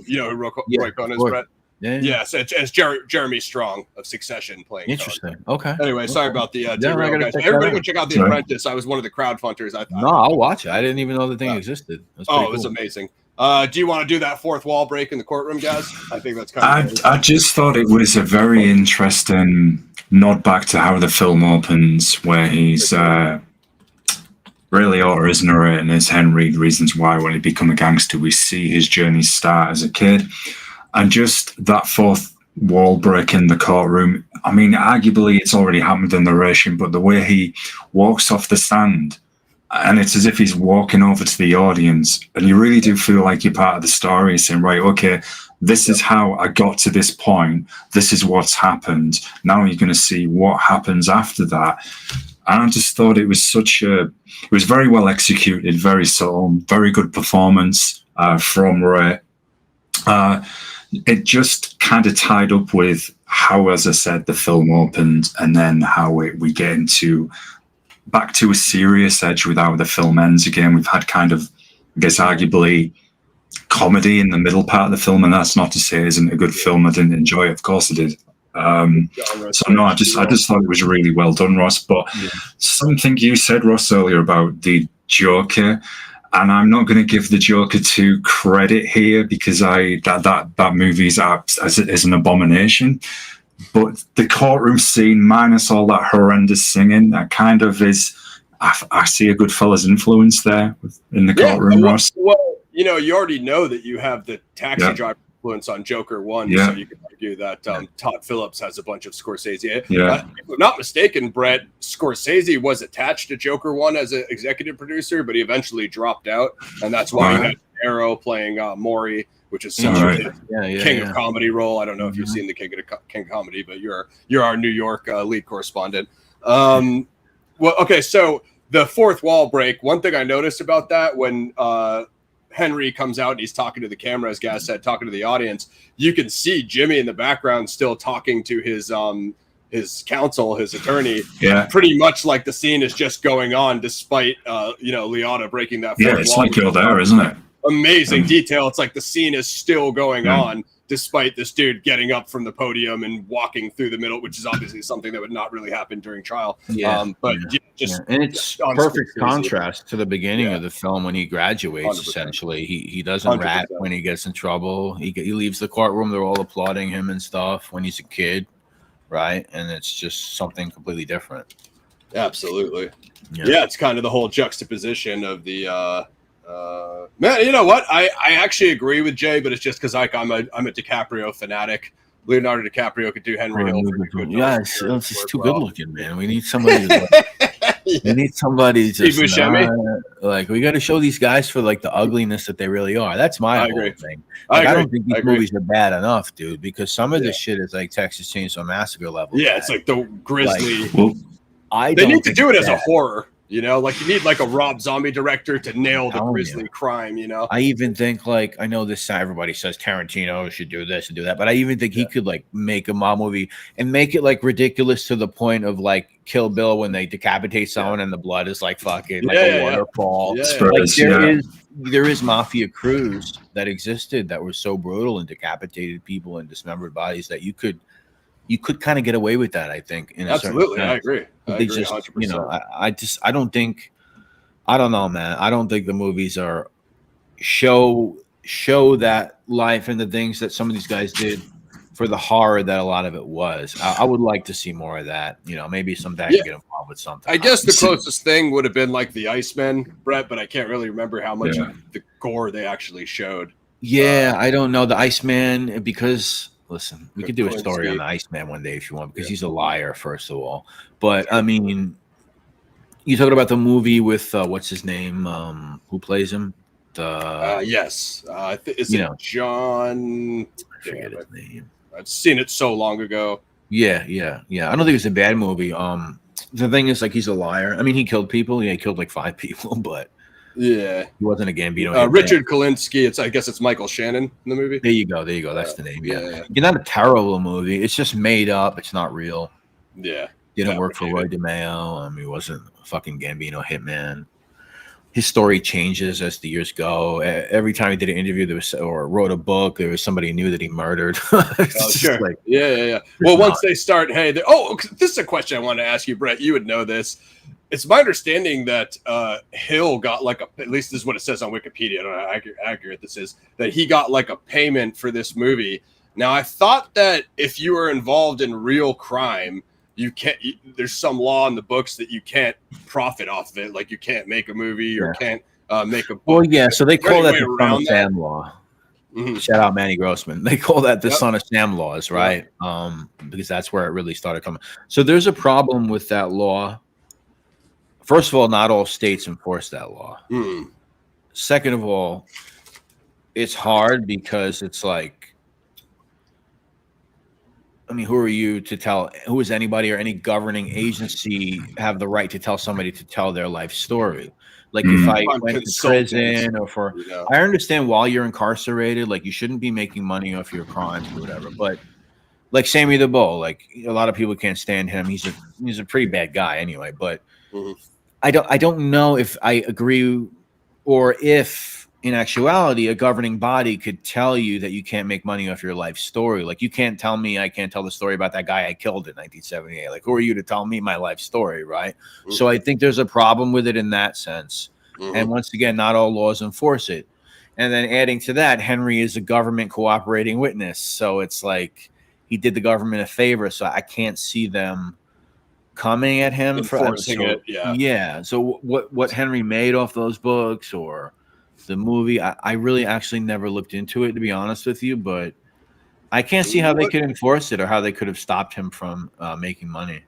You know who Roy Cohn is, Brett? Yeah. Yes, it's Jeremy Strong of Succession playing. Interesting. Okay. Anyway, sorry about the derail, guys. Everybody go check out The Apprentice. I was one of the crowdfunters. No, I'll watch it. I didn't even know the thing existed. It was amazing. Do you want to do that fourth wall break in the courtroom, guys? I think that's kind of. I just thought it was a very interesting nod back to how the film opens, where he's really or is narrating as Henry the reasons why when he become a gangster. We see his journey start as a kid. And just that fourth wall break in the courtroom, I mean, arguably it's already happened in the narration, but the way he walks off the stand, and it's as if he's walking over to the audience, and you really do feel like you're part of the story, saying, right, okay, this is how I got to this point. This is what's happened. Now you're going to see what happens after that. And I just thought it was it was very well executed, very subtle, very good performance from Ray. It just kind of tied up with how, as I said, the film opened, and then how we get into back to a serious edge with how the film ends. Again, we've had kind of, I guess, arguably comedy in the middle part of the film, and that's not to say it isn't a good film. I didn't enjoy it. Of course I did. So no, I just thought it was really well done, Ross. But something you said, Ross, earlier about the Joker. And I'm not going to give the Joker too credit here because that movie is an abomination. But the courtroom scene, minus all that horrendous singing, that kind of is. I see a GoodFellas influence there in the courtroom, Ross. Well, you already know that you have the Taxi Driver influence on Joker 1, so you can argue that Todd Phillips has a bunch of Scorsese. If I'm not mistaken, Brett, Scorsese was attached to Joker 1 as an executive producer, but he eventually dropped out, and that's why you had Arrow playing Maury, which is such a king of comedy role. I don't know if you've seen the King of Comedy, but you're our New York lead correspondent. Well, okay, so the fourth wall break, one thing I noticed about that when Henry comes out and he's talking to the camera, as Gaz said, talking to the audience, you can see Jimmy in the background still talking to his counsel, his attorney, pretty much like the scene is just going on despite Liotta breaking that fourth wall. It's like you're there, isn't it? Amazing detail. It's like the scene is still going on despite this dude getting up from the podium and walking through the middle, which is obviously something that would not really happen during trial. And it's perfect contrast to the beginning of the film when he graduates. 100%. Essentially, he doesn't 100%. Rap when he gets in trouble. He leaves the courtroom. They're all applauding him and stuff when he's a kid, right? And it's just something completely different. Absolutely. Yeah, it's kind of the whole juxtaposition of the. Man, you know what? I actually agree with Jay, but it's just because I'm a DiCaprio fanatic. Leonardo DiCaprio could do Henry Hill. It's just too good looking, man. We need somebody. We need somebody just we got to show these guys for like the ugliness that they really are. That's my whole thing. I don't think these movies are bad enough, dude, because some of this shit is like Texas Chainsaw Massacre level. Yeah, it's like the grisly. They need to do it as a horror. You need like a Rob Zombie director to nail the grisly crime, I even think I know this, everybody says Tarantino should do this and do that, but I even think he could make a mob movie and make it ridiculous to the point of Kill Bill when they decapitate someone and the blood is fucking a waterfall. There is mafia crews that existed that were so brutal and decapitated people and dismembered bodies that you could kind of get away with that, I think. Absolutely, I agree. I agree 100%. I don't know, man. I don't think the movies are show that life and the things that some of these guys did for the horror that a lot of it was. I would like to see more of that. Maybe someday I can get involved involved with something. I guess the closest thing would have been like the Iceman, Brett, but I can't really remember how much of the gore they actually showed. Yeah, I don't know the Iceman because listen, we could do a Kolinsky. story on the Iceman one day if you want because he's a liar first of all. But I mean, you talking about the movie with what's his name? Who plays him? Yes, is it John? I forget his name. I've seen it so long ago. Yeah. I don't think it's a bad movie. The thing is, like, he's a liar. I mean, he killed people. Yeah, he killed like 5 people, but yeah, he wasn't a Gambino. Richard Kolinsky. I guess it's Michael Shannon in the movie. There you go. That's the name. Yeah. It's not a terrible movie. It's just made up. It's not real. Yeah. Didn't work for Roy DeMeo. He wasn't a fucking Gambino hitman. His story changes as the years go. Every time he did an interview, or wrote a book, there was somebody new that he murdered. Sure. Like, yeah. Well, once they start, this is a question I wanted to ask you, Brett. You would know this. It's my understanding that Hill got like at least this is what it says on Wikipedia. I don't know how accurate this is, that he got like a payment for this movie. Now, I thought that if you were involved in real crime, there's some law in the books that you can't profit off of it. Like you can't make a movie or can't make a book. Well, yeah. So they call that the Son of Sam law. Mm-hmm. Shout out Manny Grossman. They call that the Son of Sam laws, right? Because that's where it really started coming. So there's a problem with that law. First of all, not all states enforce that law. Second of all, it's hard because it's like, I mean, who are you to tell? Who is anybody or any governing agency have the right to tell somebody to tell their life story? Like if I went to prison or I understand while you're incarcerated, like you shouldn't be making money off your crimes or whatever. But like Sammy the Bull, like a lot of people can't stand him. He's a pretty bad guy anyway. But I don't know if I agree or if in actuality, a governing body could tell you that you can't make money off your life story. Like you can't tell me I can't tell the story about that guy I killed in 1978. Like who are you to tell me my life story, right? So I think there's a problem with it in that sense. And once again, not all laws enforce it. And then adding to that, Henry is a government cooperating witness. So it's like he did the government a favor. So I can't see them coming at him enforcing for it. Yeah. So what Henry made off those books or the movie, I really actually never looked into it, to be honest with you, but I can't see how they could enforce it or how they could have stopped him from making money.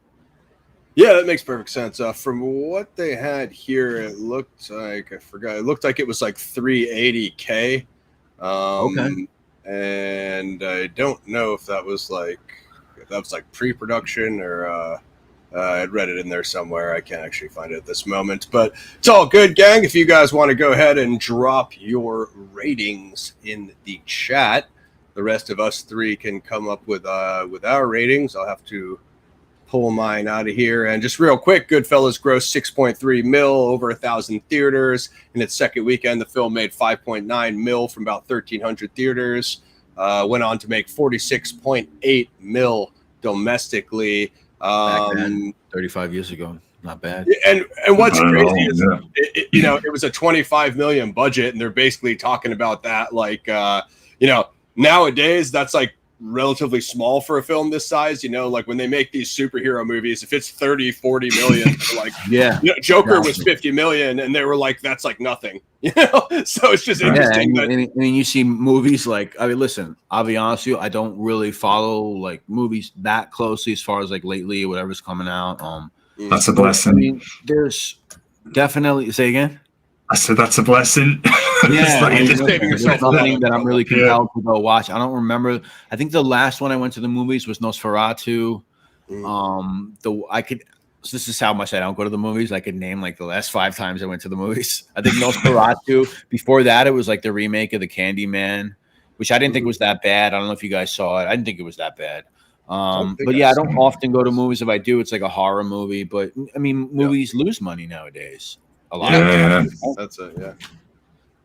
Yeah, that makes perfect sense. From what they had here, it looked like, I forgot, it looked like it was like $380K. Okay. And I don't know if that was like pre-production or I'd read it in there somewhere. I can't actually find it at this moment, but it's all good, gang. If you guys want to go ahead and drop your ratings in the chat, the rest of us three can come up with our ratings. I'll have to pull mine out of here. And just real quick, GoodFellas grossed 6.3 mil, over 1,000 theaters. In its second weekend, the film made 5.9 mil from about 1,300 theaters. Went on to make 46.8 mil domestically. Back then, 35 years ago, not bad. And what's crazy is, it was a 25 million budget, and they're basically talking about that like, nowadays that's like relatively small for a film this size. Like when they make these superhero movies, if it's 30, 40 million, they're like, Joker was 50 million, and they were like, that's like nothing. So it's just interesting. I mean, you see movies like, I mean, listen, I'll be honest with you, I don't really follow like movies that closely as far as like lately, whatever's coming out. That's a blessing. I mean, there's definitely, say again? I said that's a blessing. Yeah, there's nothing that I'm really compelled to go watch. I don't remember. I think the last one I went to the movies was Nosferatu. This is how much I don't go to the movies. I could name like the last 5 times I went to the movies. I think Nosferatu. Before that, it was like the remake of the Candyman, which I didn't think was that bad. I don't know if you guys saw it. I didn't think it was that bad. But yeah, I don't often go to movies. If I do, it's like a horror movie. But I mean, movies lose money nowadays. A lot. That's it.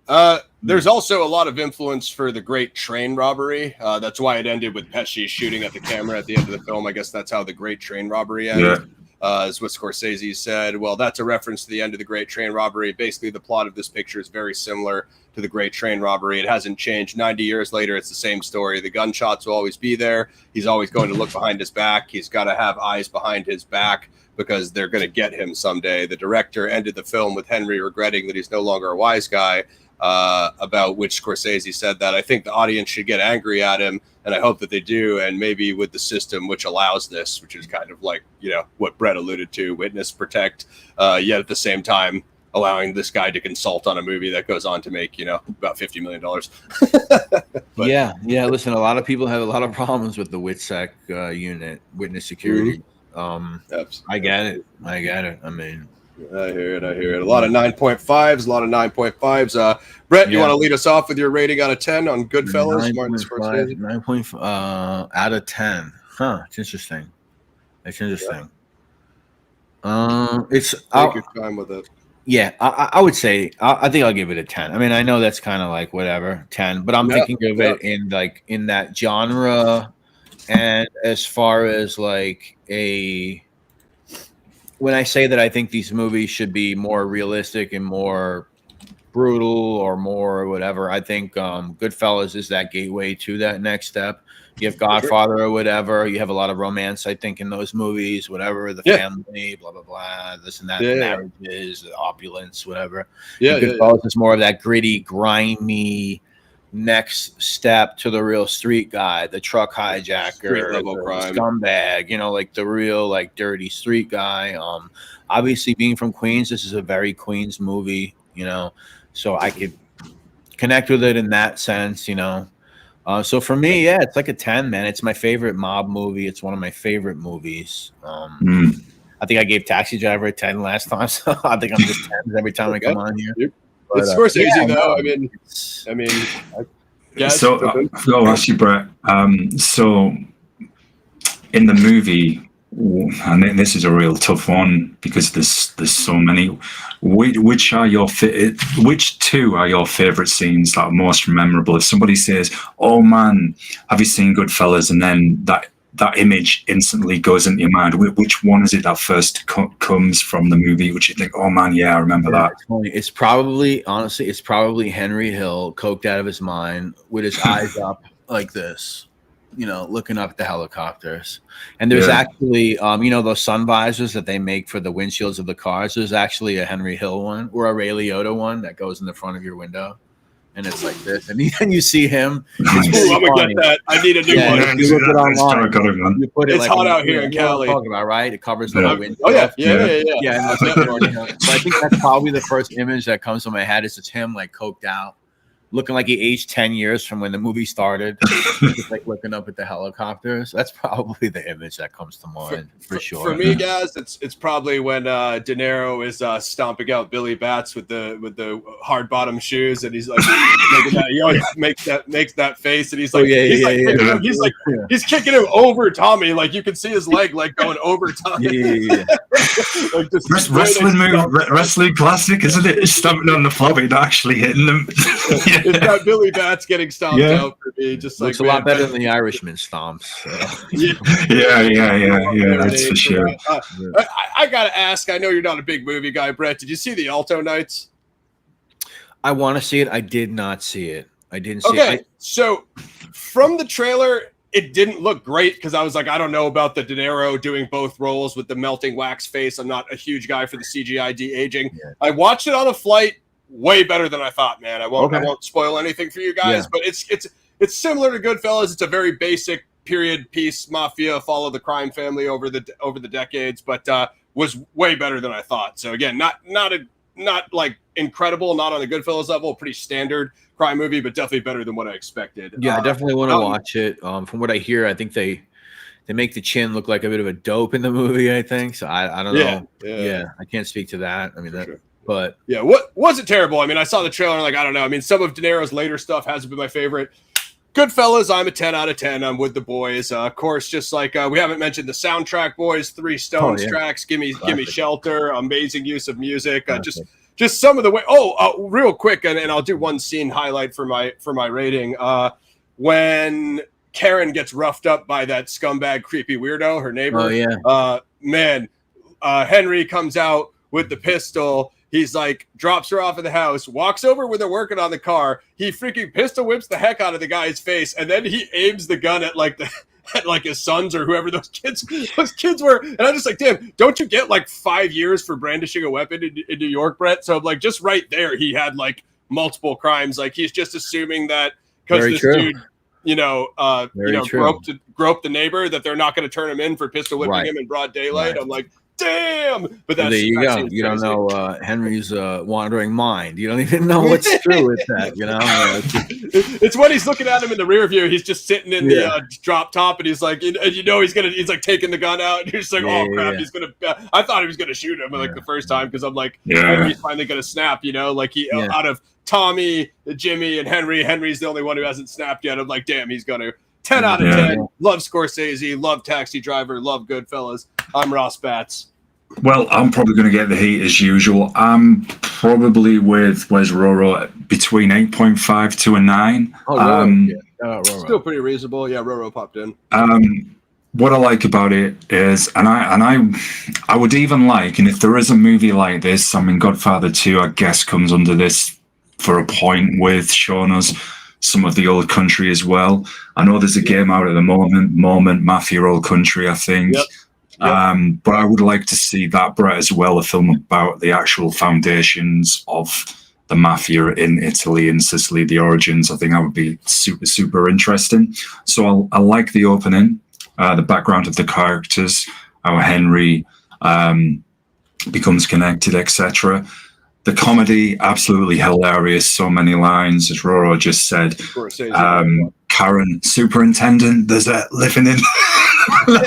Yeah. There's also a lot of influence for the Great Train Robbery. That's why it ended with Pesci shooting at the camera at the end of the film. I guess that's how the Great Train Robbery ended. is what Scorsese said. Well, that's a reference to the end of the Great Train Robbery. Basically, the plot of this picture is very similar to the Great Train Robbery. It hasn't changed. 90 years later, it's the same story. The gunshots will always be there. He's always going to look behind his back. He's got to have eyes behind his back because they're going to get him someday. The director ended the film with Henry regretting that he's no longer a wise guy, about which Scorsese said that I think the audience should get angry at him, and I hope that they do, and maybe with the system which allows this, which is kind of like, you know, what Brett alluded to, witness, protect, yet at the same time allowing this guy to consult on a movie that goes on to make, you know, about $50 million. Yeah. Listen, a lot of people have a lot of problems with the WITSEC unit, witness security. I get it. I mean, I hear it. A lot of 9.5s, Brett, you want to lead us off with your rating out of 10 on GoodFellas? 9.5 out of 10. Huh. It's interesting. It's interesting. It's take your time with it. Yeah, I would say I think I'll give it a 10. I mean, I know that's kind of like whatever 10, but I'm thinking of it in that genre, and as far as like when I say that I think these movies should be more realistic and more brutal or more whatever, I think GoodFellas is that gateway to that next step. You have Godfather or whatever. You have a lot of romance, I think, in those movies, whatever, the family, blah, blah, blah, this and that, marriages, the opulence, whatever. GoodFellas is more of that gritty, grimy next step to the real street guy, the truck hijacker, level crime scumbag, you know, like the real, like, dirty street guy. Obviously, being from Queens, this is a very Queens movie, you know, so I could connect with it in that sense, you know. So for me, it's like a 10, man. It's my favorite mob movie. It's one of my favorite movies. I think I gave Taxi Driver a 10 last time, so I think I'm just 10 every time I come on here. But, it's Scorsese, though. I mean, so I'll ask you, Brett. So in the movie, and this is a real tough one because there's so many. Which two are your favorite scenes that are most memorable? If somebody says, "Oh man, have you seen GoodFellas?" and then that image instantly goes into your mind, which one is it that first comes from the movie? Which you think, "Oh man, yeah, I remember that." It's probably, honestly, it's probably Henry Hill, coked out of his mind, with his eyes up like this, you know, looking up at the helicopters. And there's actually, you know, those sun visors that they make for the windshields of the cars. There's actually a Henry Hill one or a Ray Liotta one that goes in the front of your window. And it's like this. And then you see him. I'm going to get that. I need a new one. You look it online. You put it it's hot out here in Cali. Talking about, right? It covers the window. Oh, yeah. Yeah. And so I think that's probably the first image that comes to my head is it's him like coked out, looking like he aged 10 years from when the movie started, just like looking up at the helicopters. That's probably the image that comes to mind for sure. For me, guys, it's probably when De Niro is stomping out Billy Bats with the hard bottom shoes, and he's like making that, he always makes that face, and he's like, he's kicking him over Tommy, like you can see his leg like going over Tommy. Like wrestling classic, isn't it? It's stomping on the floor, but not actually hitting them. It's got Billy Bats getting stomped out for me. Just looks a lot better than the Irishman stomps. So. Yeah, that's for sure. I gotta ask. I know you're not a big movie guy, Brett. Did you see the Alto Nights? I want to see it. I did not see it. I didn't see it. Okay, so from the trailer, it didn't look great because I was like, I don't know about the De Niro doing both roles with the melting wax face. I'm not a huge guy for the CGI de-aging. Yeah. I watched it on a flight. Way better than I thought, man. I won't spoil anything for you guys, but it's similar to GoodFellas. It's a very basic period piece, mafia, follow the crime family over the decades, but was way better than I thought. So again, not like incredible, not on the GoodFellas level, pretty standard crime movie, but definitely better than what I expected. Yeah, I definitely want to watch it. From what I hear, I think they make the chin look like a bit of a dope in the movie, I think. So I don't know. Yeah, I can't speak to that. I mean, that. Sure. But yeah, what wasn't terrible. I mean, I saw the trailer and like, I don't know. I mean, some of De Niro's later stuff hasn't been my favorite. GoodFellas, I'm a 10 out of 10. I'm with the boys. Of course, just like we haven't mentioned the soundtrack, boys. 3 Stones tracks. Give me Shelter. Amazing use of music. Just some of the way. Real quick, and I'll do one scene highlight for my rating. When Karen gets roughed up by that scumbag, creepy weirdo, her neighbor. Oh yeah. Man. Henry comes out with the pistol. He's like, drops her off at the house, walks over where they're working on the car. He freaking pistol whips the heck out of the guy's face, and then he aims the gun at like his sons or whoever those kids were. And I'm just like, damn, don't you get like 5 years for brandishing a weapon in New York, Brett? So like, just right there, he had like multiple crimes. Like he's just assuming that because this dude, groped the neighbor, that they're not going to turn him in for pistol whipping him in broad daylight. I'm like, damn. But that's, there you go. You don't know Henry's wandering mind. You don't even know what's true with that. It's when he's looking at him in the rear view. He's just sitting in the drop top, and he's like, and he's like taking the gun out, and he's like, oh crap, he's gonna. I thought he was gonna shoot him like the first time, because I'm like, Henry's finally gonna snap. Like he out of Tommy, Jimmy, and Henry's the only one who hasn't snapped yet. I'm like, damn, he's gonna. 10 out of 10. Love Scorsese. Love Taxi Driver. Love Goodfellas. I'm Ross Batts. Well, I'm probably going to get the heat as usual. I'm probably with, where's Roro, between 8.5 to a 9. Still pretty reasonable. Yeah, Roro popped in. What I like about it is, and I would even like, and if there is a movie like this, I mean, Godfather 2, I guess, comes under this for a point, with showing us some of the old country as well. I know there's a game out at the moment, Mafia Old Country, I think. Yep. But I would like to see that, Brett, as well, a film about the actual foundations of the mafia in Italy and Sicily, the origins. I think that would be super, super interesting. So I like the opening, the background of the characters, how Henry becomes connected, etc. The comedy, absolutely hilarious. So many lines, as Roro just said. Karen, superintendent, there's a living in.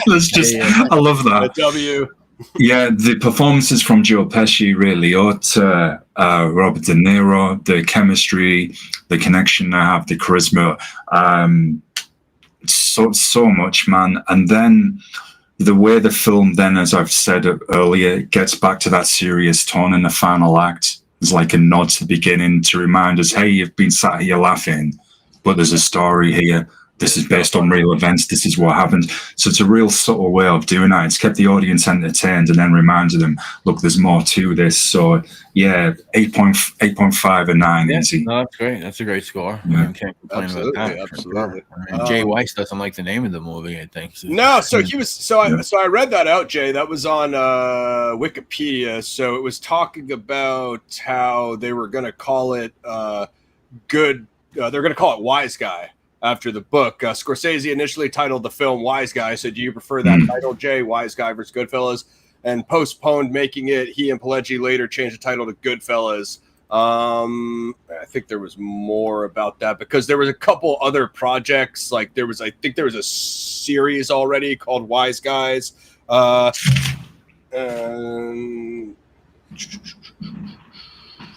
There's just, I love that. Yeah, the performances from Joe Pesci, Ray Liotta, Robert De Niro, the chemistry, the connection I have, the charisma, so much, man. And then the way the film then, as I've said earlier, gets back to that serious tone in the final act. It's like a nod to the beginning to remind us, hey, you've been sat here laughing, but there's a story here. This is based on real events. This is what happened. So it's a real subtle way of doing that. It's kept the audience entertained and then reminded them, look, there's more to this. So, yeah, 8.5 and 9, easy. No, that's great. That's a great score. Yeah. I can't complain about that. Absolutely. Jay Weiss doesn't like the name of the movie, I think. So. No, so he was. So I read that out, Jay. That was on Wikipedia. So it was talking about how they were going to call it good. They're going to call it Wise Guy after the book. Scorsese initially titled the film Wise Guy. So do you prefer that title, Jay? Wise Guy versus Goodfellas? And postponed making it. He and Pileggi later changed the title to Goodfellas. I think there was more about that because there was a couple other projects. Like I think there was a series already called Wise Guys.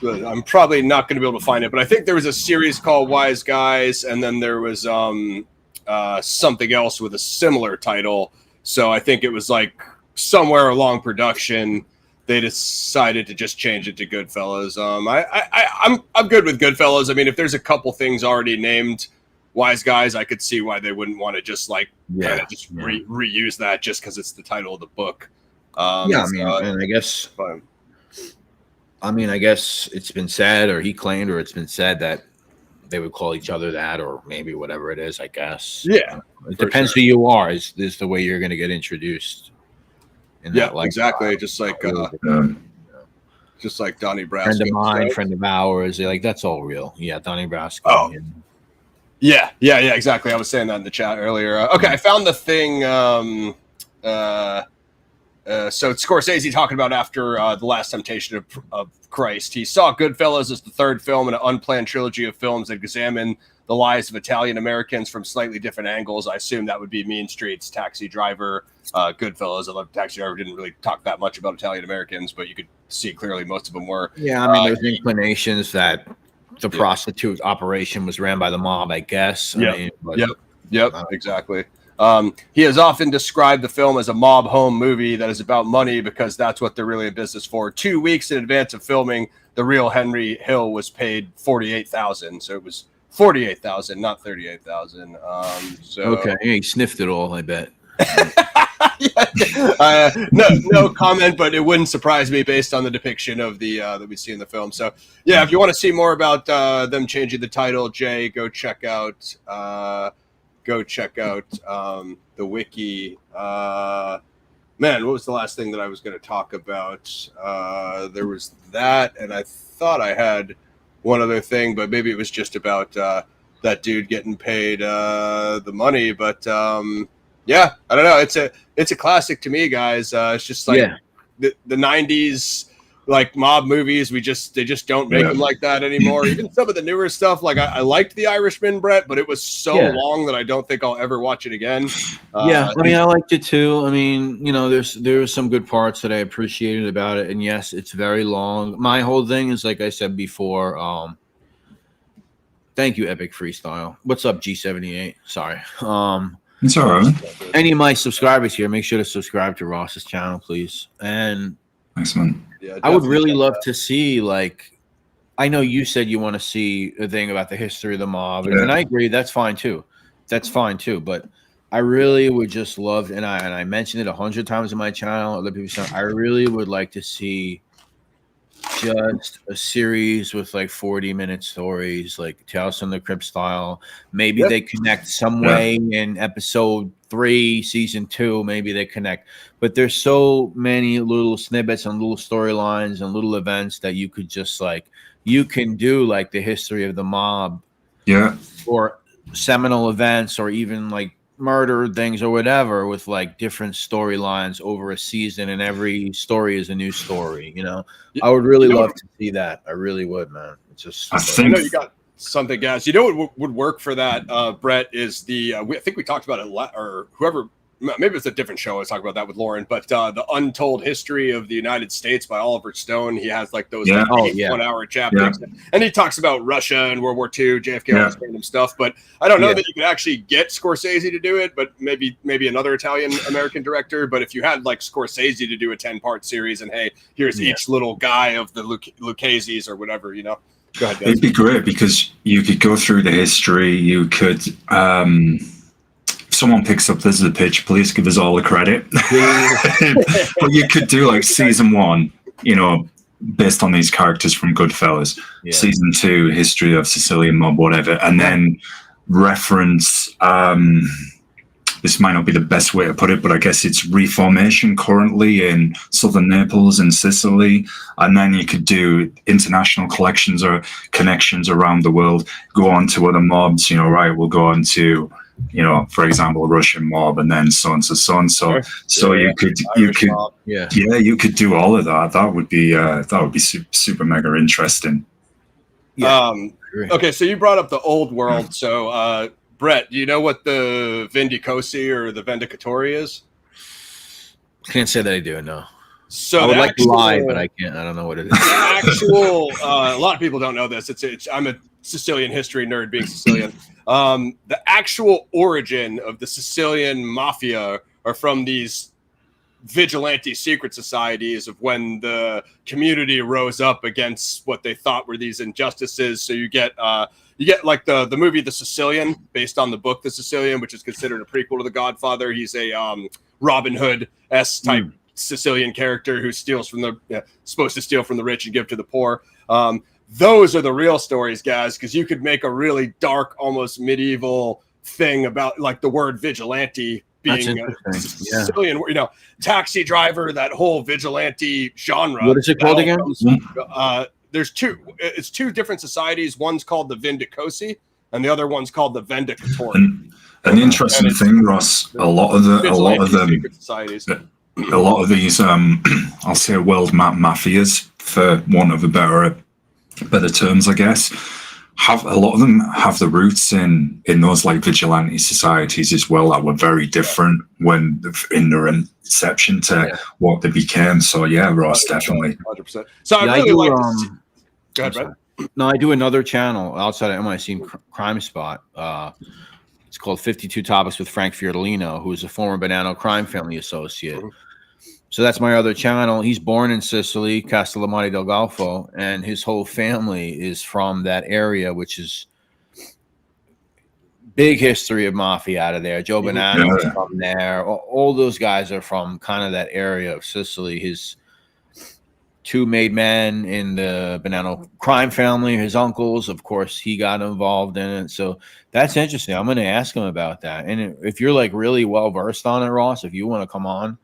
I'm probably not going to be able to find it, but I think there was a series called Wise Guys, and then there was something else with a similar title. So I think it was like somewhere along production, they decided to just change it to Goodfellas. I'm good with Goodfellas. I mean, if there's a couple things already named Wise Guys, I could see why they wouldn't want to just reuse that just because it's the title of the book. And I guess. I guess it's been said, or he claimed, or it's been said that they would call each other that, or maybe whatever it is, I guess. Yeah. It depends who you are, is the way you're going to get introduced. Exactly. Just like Donnie Brasco. Friend of mine, friend of ours. Like, that's all real. Yeah, Donnie Brasco. Oh. Yeah, exactly. I was saying that in the chat earlier. Okay, I found the thing. So it's Scorsese talking about after The Last Temptation of Christ. He saw Goodfellas as the third film in an unplanned trilogy of films that examine the lives of Italian Americans from slightly different angles. I assume that would be Mean Streets, Taxi Driver, Goodfellas. I love Taxi Driver. Didn't really talk that much about Italian Americans, but you could see clearly most of them were. Yeah, there's inclinations that the prostitute operation was ran by the mob, I guess. Exactly. He has often described the film as a mob home movie that is about money because that's what they're really in business for. 2 weeks in advance of filming, the real Henry Hill was paid $48,000. So it was $48,000, not $38,000. Okay, he sniffed it all, I bet. No comment, but it wouldn't surprise me based on the depiction of the that we see in the film. So yeah, if you want to see more about them changing the title, Jay, go check out the wiki. Man, what was the last thing that I was going to talk about? There was that, and I thought I had one other thing, but maybe it was just about that dude getting paid the money. But yeah, I don't know. It's a classic to me, guys. It's just like the 90s, like mob movies. They just don't make them like that anymore. Even some of the newer stuff, like I liked The Irishman, Brett, but it was so long that I don't think I'll ever watch it again. I mean, I liked it too. I mean, you know, there were some good parts that I appreciated about it, and yes, it's very long. My whole thing is, like I said before, thank you, Epic Freestyle. What's up, G78? Sorry. It's all right. Any of my subscribers here, make sure to subscribe to Ross's channel, please. And excellent. Yeah, I would really love to see, like, I know you said you want to see a thing about the history of the mob, and I agree, that's fine too. But I really would just love, and I mentioned it 100 times in my channel. Other people say I really would like to see just a series with like 40-minute stories, like Tales from the Crypt style. Maybe they connect some way in episode 3, season 2. Maybe they connect, but there's so many little snippets and little storylines and little events that you could just you can do like the history of the mob, or seminal events, or even like murder things or whatever, with like different storylines over a season, and every story is a new story. You know, I would really love to see that. I really would, man. It's just I know you got something, guys. You know what would work for that, Brett, is I think we talked about it, or whoever. Maybe it's a different show. I was talking about that with Lauren, but the Untold History of the United States by Oliver Stone. He has like those 1-hour chapters, and he talks about Russia and World War II, JFK, all this random stuff. But I don't know that you could actually get Scorsese to do it, but maybe another Italian American director. But if you had like Scorsese to do a 10-part series, and hey, here's each little guy of the Lucchese's or whatever, you know. Go ahead, guys. It'd be great because you could go through the history. You could. Someone picks up this as a pitch, please give us all the credit. But you could do like season 1, you know, based on these characters from GoodFellas. Season 2, history of Sicilian mob, whatever, and then reference. This might not be the best way to put it, but I guess it's reformation currently in southern Naples and Sicily, and then you could do international collections or connections around the world. Go on to other mobs, you know, right? We'll go on to, you know, for example, Russian mob, and then so on so on. So you could you could do all of that. That would be super mega interesting. Okay, so you brought up the old world. So Brett, do you know what the Vendicosi or the Vendicatori is? Can't say that I do. No. So I would like to lie, but I can't. I don't know what it is. A lot of people don't know this. I'm a Sicilian history nerd, being Sicilian. The actual origin of the Sicilian Mafia are from these vigilante secret societies of when the community rose up against what they thought were these injustices. So you get like the movie The Sicilian, based on the book The Sicilian, which is considered a prequel to The Godfather. He's a Robin Hood-esque type Sicilian character who steals from supposed to steal from the rich and give to the poor. Those are the real stories, guys, because you could make a really dark, almost medieval thing about like the word vigilante being Sicilian, you know, taxi driver, that whole vigilante genre. What is it called again? There's two. It's two different societies. One's called the Vendicosi, and the other one's called the Vendicatori. An interesting thing, Ross. A lot of these, I'll say, world mafias, for want of a better terms, I guess, a lot of them have the roots in those like vigilante societies as well, that were very different when in their inception to what they became. So yeah, Ross, definitely. 100%. So I really like this. Go ahead, Brett. No, I do another channel outside of NYC Crime Spot. It's called 52 Topics with Frank Fiordolino, who is a former Bonanno crime family associate. So that's my other channel. He's born in Sicily, Castellammare del Golfo, and his whole family is from that area, which is big history of mafia out of there. Joe Bonanno is from there. All those guys are from kind of that area of Sicily. His two made men in the Bonanno crime family, his uncles, of course, he got involved in it. So that's interesting. I'm going to ask him about that. And if you're like really well versed on it, Ross, if you want to come on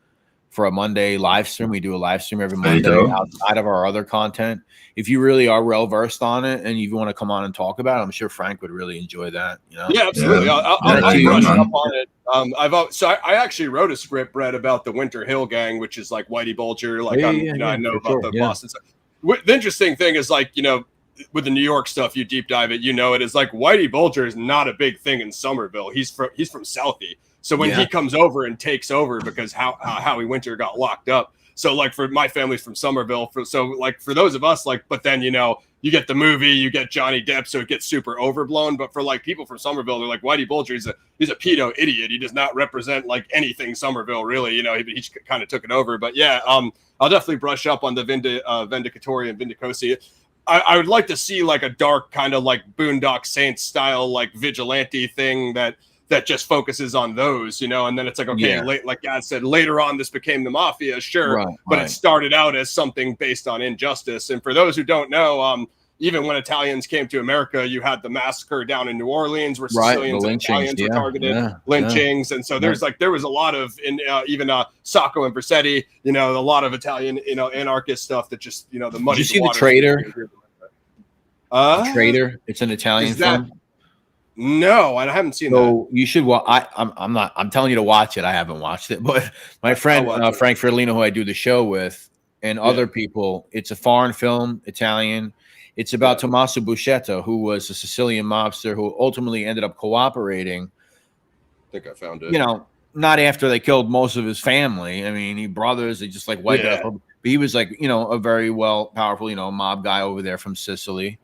for a Monday live stream, we do a live stream every Monday outside of our other content. If you really are well versed on it and you want to come on and talk about it, I'm sure Frank would really enjoy that. You know? Yeah, absolutely. I'll brush up on it. I actually wrote a script, Brett, about the Winter Hill Gang, which is like Whitey Bulger. Like I know about the Boston stuff. The interesting thing is, like, you know, with the New York stuff, you deep dive it, you know, it is like Whitey Bulger is not a big thing in Somerville. He's from Southie. So when he comes over and takes over, because Howie Winter got locked up. So like for my family's from Somerville. So like for those of us, like, but then, you know, you get the movie, you get Johnny Depp, so it gets super overblown. But for like people from Somerville, they're like, Whitey Bulger, he's a pedo idiot. He does not represent like anything Somerville, really. You know, he kind of took it over. But yeah, I'll definitely brush up on the Vendicatori and Vendicosi. I would like to see like a dark kind of like Boondock Saints style like vigilante thing that just focuses on those, you know, and then it's like, okay, like Gad said, later on this became the mafia, sure, but it started out as something based on injustice. And for those who don't know, even when Italians came to America, you had the massacre down in New Orleans where Sicilians and Italians were targeted, lynchings, and so there was a lot of even Sacco and Vercetti, you know, a lot of Italian, you know, anarchist stuff that just, you know, the muddy. Did you see The Traitor? Traitor. It's an Italian film. No, I haven't seen that. So you should watch. I'm telling you to watch it. I haven't watched it, but my friend Frank Ferlino, who I do the show with, and other people, it's a foreign film, Italian. It's about Tommaso Buscetta, who was a Sicilian mobster who ultimately ended up cooperating. I think I found it. You know, not after they killed most of his family. I mean, they just like wiped out. But he was like, you know, a very powerful, you know, mob guy over there from Sicily.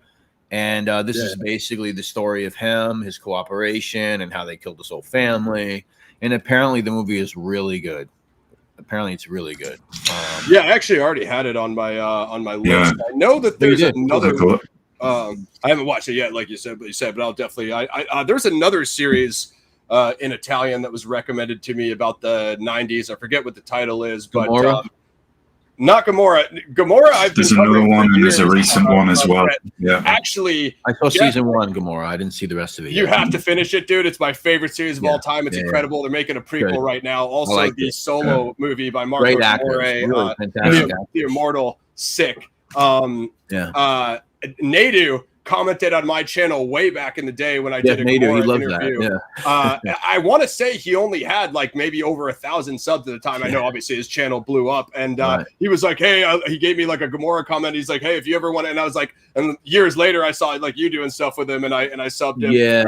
And this is basically the story of him, his cooperation, and how they killed his whole family. And apparently the movie is really good. Apparently it's really good. I actually already had it on my list. I know that there's another. I haven't watched it yet, like you said, but I'll definitely. There's another series in Italian that was recommended to me about the 90s. I forget what the title is, but. Not Gomorrah. Gomorrah, there's another one, and there's a recent one as well. Yeah. Actually, I saw season 1, Gomorrah. I didn't see the rest of it. You have to finish it, dude. It's my favorite series of all time. It's incredible. They're making a prequel right now. Also, the solo movie by Marco Amore, The Immortal, sick. Nadu commented on my channel way back in the day when I did a Gomorrah interview. I want to say he only had like maybe over 1,000 subs at the time. I know obviously his channel blew up, and he was like, hey, he gave me like a Gomorrah comment. He's like, hey, if you ever want to, and I was like, and years later I saw like you doing stuff with him, and I subbed him. I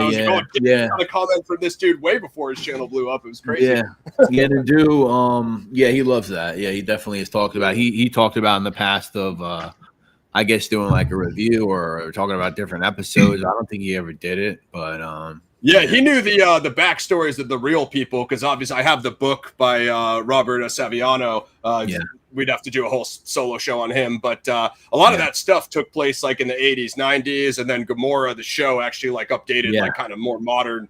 got a comment from this dude way before his channel blew up. It was crazy. He loves that. Yeah, he definitely has talked about. He talked about in the past of I guess doing like a review or talking about different episodes. I don't think he ever did it, but he knew the backstories of the real people, because obviously I have the book by Robert Saviano. We'd have to do a whole solo show on him, but a lot of that stuff took place like in the 80s, 90s, and then Gomorrah, the show, actually like updated like kind of more modern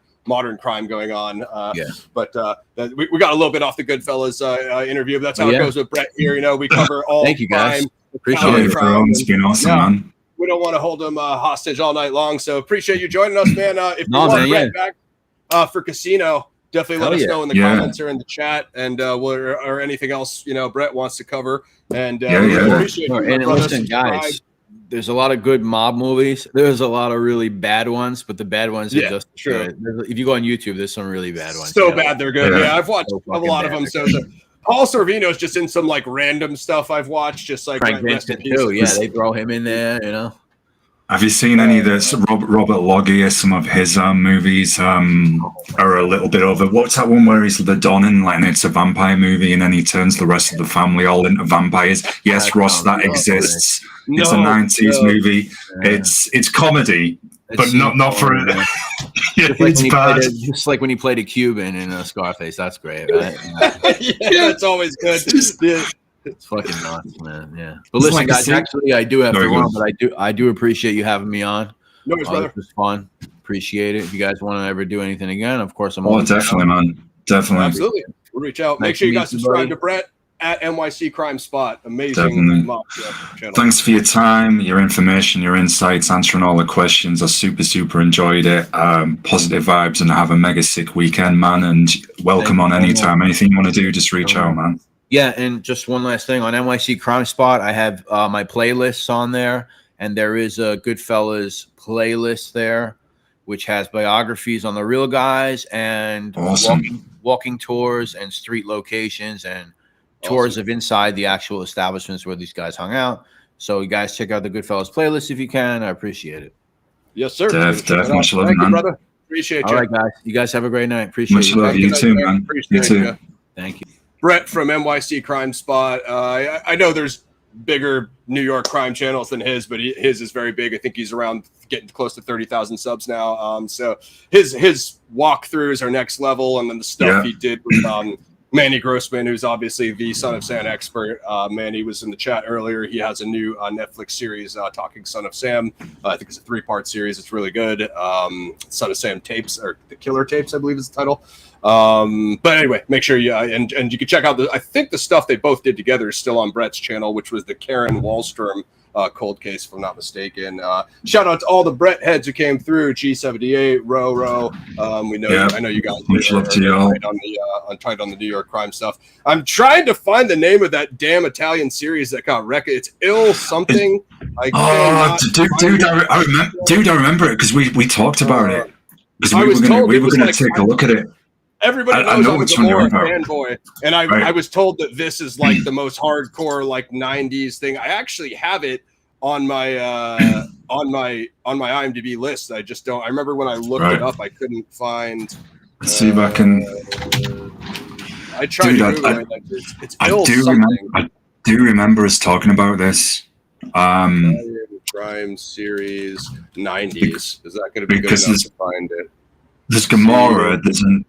crime going on. But we got a little bit off the GoodFellas interview, but that's how it goes with Brett here. You know, we cover all Thank you guys. crime. Appreciate it. It's been awesome, man. We don't want to hold them hostage all night long, so appreciate you joining us, man. If you want Brett back for Casino, definitely let us know in the comments or in the chat, and or anything else Brett wants to cover. And we appreciate you. And listen, guys, there's a lot of good mob movies. There's a lot of really bad ones, but the bad ones are just good. If you go on YouTube, there's some really bad ones. So bad they're good. Yeah, I've watched a lot of them. So Paul Sorvino's just in some like random stuff I've watched, just like Frank Vincent too. Yeah, they throw him in there, Have you seen any of this? Robert Loggia, some of his movies are a little bit over. What's that one where he's the Don and it's a vampire movie, and then he turns the rest of the family all into vampires? Yes, Ross, that exists. It's a 90s movie. It's comedy, but not for it. It's bad. Just like when he played a Cuban in Scarface. That's great, right? That's always good. It's fucking nuts, man. Yeah. But listen, guys, actually, I do have to run, but I do appreciate you having me on. No worries, brother. This was fun. appreciate it. If you guys want to ever do anything again, of course, I'm Oh, definitely, man. Definitely. Absolutely. We'll reach out. Make sure you guys subscribe to Brett at NYC Crime Spot. Amazing mafia channel. Thanks for your time, your information, your insights, answering all the questions. I super enjoyed it. Positive vibes, and have a mega sick weekend, man. And welcome on anytime. Anything you want to do, just reach out, man. Yeah, and just one last thing on NYC Crime Spot, I have my playlists on there, and there is a GoodFellas playlist there, which has biographies on the real guys and walking tours and street locations and tours of inside the actual establishments where these guys hung out. So you guys check out the GoodFellas playlist if you can. I appreciate it. Yes, sir. Def, much love, man. Brother. Appreciate you. All right, guys. You guys have a great night. Appreciate you. Much love. You too, man. You too. Thank you. Brett from NYC Crime Spot. I know there's bigger New York crime channels than his, but his is very big. I think he's around getting close to 30,000 subs now. So his walkthroughs are next level, and then the stuff he did with Manny Grossman, who's obviously the Son of Sam expert. Manny was in the chat earlier. He has a new Netflix series, Talking Son of Sam. I think it's a 3-part series. It's really good. Son of Sam tapes, or the Killer Tapes, I believe is the title. But anyway, make sure you and you can check out I think the stuff they both did together is still on Brett's channel, which was the Karen Wallstrom cold case, if I'm not mistaken. Shout out to all the Brett heads who came through. G78, Ro. We know, I know you guys are tight on the New York crime stuff. I'm trying to find the name of that damn Italian series that got wrecked. It's ill something. Dude, I remember it because we talked about it. Because we were going to take a look at it. Everybody knows I was a Gamora fanboy, and I was told that this is like the most hardcore like '90s thing. I actually have it on my IMDb list. I just don't. I remember when I looked it up, I couldn't find. Let's see if I can. I tried to Google it. It's I do remember us talking about this. Crime series '90s. Is that going to be good enough to find it? There's Gamora.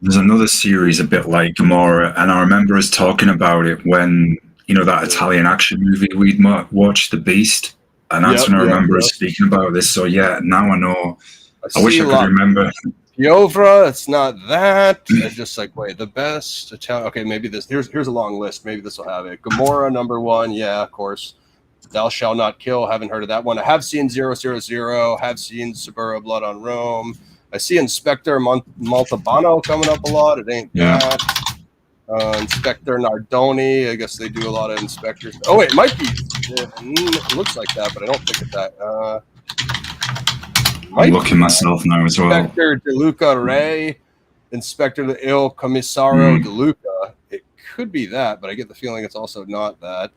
There's another series a bit like Gamora, and I remember us talking about it when that Italian action movie we'd watched, The Beast, and that's when I remember us speaking about this. So now I know. I wish I could remember. Piovra, it's not that. It's just like wait, the best Italian. Okay, maybe this. Here's a long list. Maybe this will have it. Gamora #1. Yeah, of course. Thou Shalt Not Kill. Haven't heard of that one. I have seen 000. Have seen Suburra Blood on Rome. I see Inspector Montalbano coming up a lot. It ain't that. Inspector Nardoni. I guess they do a lot of inspectors. Oh, wait, it might be. It looks like that, but I don't think it's that. I'm looking myself now as well. Inspector De Luca Ray. Inspector Il Commissario De Luca. It could be that, but I get the feeling it's also not that.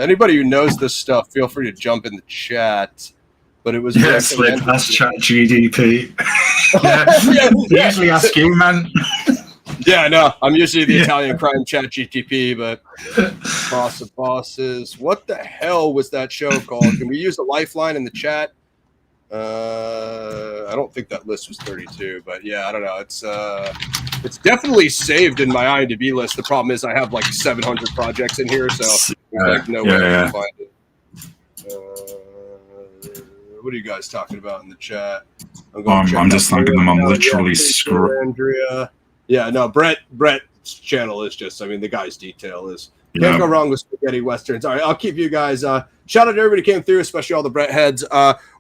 Anybody who knows this stuff, feel free to jump in the chat. But it was that's chat GDP. Usually ask you, man. Yeah, no, I'm usually the Italian crime chat GTP, but Boss of Bosses. What the hell was that show called? Can we use a lifeline in the chat? I don't think that list was 32, but yeah, I don't know. It's definitely saved in my IMDb list. The problem is I have like 700 projects in here, so there's like no way I can find it. What are you guys talking about in the chat? I'm just thinking them. I'm literally screwed. Andrea. Yeah, no, Brett's channel is just, the guy's detail is, can't go wrong with spaghetti westerns. All right, I'll keep you guys, shout out to everybody who came through, especially all the Brett heads.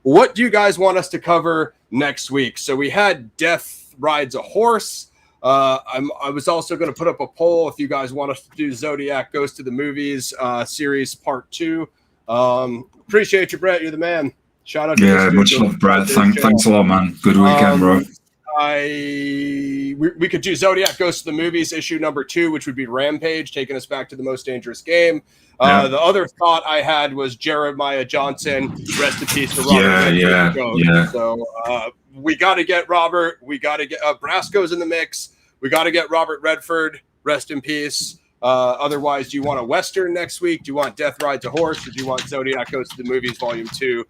What do you guys want us to cover next week? So we had Death Rides a Horse. I was also going to put up a poll if you guys want us to do Zodiac Goes to the Movies series part 2. Appreciate you, Brett. You're the man. Shout out to much love, Brad. Thanks a lot, man. Good weekend, bro. We could do Zodiac Goes to the Movies issue #2, which would be Rampage, taking us back to the Most Dangerous Game. The other thought I had was Jeremiah Johnson, rest in peace to Robert. So we got to get Robert. We got to get Brasco's in the mix. We got to get Robert Redford, rest in peace. Otherwise, do you want a Western next week? Do you want Death Rides a Horse? Or do you want Zodiac Goes to the Movies Volume 2?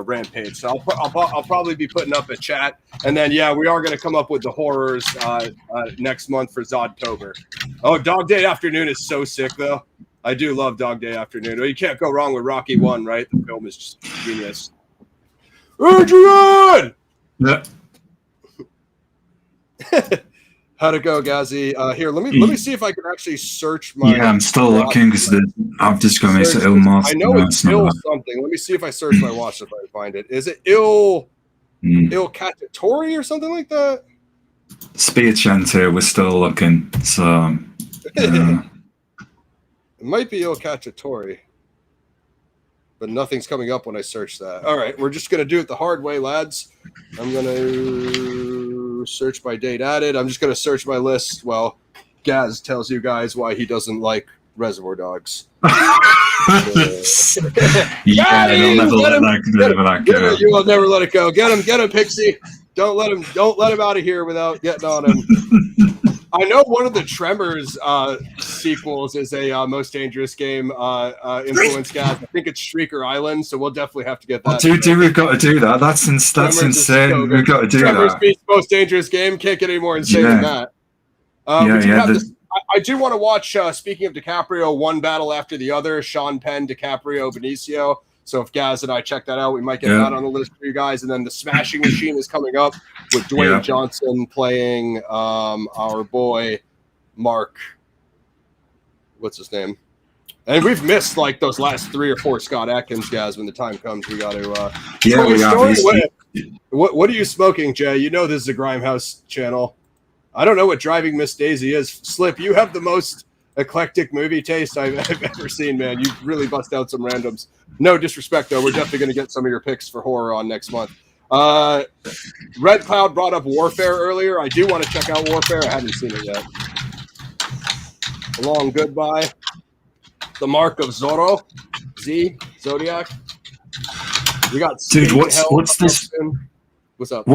Rampage. So I'll probably be putting up a chat, and then we are going to come up with the horrors next month for Zodtober. Oh, Dog Day Afternoon is so sick though. I do love Dog Day Afternoon. You can't go wrong with Rocky 1, right? The film is just genius. Adrian! Yeah. How'd it go, Gazzy? Here, let me see if I can actually search my. Yeah, I'm still looking because I've just got me ill monster. I know it's ill something. Let me see if I search my watch if I can find it. Is it ill Cacciatore or something like that? Spiacente, we're still looking. So it might be Il Cacciatore, but nothing's coming up when I search that. All right, we're just gonna do it the hard way, lads. I'm gonna search by date added. I'm just gonna search my list. Well, Gaz tells you guys why he doesn't like Reservoir Dogs. Yeah, you'll never let that go. You will never let it go. Get him, Pixie. Don't let him out of here without getting on him. I know one of the Tremors sequels is a Most Dangerous Game influence, Gaz. I think it's Shrieker Island, so we'll definitely have to get that. We've got to do that. That's insane. So we've got to do Tremors that. Beats Most Dangerous Game. Can't get any more insane than that. I do want to watch, speaking of DiCaprio, one battle after the other, Sean Penn, DiCaprio, Benicio. So if Gaz and I check that out, we might get that on the list for you guys. And then The Smashing Machine is coming up with Dwayne Johnson playing our boy Mark. What's his name? And we've missed like those last 3 or 4 Scott Adkins, Gaz. When the time comes, we got to. What are you smoking, Jay? You know this is a Grimehouse channel. I don't know what Driving Miss Daisy is. Slip, you have the most eclectic movie taste I've ever seen, man. You really bust out some randoms. No disrespect, though. We're definitely going to get some of your picks for horror on next month. Red Cloud brought up Warfare earlier. I do want to check out Warfare. I haven't seen it yet. Long Goodbye. The Mark of Zorro. Zodiac. We got dude. What's this? What's up?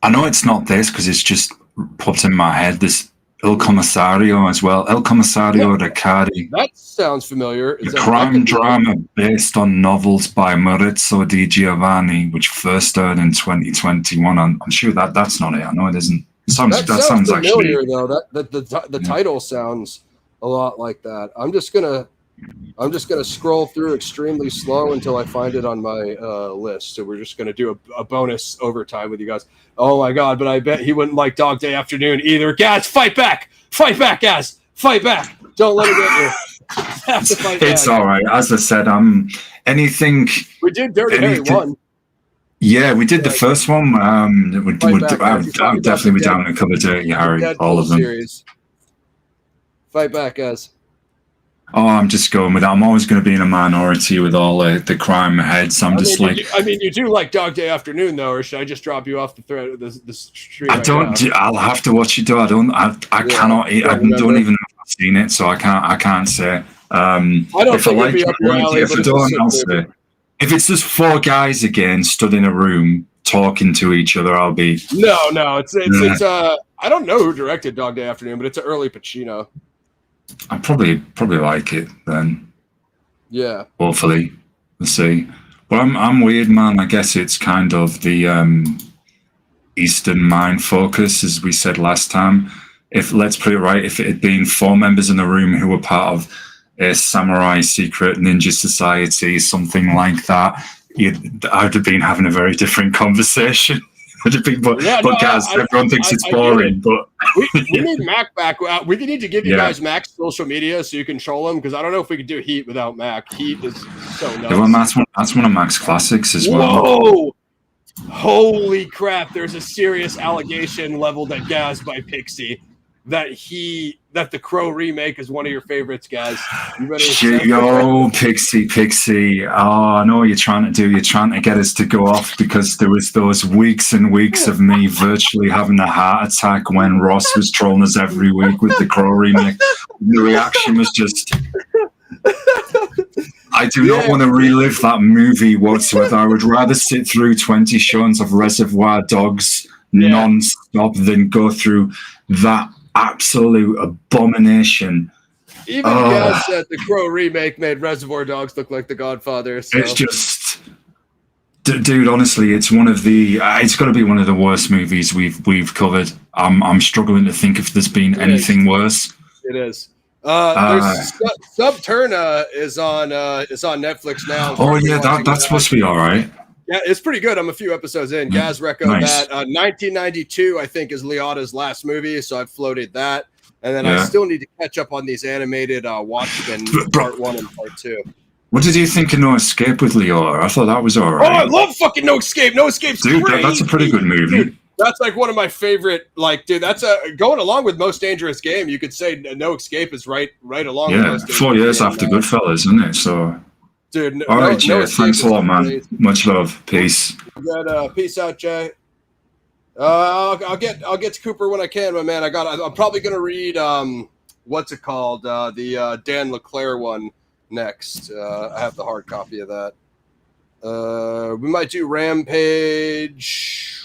I know it's not this because it's just popped in my head. This Il Commissario as well. Il Commissario Riccardi. That sounds familiar. A crime drama based on novels by Maurizio Di Giovanni, which first aired in 2021. I'm sure that's not it. I know it isn't. That sounds familiar, actually, though. The title sounds a lot like that. I'm just gonna scroll through extremely slow until I find it on my list. So we're just gonna do a bonus overtime with you guys. Oh my god! But I bet he wouldn't like Dog Day Afternoon either. Gaz, fight back, Gaz, fight back! Don't let him get you. Have to fight it's back. All right. As I said, anything. We did Dirty Harry 1. Yeah, we did the first one. I would definitely be down to cover Dirty Harry, all of them. Series. Fight back, guys. Oh, I'm just going with that. I'm always going to be in a minority with all the crime heads. You do like Dog Day Afternoon, though, or should I just drop you off the thread? The street. I'll have to watch it. Though I cannot. I don't even know if I've seen it, so I can't say. I don't think it'd be up your alley. I'll say. If it's just 4 guys again stood in a room talking to each other, I'll be. No. It's I don't know who directed Dog Day Afternoon, but it's an early Pacino. I probably like it then. Yeah. Hopefully, we'll see. But I'm weird, man. I guess it's kind of the Eastern mind focus, as we said last time. Let's put it right, if it had been 4 members in the room who were part of a samurai secret ninja society, something like that, I'd have been having a very different conversation. Guys, everyone thinks it's boring. But we need Mac back. We need to give you guys Mac's social media so you can troll him, because I don't know if we could do Heat without Mac. Heat is so nuts. Yeah, well, that's one of Mac's classics as well. Whoa! Holy crap! There's a serious allegation leveled at Gaz by Pixie that the Crow remake is one of your favorites, guys. Yo, Pixie. Oh, I know what you're trying to do. You're trying to get us to go off because there was those weeks and weeks of me virtually having a heart attack when Ross was trolling us every week with the Crow remake. The reaction was just... I do not want to relive that movie whatsoever. I would rather sit through 20 shows of Reservoir Dogs non-stop than go through that absolute abomination. Even Gaz said the Crow remake made Reservoir Dogs look like The Godfather. So. It's just, dude. Honestly, it's one of the. It's got to be one of the worst movies we've covered. I'm struggling to think if there's been anything worse. It is. Subterna is on Netflix now. Oh yeah, that's supposed to be all right. Yeah, it's pretty good. I'm a few episodes in. Gaz reco Nice. that. 1992, I think, is Liotta's last movie, so I've floated that. And then I still need to catch up on these animated Watchmen Part 1 and Part 2. What did you think of No Escape with Liotta? I thought that was all right. Oh, I love fucking No Escape. No Escape's dude, crazy. that's a pretty good movie. Dude, that's like one of my favorite. Like, dude, that's going along with Most Dangerous Game. You could say No Escape is right along. Yeah, with Most 4 years after Goodfellas, isn't it? So, dude, all right, Jay. Thanks a lot, man. Crazy. Much love. Peace. Good. Peace out, Jay. I'll get to Cooper when I can, my man. I'm probably gonna read what's it called? The Dan LeClaire one next. I have the hard copy of that. We might do Rampage.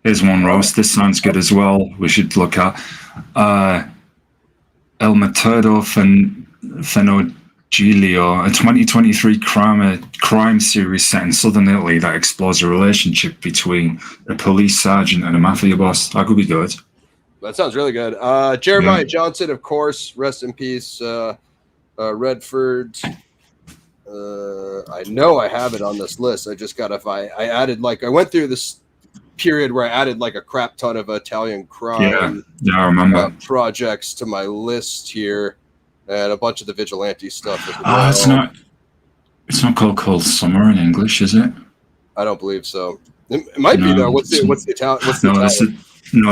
Here's one, Ross. This sounds good as well. We should look at El Metodo Fenoglio, a 2023 crime series set in southern Italy that explores a relationship between a police sergeant and a mafia boss. That could be good. That sounds really good. Jeremiah Johnson, of course. Rest in peace. Redford. I know I have it on this list. I just got I added I went through this period where I added a crap ton of Italian crime I remember projects to my list here, and a bunch of the vigilante stuff as well. It's not called Cold Summer in English, is it? I don't believe so. It might be though. What's the Italian?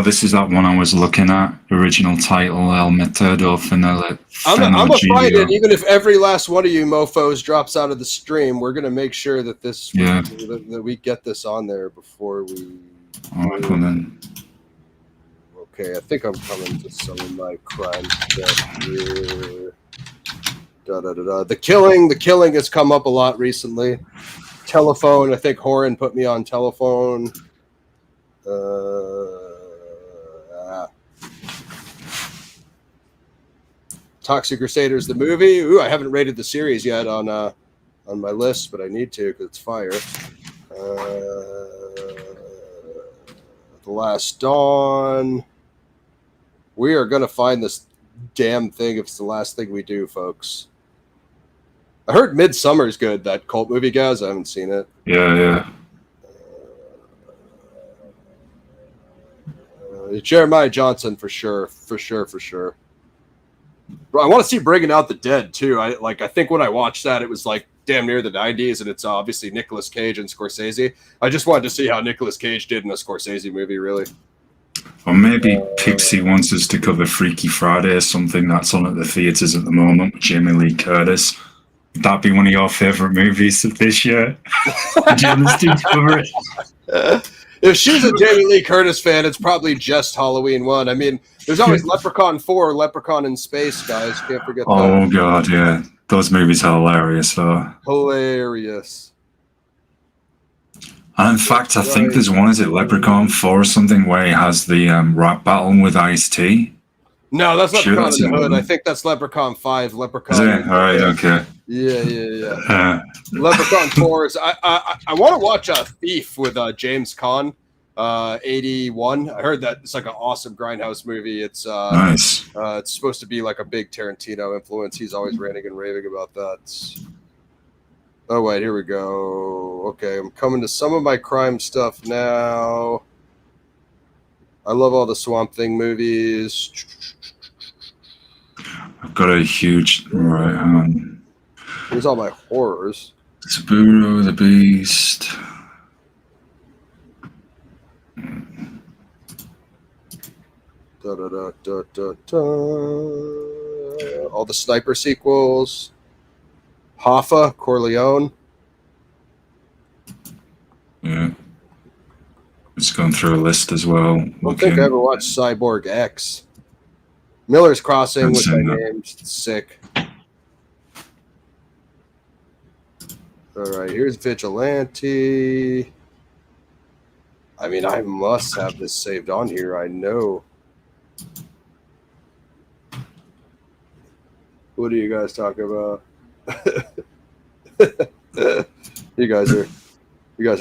This is that one I was looking at. Original title: El Metodo Fenoglio. I'm gonna find it, even if every last one of you mofo's drops out of the stream. We're gonna make sure that that we get this on there before we. All right, well then. Okay, I think I'm coming to some of my crime stuff here. The killing has come up a lot recently. Telephone, I think Horan put me on telephone. Toxic Crusaders, the movie. Ooh, I haven't rated the series yet on my list, but I need to because it's fire. The Last Dawn. We are going to find this damn thing if it's the last thing we do, folks. I heard Midsummer's good, that cult movie, guys. I haven't seen it. Yeah. Jeremiah Johnson, for sure. Bro, I want to see Bringing Out the Dead, too. I think when I watched that, it was damn near the 90s, and it's obviously Nicolas Cage and Scorsese. I just wanted to see how Nicolas Cage did in a Scorsese movie, really. Or maybe Pixie wants us to cover Freaky Friday or something that's on at the theatres at the moment with Jamie Lee Curtis. Would that be one of your favourite movies of this year? Would you want us to cover it? If she's a Jamie Lee Curtis fan, it's probably just Halloween 1. I mean, there's always Leprechaun 4, Leprechaun in Space, guys. Can't forget that. Oh, God, yeah. Those movies are hilarious, though. Hilarious. And in fact, I think there's one, is it Leprechaun 4 or something, where he has the rap battle with Ice-T? No, that's Leprechaun in the Hood. I think that's Leprechaun 5. Leprechaun. Is it? All right, okay. Yeah. Leprechaun 4 is. I want to watch Thief with James Caan, 81. I heard that it's an awesome grindhouse movie. It's nice. It's supposed to be a big Tarantino influence. He's always ranting and raving about that. Oh wait, here we go. Okay, I'm coming to some of my crime stuff now. I love all the Swamp Thing movies. I've got a huge hang on. Here's all my horrors. Saburo, the Beast. All the Sniper sequels. Hoffa, Corleone. Yeah. It's going through a list as well. I don't think I ever watched Cyborg X. Miller's Crossing, which I named. Sick. All right, here's Vigilante. I mean, I must have this saved on here. I know. What are you guys talking about? You guys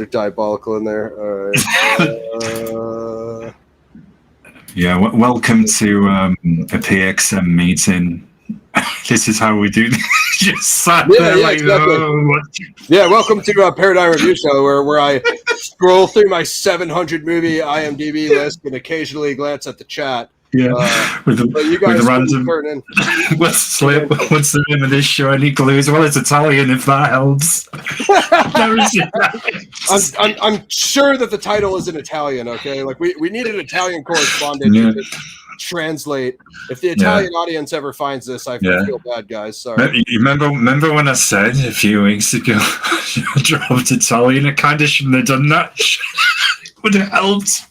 are diabolical in there. All right. Yeah, welcome to a PXM meeting. This is how we do. Just sat there like, exactly. oh, yeah. Welcome to Paradigm Review Show, where I scroll through my 700 movie IMDb list and occasionally glance at the chat. Yeah, but you guys with random. What's the name of this show? Any clues? Well, it's Italian, if that helps. I'm sure that the title is in Italian. Okay, like we need an Italian correspondent to translate. If the Italian audience ever finds this, I feel bad, guys. Sorry. You remember when I said a few weeks ago I dropped Italian? I kind of shouldn't have done that. Would have helped.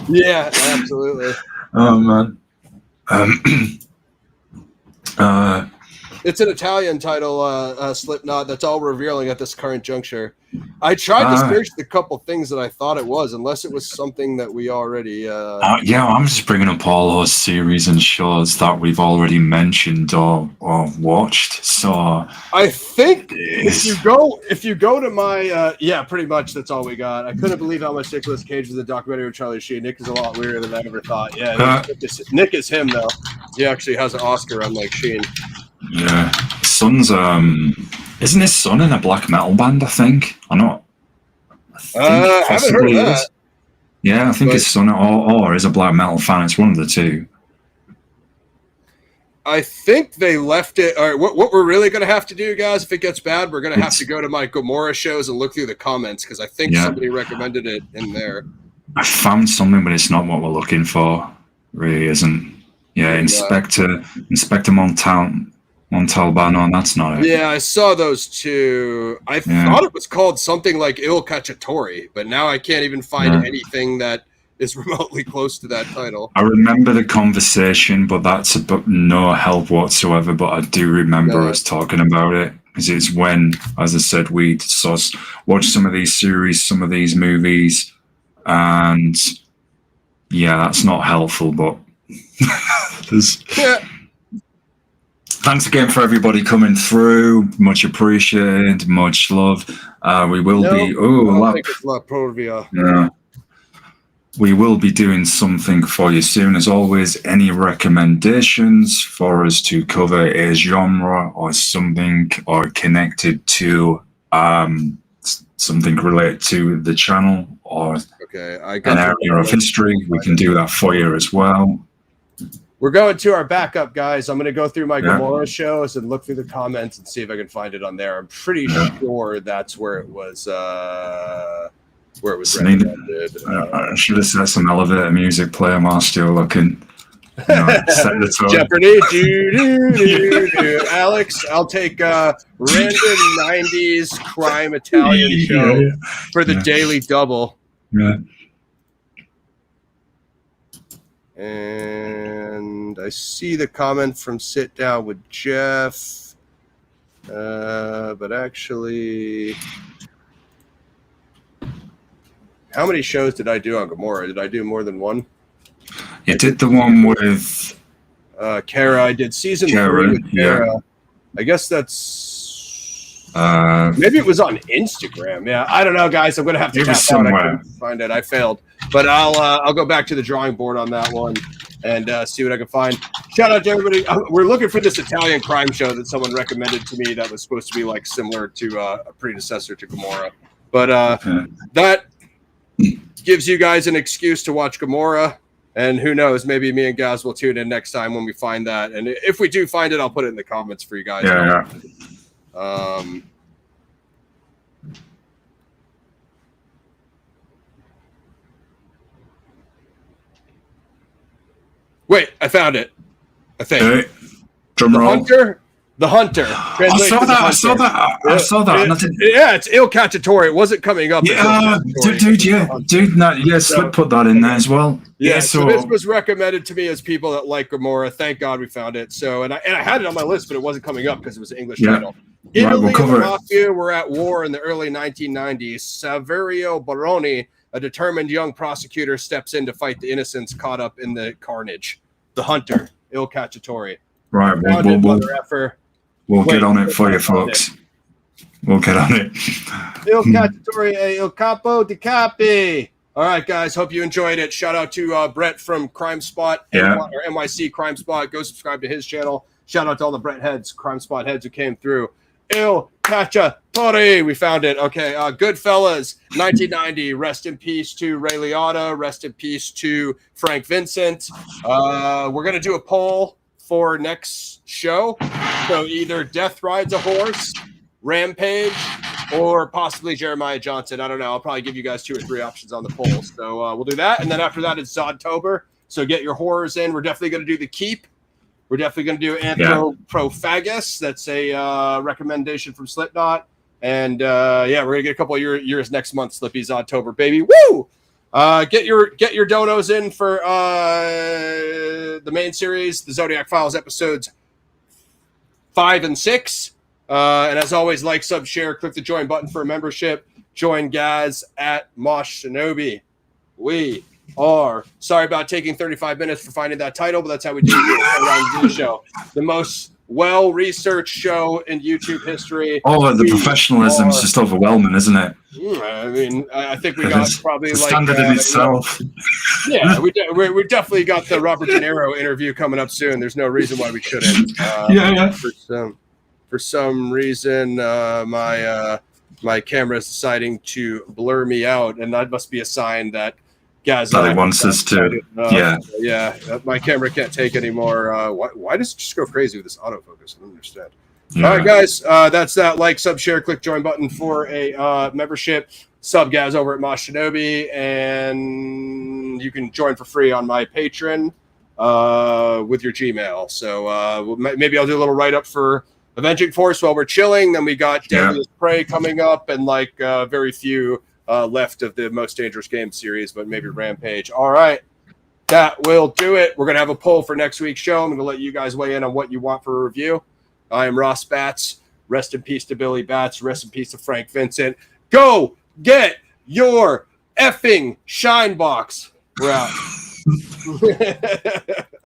Yeah, absolutely. Oh man. It's an Italian title, Slipknot. That's all we're revealing at this current juncture. I tried to search the couple things that I thought it was, unless it was something that we already. I'm just bringing up all those series and shows that we've already mentioned or watched. So I think if you go to my pretty much that's all we got. I couldn't believe how much Nicolas Cage was a documentary with Charlie Sheen. Nick is a lot weirder than I ever thought. Yeah, Nick is him though. He actually has an Oscar unlike Sheen. Yeah, son's isn't his son in a black metal band? I think. I haven't heard of that. Yeah, I think his son or is a black metal fan. It's one of the two. I think they left it. All right, what we're really going to have to do, guys, if it gets bad, we're going to have to go to my Gomorrah shows and look through the comments because I think somebody recommended it in there. I found something, but it's not what we're looking for. Really isn't. Yeah, Inspector Montalbano, that's not it. Yeah, I saw those two. I thought it was called something like Il Cacciatore, but now I can't even find anything that is remotely close to that title. I remember the conversation, but that's about no help whatsoever. But I do remember us talking about it because it's when, as I said, we watched some of these series, some of these movies, and that's not helpful. But thanks again for everybody coming through. Much appreciated. Much love. We will be. We will be doing something for you soon. As always, any recommendations for us to cover a genre or something or connected to something related to the channel or an area of history, we can do that for you as well. We're going to our backup, guys. I'm going to go through my Gomorrah shows and look through the comments and see if I can find it on there. I'm pretty sure that's where it was. Where it was recommended. I should have set some elevator music playing while still looking. Jeopardy. Alex, I'll take a random 90s crime Italian show for the daily double. Yeah. And I see the comment from Sit Down with Jeff. But actually, how many shows did I do on Gomorrah? Did I do more than one? You did the one with Kara. I did season 3 with Kara. Yeah. I guess that's maybe it was on Instagram. Yeah, I don't know, guys. I'm gonna have to tap out. I couldn't find it. I failed, but I'll go back to the drawing board on that one and see what I can find. Shout out to everybody. We're looking for this Italian crime show that someone recommended to me that was supposed to be like similar to a predecessor to Gomorrah, but that gives you guys an excuse to watch Gomorrah. And who knows, maybe me and Gaz will tune in next time when we find that. And if we do find it, I'll put it in the comments for you guys. Wait, I found it. I think. Drum roll. The Hunter. I saw that. It's Il Cacciatore. It wasn't coming up. Slip put that in there as well. So this was recommended to me as people that like Gomorrah. Thank God we found it. So, and I had it on my list, but it wasn't coming up because it was an English title. Italy and the Mafia were at war in the early 1990s. Saverio Baroni, a determined young prosecutor, steps in to fight the innocents caught up in the carnage. The Hunter, Il Cacciatore. Right. We'll get on it for you, folks. We'll get on it. Il Cacciatore, Il Capo di Capi. All right, guys. Hope you enjoyed it. Shout out to Brett from Crime Spot, or NYC Crime Spot. Go subscribe to his channel. Shout out to all the Brett heads, Crime Spot heads who came through. Il Cacciatore, we found it. Okay, GoodFellas, 1990. Rest in peace to Ray Liotta. Rest in peace to Frank Vincent. We're gonna do a poll for next show. So either Death Rides a Horse, Rampage, or possibly Jeremiah Johnson. I don't know. I'll probably give you guys 2 or 3 options on the poll. So we'll do that, and then after that it's Zodtober. So get your horrors in. We're definitely gonna do The Keep. We're definitely going to do Anthropophagus. That's a recommendation from Slipknot. And we're going to get a couple of years next month, Slippy's October, baby. Woo! Get your donos in for the main series, the Zodiac Files episodes 5 and 6. And as always, like, sub, share, click the join button for a membership. Join guys at Mosh Shinobi. We are sorry about taking 35 minutes for finding that title, but that's how we do the show. The most well-researched show in YouTube history. Oh, the professionalism is just overwhelming, isn't it? I mean, I think we got probably like standard in itself. Yeah, we definitely got the Robert De Niro interview coming up soon. There's no reason why we shouldn't. For some reason, my camera is deciding to blur me out, and that must be a sign that guys, that it wants us to. My camera can't take anymore. Why does it just go crazy with this autofocus? I don't understand. Yeah. All right, guys, that's that. Like, sub, share, click join button for a membership. Sub guys over at Mosh Shinobi, and you can join for free on my Patreon with your Gmail. So maybe I'll do a little write up for Avenging Force while we're chilling. Then we got Deadliest Prey coming up, and like very few left of the Most Dangerous Game series, but maybe Rampage. All right, that will do it. We're going to have a poll for next week's show. I'm going to let you guys weigh in on what you want for a review. I am Ross Batts. Rest in peace to Billy Batts. Rest in peace to Frank Vincent. Go get your effing shine box. We're out.